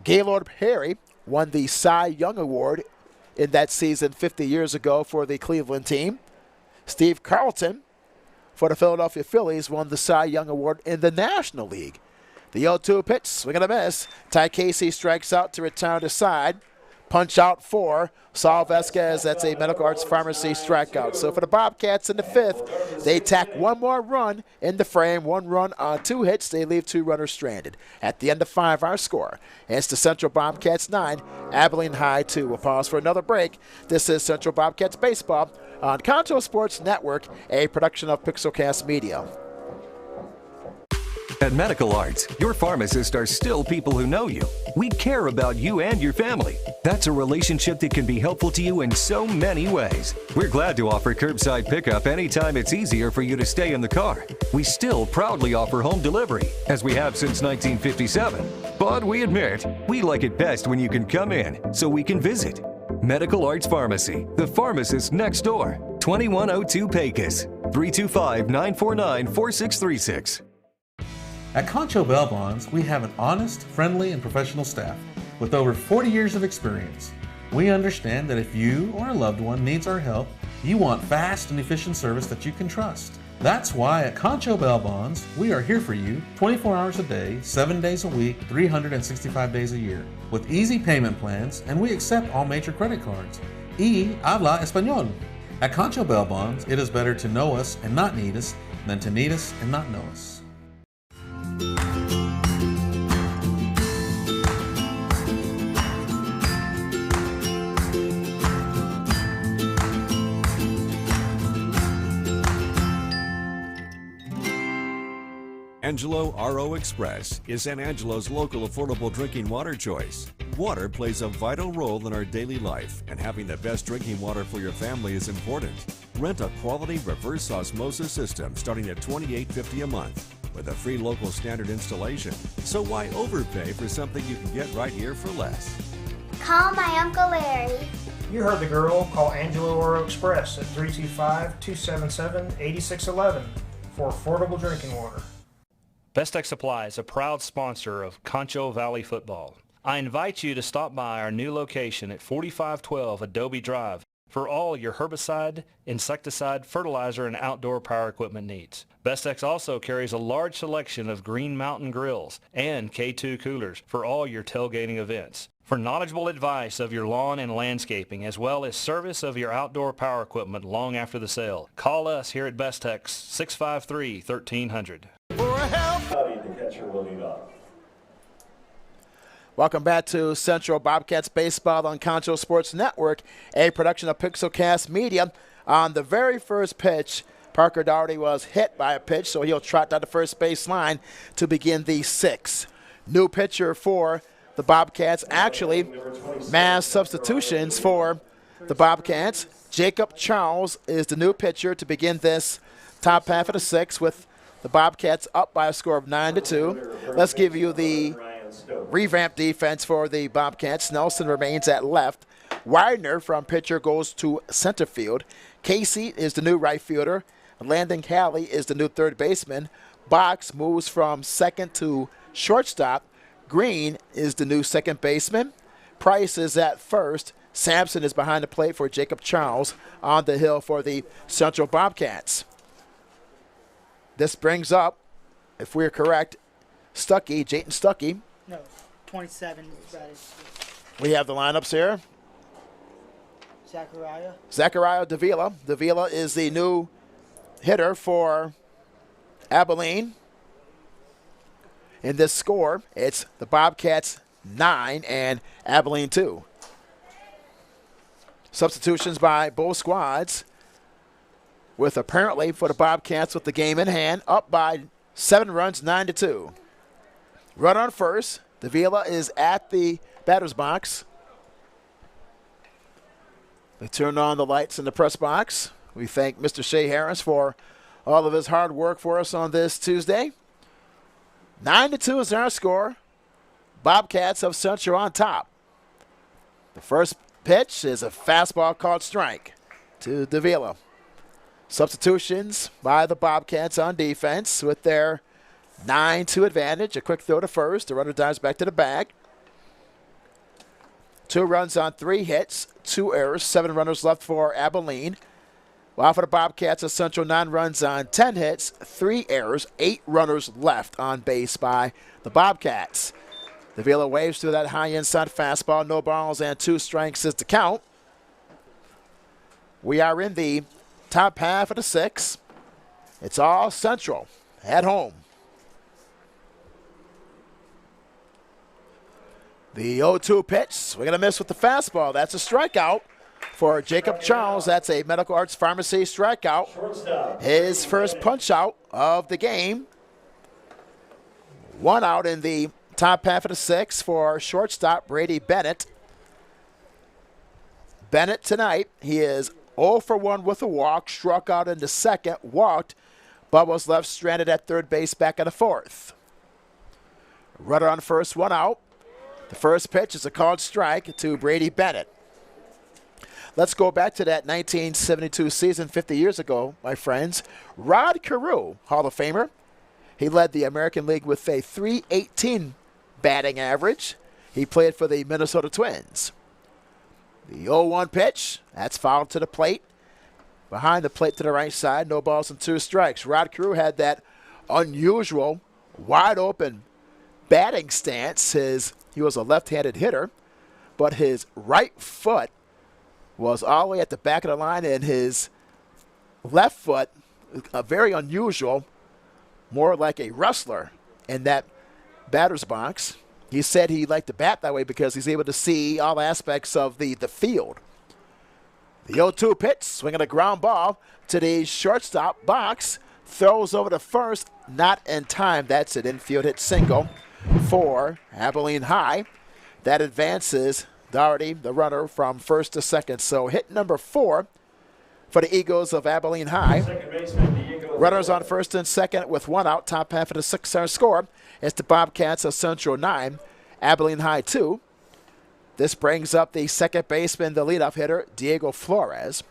Gaylord Perry won the Cy Young Award in that season 50 years ago for the Cleveland team. Steve Carlton for the Philadelphia Phillies won the Cy Young Award in the National League. The 0-2 pitch, swing and a miss. Ty Casey strikes out to return to side. Punch out 4. Saul Vasquez, that's a Medical Arts Pharmacy strikeout. So for the Bobcats in the fifth, they tack 1 more run in the frame. 1 run on 2 hits. They leave 2 runners stranded. At the end of 5, our score. It's the Central Bobcats 9, Abilene High 2. We'll pause for another break. This is Central Bobcats Baseball on Concho Sports Network, a production of Pixelcast Media. At Medical Arts, your pharmacists are still people who know you. We care about you and your family. That's a relationship that can be helpful to you in so many ways. We're glad to offer curbside pickup anytime it's easier for you to stay in the car. We still proudly offer home delivery, as we have since 1957. But we admit, we like it best when you can come in, so we can visit. Medical Arts Pharmacy, the pharmacist next door. 2102 Pecos, 325-949-4636. At Concho Bonds, we have an honest, friendly, and professional staff with over 40 years of experience. We understand that if you or a loved one needs our help, you want fast and efficient service that you can trust. That's why at Concho Bonds, we are here for you 24 hours a day, 7 days a week, 365 days a year, with easy payment plans, and we accept all major credit cards. Y habla español. At Concho Bonds, it is better to know us and not need us than to need us and not know us. Angelo RO Express is San Angelo's local affordable drinking water choice. Water plays a vital role in our daily life, and having the best drinking water for your family is important. Rent a quality reverse osmosis system starting at $28.50 a month. with a free local standard installation. So why overpay for something you can get right here for less? Call my Uncle Larry. You heard the girl. Call Angelo Oro Express at 325-277-8611 for affordable drinking water. Best Tech Supply is a proud sponsor of Concho Valley Football. I invite you to stop by our new location at 4512 Adobe Drive for all your herbicide, insecticide, fertilizer, and outdoor power equipment needs. Bestex also carries a large selection of Green Mountain grills and K2 coolers for all your tailgating events. For knowledgeable advice of your lawn and landscaping, as well as service of your outdoor power equipment long after the sale, call us here at Bestex 653-1300. For help, the catcher will lead off. Welcome back to Central Bobcats Baseball on Concho Sports Network, a production of Pixelcast Media. On the very first pitch, Parker Doherty was hit by a pitch, so he'll trot down the first base line to begin the sixth. New pitcher for the Bobcats, actually mass substitutions for the Bobcats. Jacob Charles is the new pitcher to begin this top half of the sixth, with the Bobcats up by a score of 9-2. Let's give you the revamped defense for the Bobcats. Nelson remains at left. Widener from pitcher goes to center field. Casey is the new right fielder. Landon Calley is the new third baseman. Box moves from second to shortstop. Green is the new second baseman. Price is at first. Sampson is behind the plate for Jacob Charles on the hill for the Central Bobcats. This brings up, if we're correct, Jayton Stuckey. No, 27. We have the lineups here. Zachariah Davila. Davila is the new hitter for Abilene. In this score, it's the Bobcats 9 and Abilene 2. Substitutions by both squads, with apparently for the Bobcats with the game in hand, up by 7 runs, 9-2. Run on first. Davila is at the batter's box. They turned on the lights in the press box. We thank Mr. Shea Harris for all of his hard work for us on this Tuesday. 9-2 is our score. Bobcats of Central on top. The first pitch is a fastball called strike to Davila. Substitutions by the Bobcats on defense with their 9-2 advantage. A quick throw to first. The runner dives back to the bag. 2 runs on 3 hits, 2 errors, 7 runners left for Abilene. While for the Bobcats of Central, 9 runs on 10 hits, 3 errors, 8 runners left on base by the Bobcats. Davila waves through that high inside fastball. No balls and 2 strikes is the count. We are in the top half of the 6th. It's all Central at home. The 0-2 pitch. We're going to miss with the fastball. That's a strikeout for Jacob Charles. That's a Medical Arts Pharmacy strikeout. His first punch out of the game. 1 out in the top half of the 6th for shortstop Brady Bennett. Bennett tonight, he is 0 for 1 with a walk, struck out in the second, walked, but was left stranded at third base back in the 4th. Runner on first, 1 out. The first pitch is a called strike to Brady Bennett. Let's go back to that 1972 season 50 years ago, my friends. Rod Carew, Hall of Famer. He led the American League with a .318 batting average. He played for the Minnesota Twins. The 0-1 pitch, that's fouled to the plate. Behind the plate to the right side, no balls and 2 strikes. Rod Carew had that unusual, wide open batting stance. He was a left-handed hitter, but his right foot was all the way at the back of the line, and his left foot, a very unusual, more like a wrestler in that batter's box. He said he liked to bat that way because he's able to see all aspects of the field. The 0-2 pitch, swinging a ground ball to the shortstop box, throws over to first, not in time. That's an infield hit single for Abilene High. That advances Doherty, the runner, from first to second. So hit number 4 for the Eagles of Abilene High. Second baseman, the Eagles. Runners on first and second with one out. Top half of the six-star score. It's the Bobcats of Central 9, Abilene High 2. This brings up the second baseman, the leadoff hitter, Diego Flores.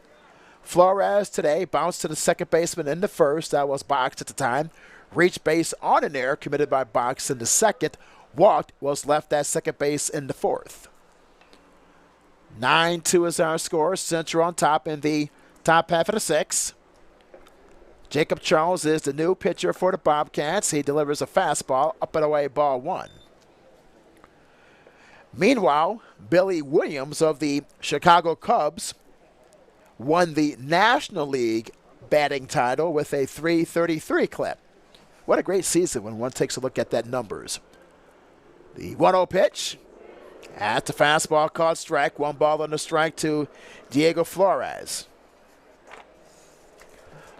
Flores today bounced to the second baseman in the first. That was Box at the time. Reached base on an error committed by Box in the second. Walked, was left at second base in the fourth. 9-2 is our score. Central on top in the top half of the sixth. Jacob Charles is the new pitcher for the Bobcats. He delivers a fastball, up and away, ball one. Meanwhile, Billy Williams of the Chicago Cubs won the National League batting title with a .333 clip. What a great season when one takes a look at that numbers. The 1-0 pitch. At the fastball called strike. One ball on the strike to Diego Flores.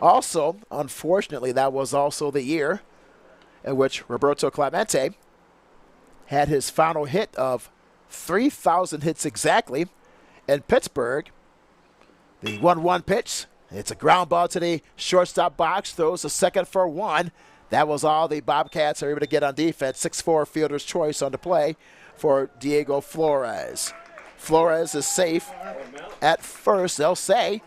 Also, unfortunately, that was also the year in which Roberto Clemente had his final hit of 3,000 hits exactly in Pittsburgh. The 1-1 pitch. It's a ground ball to the shortstop box. Throws a second for one. That was all the Bobcats are able to get on defense. 6-4 fielder's choice on the play for Diego Flores. Flores is safe at first, they'll say.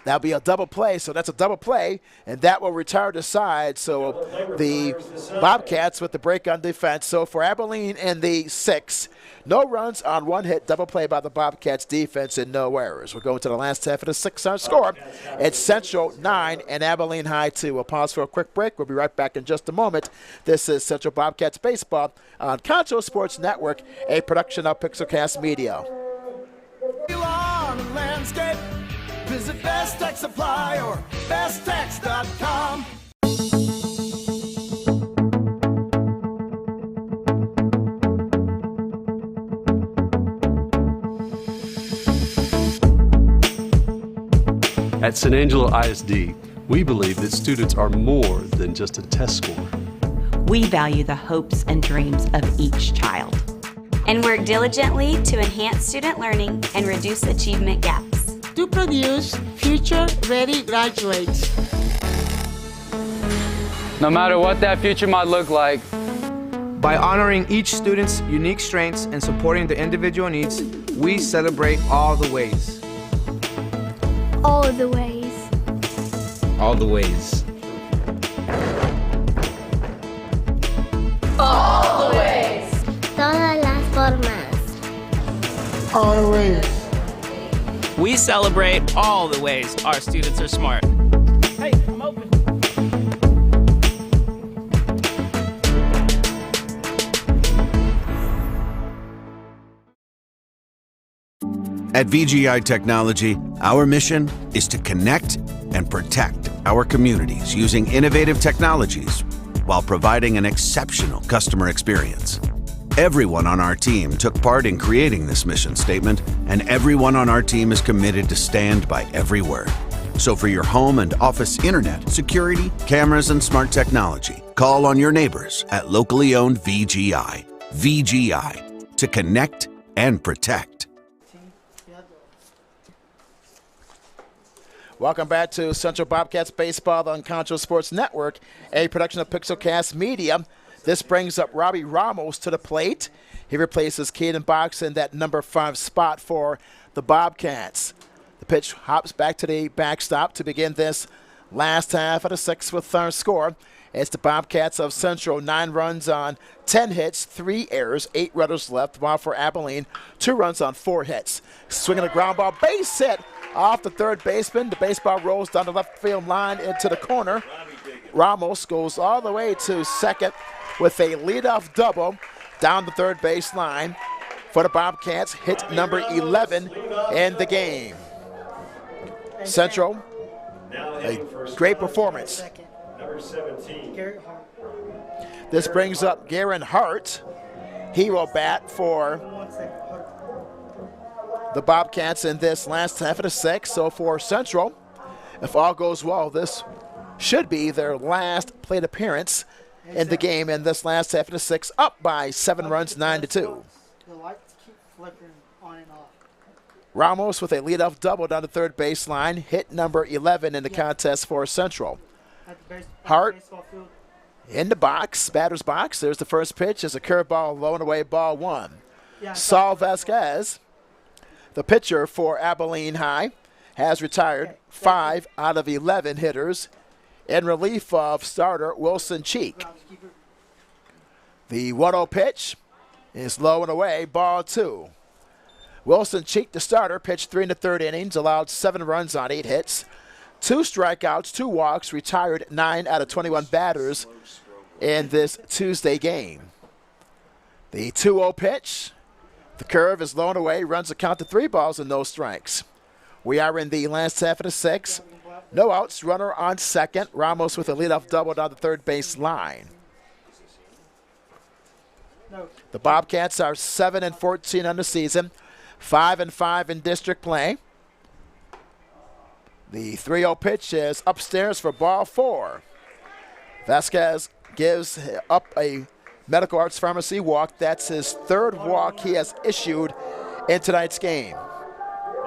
That'll be a double play, so that's a double play, and that will retire the side. So the Bobcats with the break on defense. So for Abilene in the sixth, no runs on one hit, double play by the Bobcats defense and no errors. We're going to the last half of the six-hour score. It's Central 9 and Abilene High 2. We'll pause for a quick break. We'll be right back in just a moment. This is Central Bobcats Baseball on Concho Sports Network, a production of Pixelcast Media. Landscape. Visit Best Tech Supply or besttech.com. At San Angelo ISD, we believe that students are more than just a test score. We value the hopes and dreams of each child and work diligently to enhance student learning and reduce achievement gaps. To produce future-ready graduates. No matter what that future might look like. By honoring each student's unique strengths and supporting their individual needs, we celebrate all the ways. All the ways. All the ways. All the ways. Todas las formas. Always. We celebrate all the ways our students are smart. Hey, I'm open. At VGI Technology, our mission is to connect and protect our communities using innovative technologies while providing an exceptional customer experience. Everyone on our team took part in creating this mission statement, and everyone on our team is committed to stand by every word. So for your home and office internet, security, cameras, and smart technology, call on your neighbors at locally owned VGI. VGI, to connect and protect. Welcome back to Central Bobcats Baseball on Concho Sports Network, a production of Pixelcast Media. This brings up Robbie Ramos to the plate. He replaces Caden Box in that number 5 spot for the Bobcats. The pitch hops back to the backstop to begin this last half of the sixth with our score. It's the Bobcats of Central, 9 runs on 10 hits, 3 errors, 8 runners left, while for Abilene, 2 runs on 4 hits. Swinging a ground ball, base hit off the third baseman. The baseball rolls down the left field line into the corner. Ramos goes all the way to second with a leadoff double down the third base line for the Bobcats. Hit number 11 in the game. Central, a great performance. Number 17. This brings up Garen Hart. He will bat for the Bobcats in this last half of the sixth. So for Central, if all goes well, this should be their last plate appearance in the game in this last half of the sixth, up by 7 runs, 9-2. The lights keep flickering on and off. Ramos with a leadoff double down the third baseline, hit number 11 in the contest for Central. Hart baseball field. in the box, batter's box. There's the first pitch. Is a curveball, low and away, ball one. Saul Vasquez, the pitcher for Abilene High, has retired 5 out of 11 hitters in relief of starter Wilson Cheek. The 1-0 pitch is low and away, ball two. Wilson Cheek, the starter, pitched 3 1/3 innings, allowed 7 runs on 8 hits, 2 strikeouts, 2 walks, retired 9 out of 21 batters in this Tuesday game. The 2-0 pitch, the curve is low and away, runs the count to 3 balls and no strikes. We are in the last half of the 6th. No outs, runner on second. Ramos with a leadoff double down the third base line. The Bobcats are 7-14 on the season, 5-5 in district play. The 3-0 pitch is upstairs for ball 4. Vasquez gives up a Medical Arts Pharmacy walk. That's his 3rd walk he has issued in tonight's game.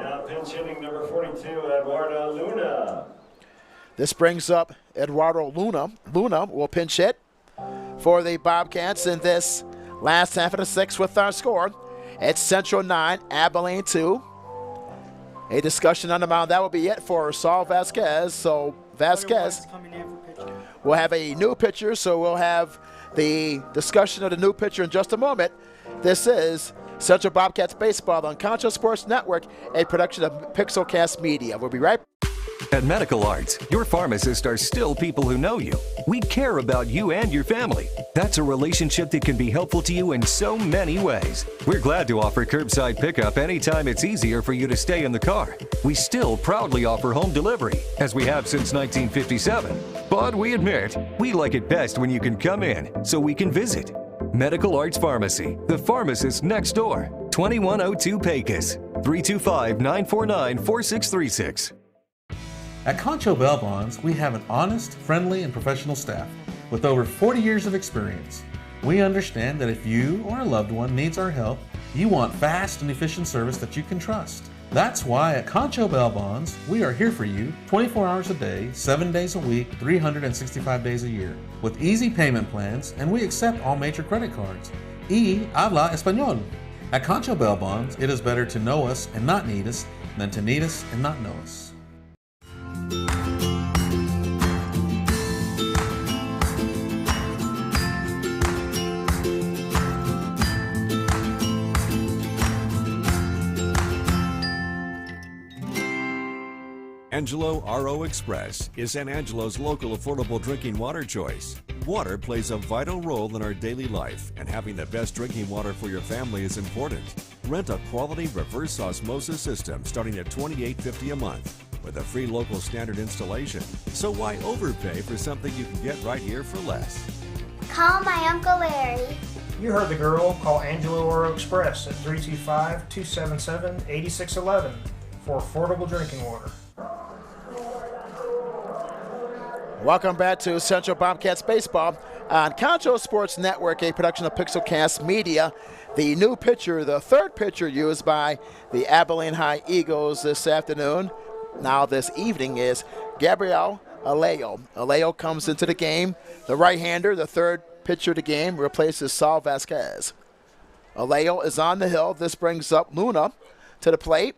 Now pinch hitting number 42, Eduardo Luna. This brings up Eduardo Luna. Luna will pinch hit for the Bobcats in this last half of the 6th with our score. It's Central 9, Abilene 2. A discussion on the mound. That will be it for Saul Vasquez. So Vasquez will have a new pitcher, so we'll have the discussion of the new pitcher in just a moment. This is Central Bobcats Baseball on Concho Sports Network, a production of Pixelcast Media. We'll be right back. At Medical Arts, your pharmacists are still people who know you. We care about you and your family. That's a relationship that can be helpful to you in so many ways. We're glad to offer curbside pickup anytime it's easier for you to stay in the car. We still proudly offer home delivery, as we have since 1957. But we admit, we like it best when you can come in, so we can visit. Medical Arts Pharmacy, the pharmacist next door. 2102 Pecos, 325-949-4636. At Concho Bonds, we have an honest, friendly, and professional staff with over 40 years of experience. We understand that if you or a loved one needs our help, you want fast and efficient service that you can trust. That's why at Concho Bonds, we are here for you 24 hours a day, 7 days a week, 365 days a year, with easy payment plans, and we accept all major credit cards. Y habla español. At Concho Bonds, it is better to know us and not need us than to need us and not know us. Angelo RO Express is San Angelo's local affordable drinking water choice. Water plays a vital role in our daily life, and having the best drinking water for your family is important. Rent a quality reverse osmosis system starting at $28.50 a month with a free local standard installation. So why overpay for something you can get right here for less? Call my Uncle Larry. You heard the girl. Call Angelo Oro Express at 325-277-8611 for affordable drinking water. Welcome back to Central Bobcats Baseball on Concho Sports Network, a production of Pixelcast Media. The new pitcher, the 3rd pitcher used by the Abilene High Eagles this afternoon, now this evening, is Gabriel Alejo. Alejo comes into the game. The right-hander, the 3rd pitcher of the game, replaces Saul Vasquez. Alejo is on the hill. This brings up Luna to the plate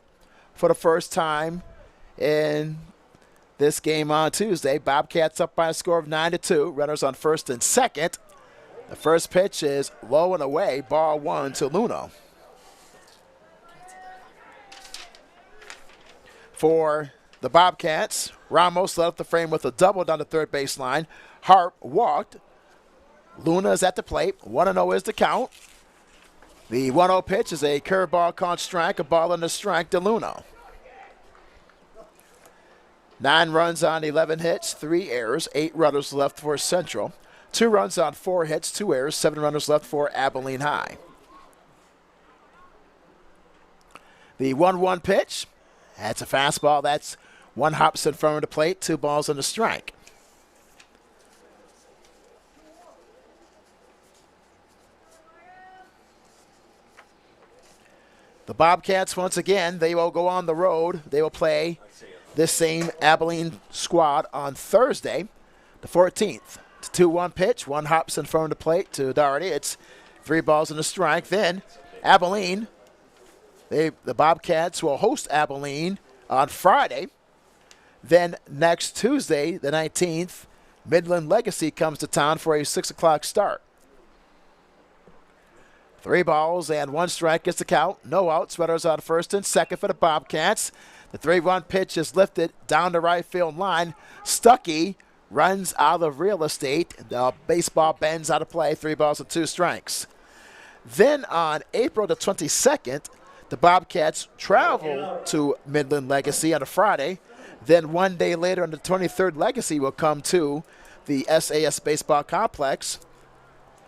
for the first time in this game on Tuesday. Bobcats up by a score of 9-2. Runners on first and second. The first pitch is low and away. Ball 1 to Luna. For the Bobcats, Ramos led up the frame with a double down the third baseline. Hart walked. Luna is at the plate. 1-0 is the count. The 1-0 pitch is a curveball called strike. A ball and a strike to Luna. 9 runs on 11 hits, 3 errors, 8 runners left for Central. 2 runs on 4 hits, 2 errors, 7 runners left for Abilene High. The 1-1 pitch, that's a fastball. That's 1 hops in front of the plate, 2 balls and a strike. The Bobcats, once again, they will go on the road. They will play this same Abilene squad on Thursday. The 14th. It's a 2-1 pitch. One hops in front of the plate to Doherty. It's 3 balls and a strike. Then Abilene, the Bobcats will host Abilene on Friday. Then next Tuesday, the 19th, Midland Legacy comes to town for a 6 o'clock start. 3 balls and 1 strike gets the count. No outs. Runners on first and second for the Bobcats. The 3-1 pitch is lifted down the right field line. Stuckey runs out of real estate. The baseball bends out of play. 3 balls and 2 strikes. Then on April the 22nd, the Bobcats travel to Midland Legacy on a Friday. Then 1 day later on the 23rd, Legacy will come to the SAS Baseball Complex.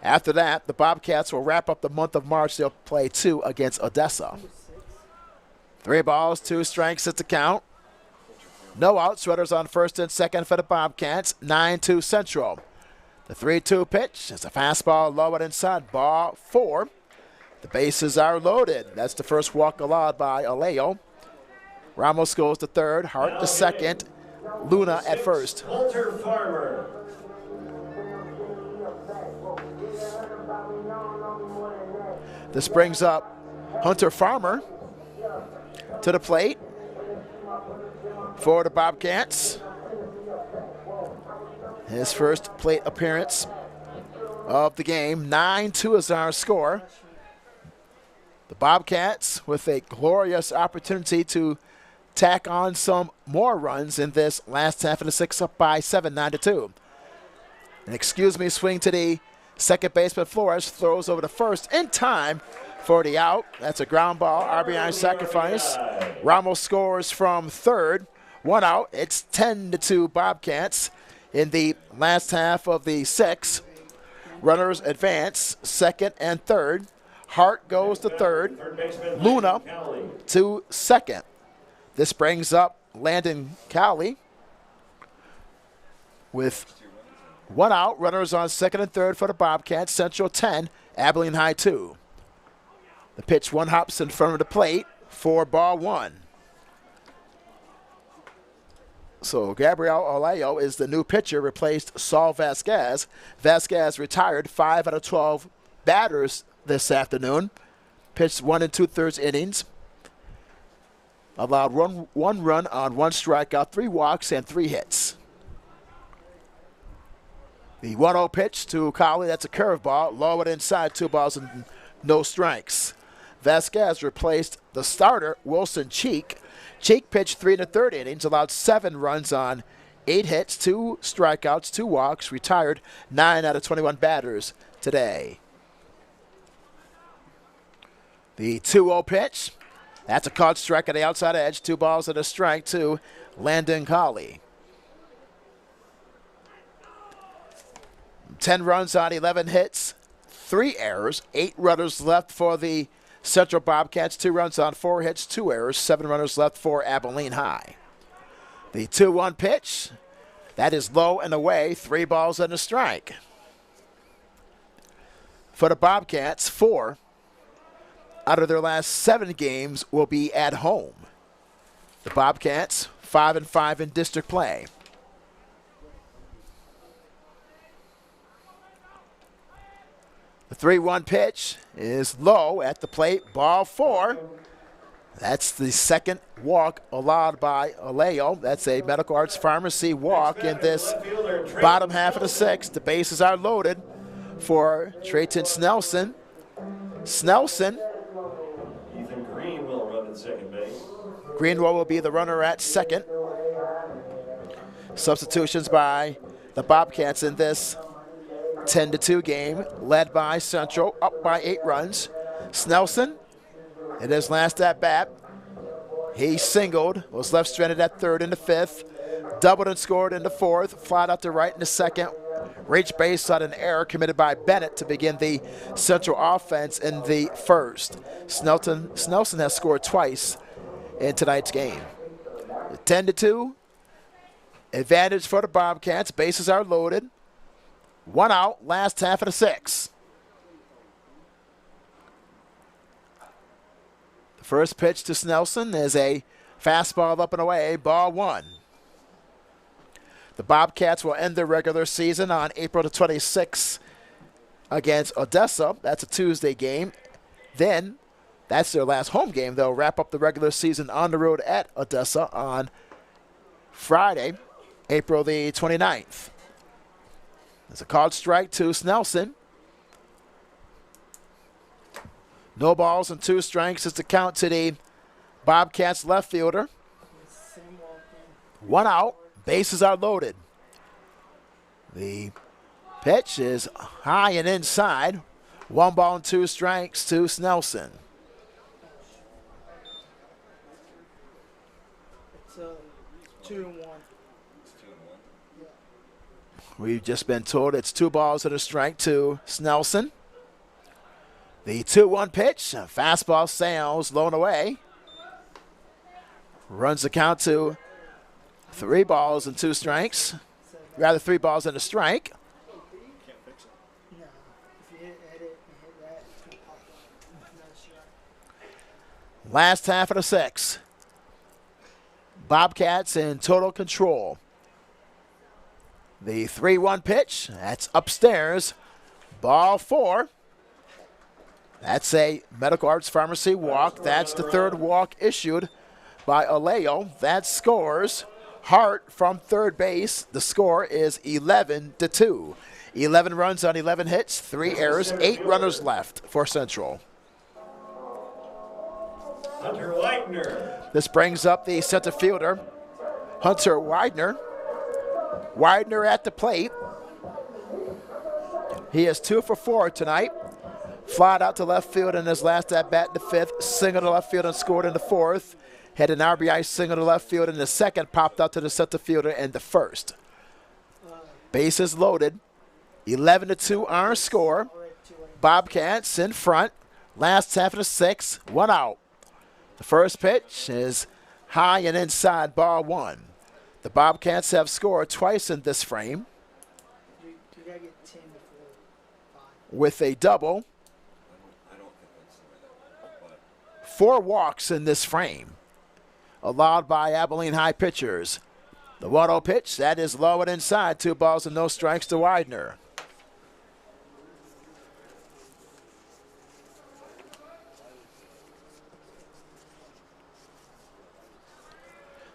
After that, the Bobcats will wrap up the month of March. They'll play 2 against Odessa. 3 balls, 2 strikes at the count. No outs. Runners on first and second for the Bobcats. 9-2 Central. The 3-2 pitch is a fastball low and inside. Ball 4. The bases are loaded. That's the first walk allowed by Aleo. Ramos goes to third. Hart to second. Luna at first. Hunter Farmer. This brings up Hunter Farmer to the plate for the Bobcats. His first plate appearance of the game. 9-2 is our score. The Bobcats with a glorious opportunity to tack on some more runs in this last half of the 6, up by 7, 9-2. An excuse me swing to the second baseman. Flores throws over to first in time for the out. That's a ground ball, RBI sacrifice. Ramos scores from third. 1 out. It's 10-2 Bobcats in the last half of the 6. Runners advance second and third. Hart goes to third. Luna to second. This brings up Landon Cowley with 1 out. Runners on second and third for the Bobcats. Central 10, Abilene High 2. The pitch, 1 hops in front of the plate for ball 1. So Gabriel Olayo is the new pitcher, replaced Saul Vasquez. Vasquez retired 5 out of 12 batters this afternoon. Pitched 1 2/3 innings. Allowed one run on 1 strikeout, 3 walks, and 3 hits. The 1-0 pitch to Cowley, that's a curveball, low and inside, 2 balls and no strikes. Vasquez replaced the starter, Wilson Cheek. Cheek pitched 3 1/3 innings, allowed 7 runs on 8 hits, 2 strikeouts, 2 walks, retired 9 out of 21 batters today. The 2-0 pitch, that's a called strike at the outside edge, 2 balls and a strike to Landon Cowley. 10 runs on 11 hits, 3 errors, 8 runners left for the Central Bobcats, 2 runs on 4 hits, 2 errors, 7 runners left for Abilene High. The 2-1 pitch, that is low and away, 3 balls and a strike. For the Bobcats, 4 out of their last 7 games will be at home. The Bobcats 5-5 in district play. The 3-1 pitch is low at the plate, ball 4. That's the second walk allowed by Aleo. That's a Medical Arts Pharmacy walk in this bottom half of the 6th. The bases are loaded for Trayton Snelson. Snelson. Ethan Green will run at second base. Greenwell will be the runner at second. Substitutions by the Bobcats in this 10-2 game, led by Central, up by 8 runs. Snelson, in his last at-bat, he singled, was left stranded at third in the 5th, doubled and scored in the 4th, flied out to right in the 2nd, reached base on an error committed by Bennett to begin the Central offense in the 1st. Snelson has scored twice in tonight's game. 10-2, advantage for the Bobcats, bases are loaded. 1 out, last half of the 6th. The first pitch to Snelson is a fastball up and away, ball 1. The Bobcats will end their regular season on April the 26th against Odessa. That's a Tuesday game. Then that's their last home game. They'll wrap up the regular season on the road at Odessa on Friday, April the 29th. There's a called strike to Snelson. No balls and 2 strikes is the count to the Bobcats left fielder. 1 out. Bases are loaded. The pitch is high and inside. 1 ball and 2 strikes to Snelson. It's 2-1. We've just been told it's 2 balls and a strike to Snelson. The 2-1 pitch, a fastball sails, blown away. Runs the count to 3 balls and 2 strikes. Rather 3 balls and a strike. Can't fix it. No. If you hit it and hit that, it's going to pop up. Another strike. Last half of the 6th. Bobcats in total control. The 3-1 pitch, that's upstairs. Ball 4. That's a Medical Arts Pharmacy walk. That's the 3rd walk issued by Aleo. That scores Hart from third base. The score is 11-2. 11 runs on 11 hits, 3 errors, 8 runners left for Central. Hunter Leitner. This brings up the center fielder, Hunter Widener. Widener at the plate. He is 2 for 4 tonight. Flied out to left field in his last at-bat in the 5th, singled to left field and scored in the 4th. Had an RBI single to left field in the 2nd, popped out to the center fielder in the 1st. Bases loaded. 11-2 our score. Bobcats in front. Last half of the 6th, 1 out. The first pitch is high and inside, ball 1. The Bobcats have scored twice in this frame with a double. 4 walks in this frame allowed by Abilene High pitchers. The 1-0 pitch, that is low and inside. 2 balls and no strikes to Widener.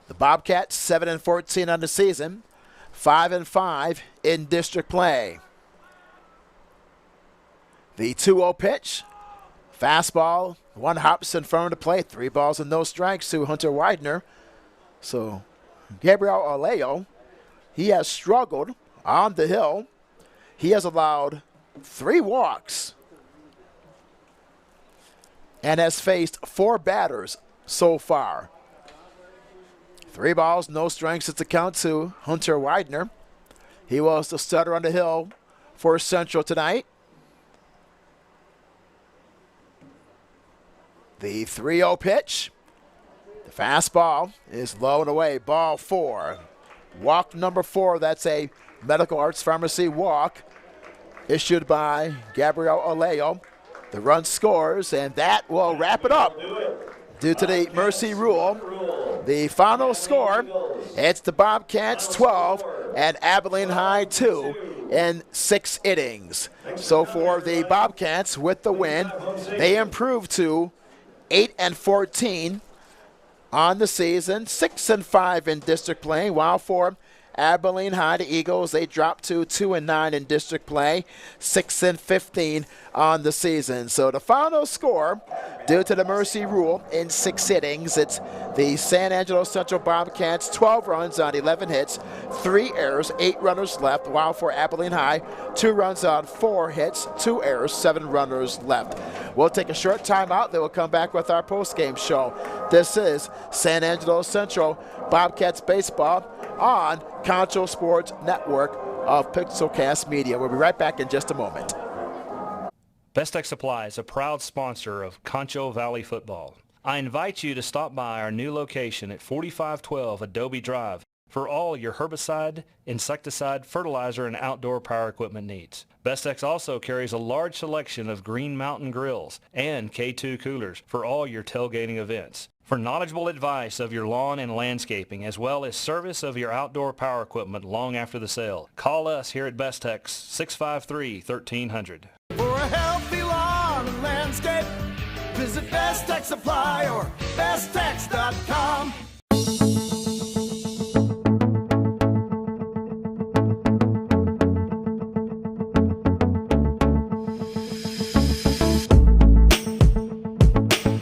The Bobcats 7-14 on the season, 5-5 in district play. The 2-0 pitch, fastball, 1 hops in front of the plate, 3 balls and no strikes to Hunter Widener. So Gabriel Aleo, he has struggled on the hill. He has allowed 3 walks and has faced 4 batters so far. 3 balls, no strikes at the count to Hunter Widener. He was the starter on the hill for Central tonight. The 3-0 pitch. The fastball is low and away. Ball 4. Walk number 4. That's a Medical Arts Pharmacy walk issued by Gabriel Aleo. The run scores, and that will wrap it up. Due to the mercy rule, the final score, it's the Bobcats 12 and Abilene High 2 in 6 innings. So for the Bobcats with the win, they improve to 8-14 on the season, 6-5 in district play, while for Abilene High, the Eagles, they dropped to 2-9 in district play, 6-15 on the season. So the final score, due to the mercy rule in 6 innings, it's the San Angelo Central Bobcats, 12 runs on 11 hits, 3 errors, 8 runners left, while for Abilene High, 2 runs on 4 hits, 2 errors, 7 runners left. We'll take a short time out, then we'll come back with our post-game show. This is San Angelo Central Bobcats baseball on Concho Sports Network of Pixelcast Media. We'll be right back in just a moment. Best Tech Supply is a proud sponsor of Concho Valley football. I invite you to stop by our new location at 4512 Adobe Drive for all your herbicide, insecticide, fertilizer, and outdoor power equipment needs. Bestex also carries a large selection of Green Mountain grills and K2 coolers for all your tailgating events. For knowledgeable advice of your lawn and landscaping, as well as service of your outdoor power equipment long after the sale, call us here at Bestex 653-1300. For a healthy lawn and landscape, visit Best Tech Supply or besttech.com.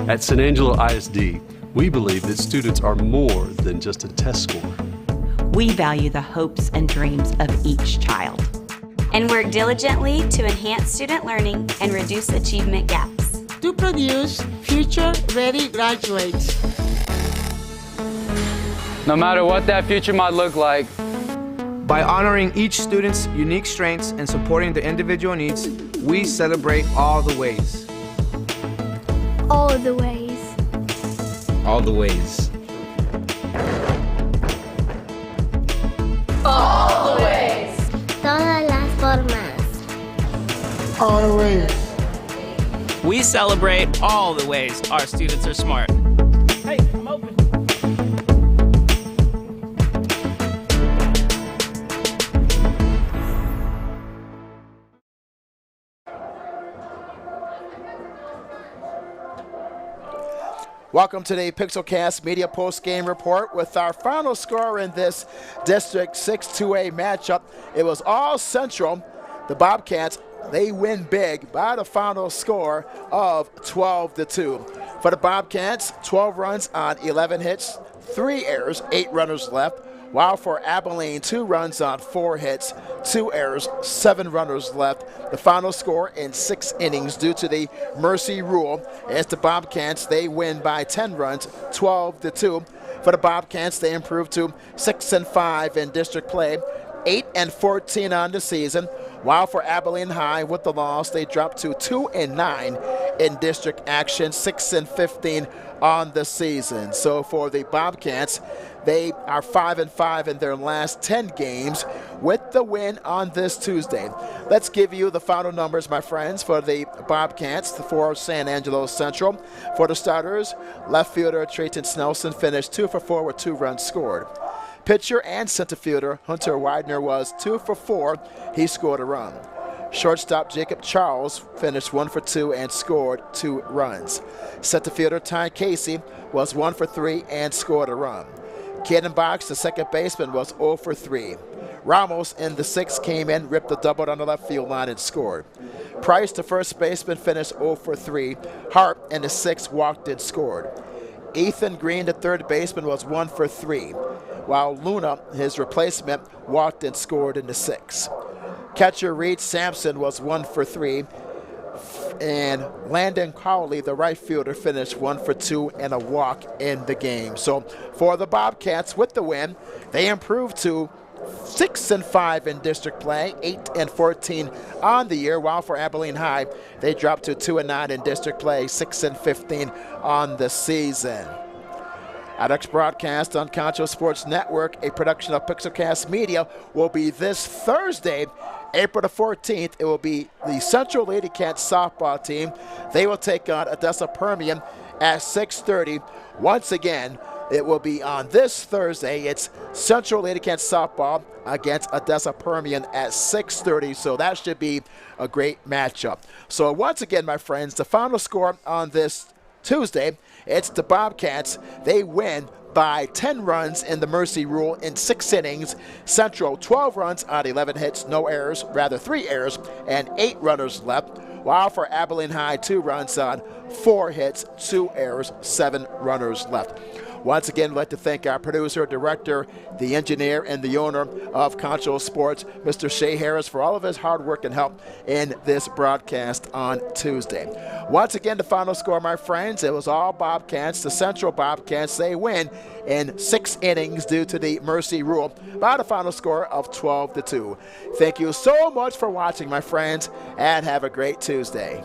At San Angelo ISD, we believe that students are more than just a test score. We value the hopes and dreams of each child and work diligently to enhance student learning and reduce achievement gaps. To produce future-ready graduates. No matter what that future might look like. By honoring each student's unique strengths and supporting their individual needs, we celebrate all the ways. All the ways. All the ways. All the ways. Todas las formas. Always. We celebrate all the ways our students are smart. Hey, I'm open. Welcome to the Pixelcast Media post-game report with our final score in this District 6-2A matchup. It was all Central. The Bobcats, they win big by the final score of 12-2. For the Bobcats, 12 runs on 11 hits, 3 errors, 8 runners left. While for Abilene, 2 runs on 4 hits, 2 errors, 7 runners left. The final score in 6 innings due to the mercy rule. As the Bobcats, they win by 10 runs, 12-2. For the Bobcats, they improve to 6-5 in district play, 8-14 on the season. While for Abilene High, with the loss, they drop to 2-9 in district action, 6-15 on the season. So for the Bobcats, they are 5-5 in their last 10 games with the win on this Tuesday. Let's give you the final numbers, my friends, for the Bobcats for San Angelo Central. For the starters, left fielder Trayton Snelson finished 2 for 4 with 2 runs scored. Pitcher and center fielder Hunter Widener was 2 for 4. He scored a run. Shortstop Jacob Charles finished 1 for 2 and scored 2 runs. Center fielder Ty Casey was 1 for 3 and scored a run. Caden Box, the second baseman, was 0 for 3. Ramos in the 6th came in, ripped a double down the left field line and scored. Price, the first baseman, finished 0 for 3. Hart in the 6th walked and scored. Ethan Green, the third baseman, was 1 for 3, while Luna, his replacement, walked and scored in the 6th. Catcher Reed Sampson was 1 for 3, and Landon Cowley, the right fielder, finished 1 for 2 and a walk in the game. So for the Bobcats, with the win, they improved to 6-5 in district play, 8-14 on the year, while for Abilene High, they dropped to 2-9 in district play, 6-15 on the season. Our next broadcast on Concho Sports Network, a production of Pixelcast Media, will be this Thursday, April the 14th. It will be the Central Lady Cats softball team. They will take on Odessa Permian at 6:30. Once again, it will be on this Thursday. It's Central Lady Cats softball against Odessa Permian at 6:30, so that should be a great matchup. So once again, my friends, the final score on this Tuesday, it's the Bobcats. They win by 10 runs in the mercy rule in 6 innings. Central, 12 runs on 11 hits, no errors, rather 3 errors, and 8 runners left. While for Abilene High, 2 runs on 4 hits, 2 errors, 7 runners left. Once again, I'd like to thank our producer, director, the engineer, and the owner of Concho Sports, Mr. Shea Harris, for all of his hard work and help in this broadcast on Tuesday. Once again, the final score, my friends, it was all Bobcats. The Central Bobcats, they win in 6 innings due to the mercy rule by the final score of 12-2. Thank you so much for watching, my friends, and have a great Tuesday.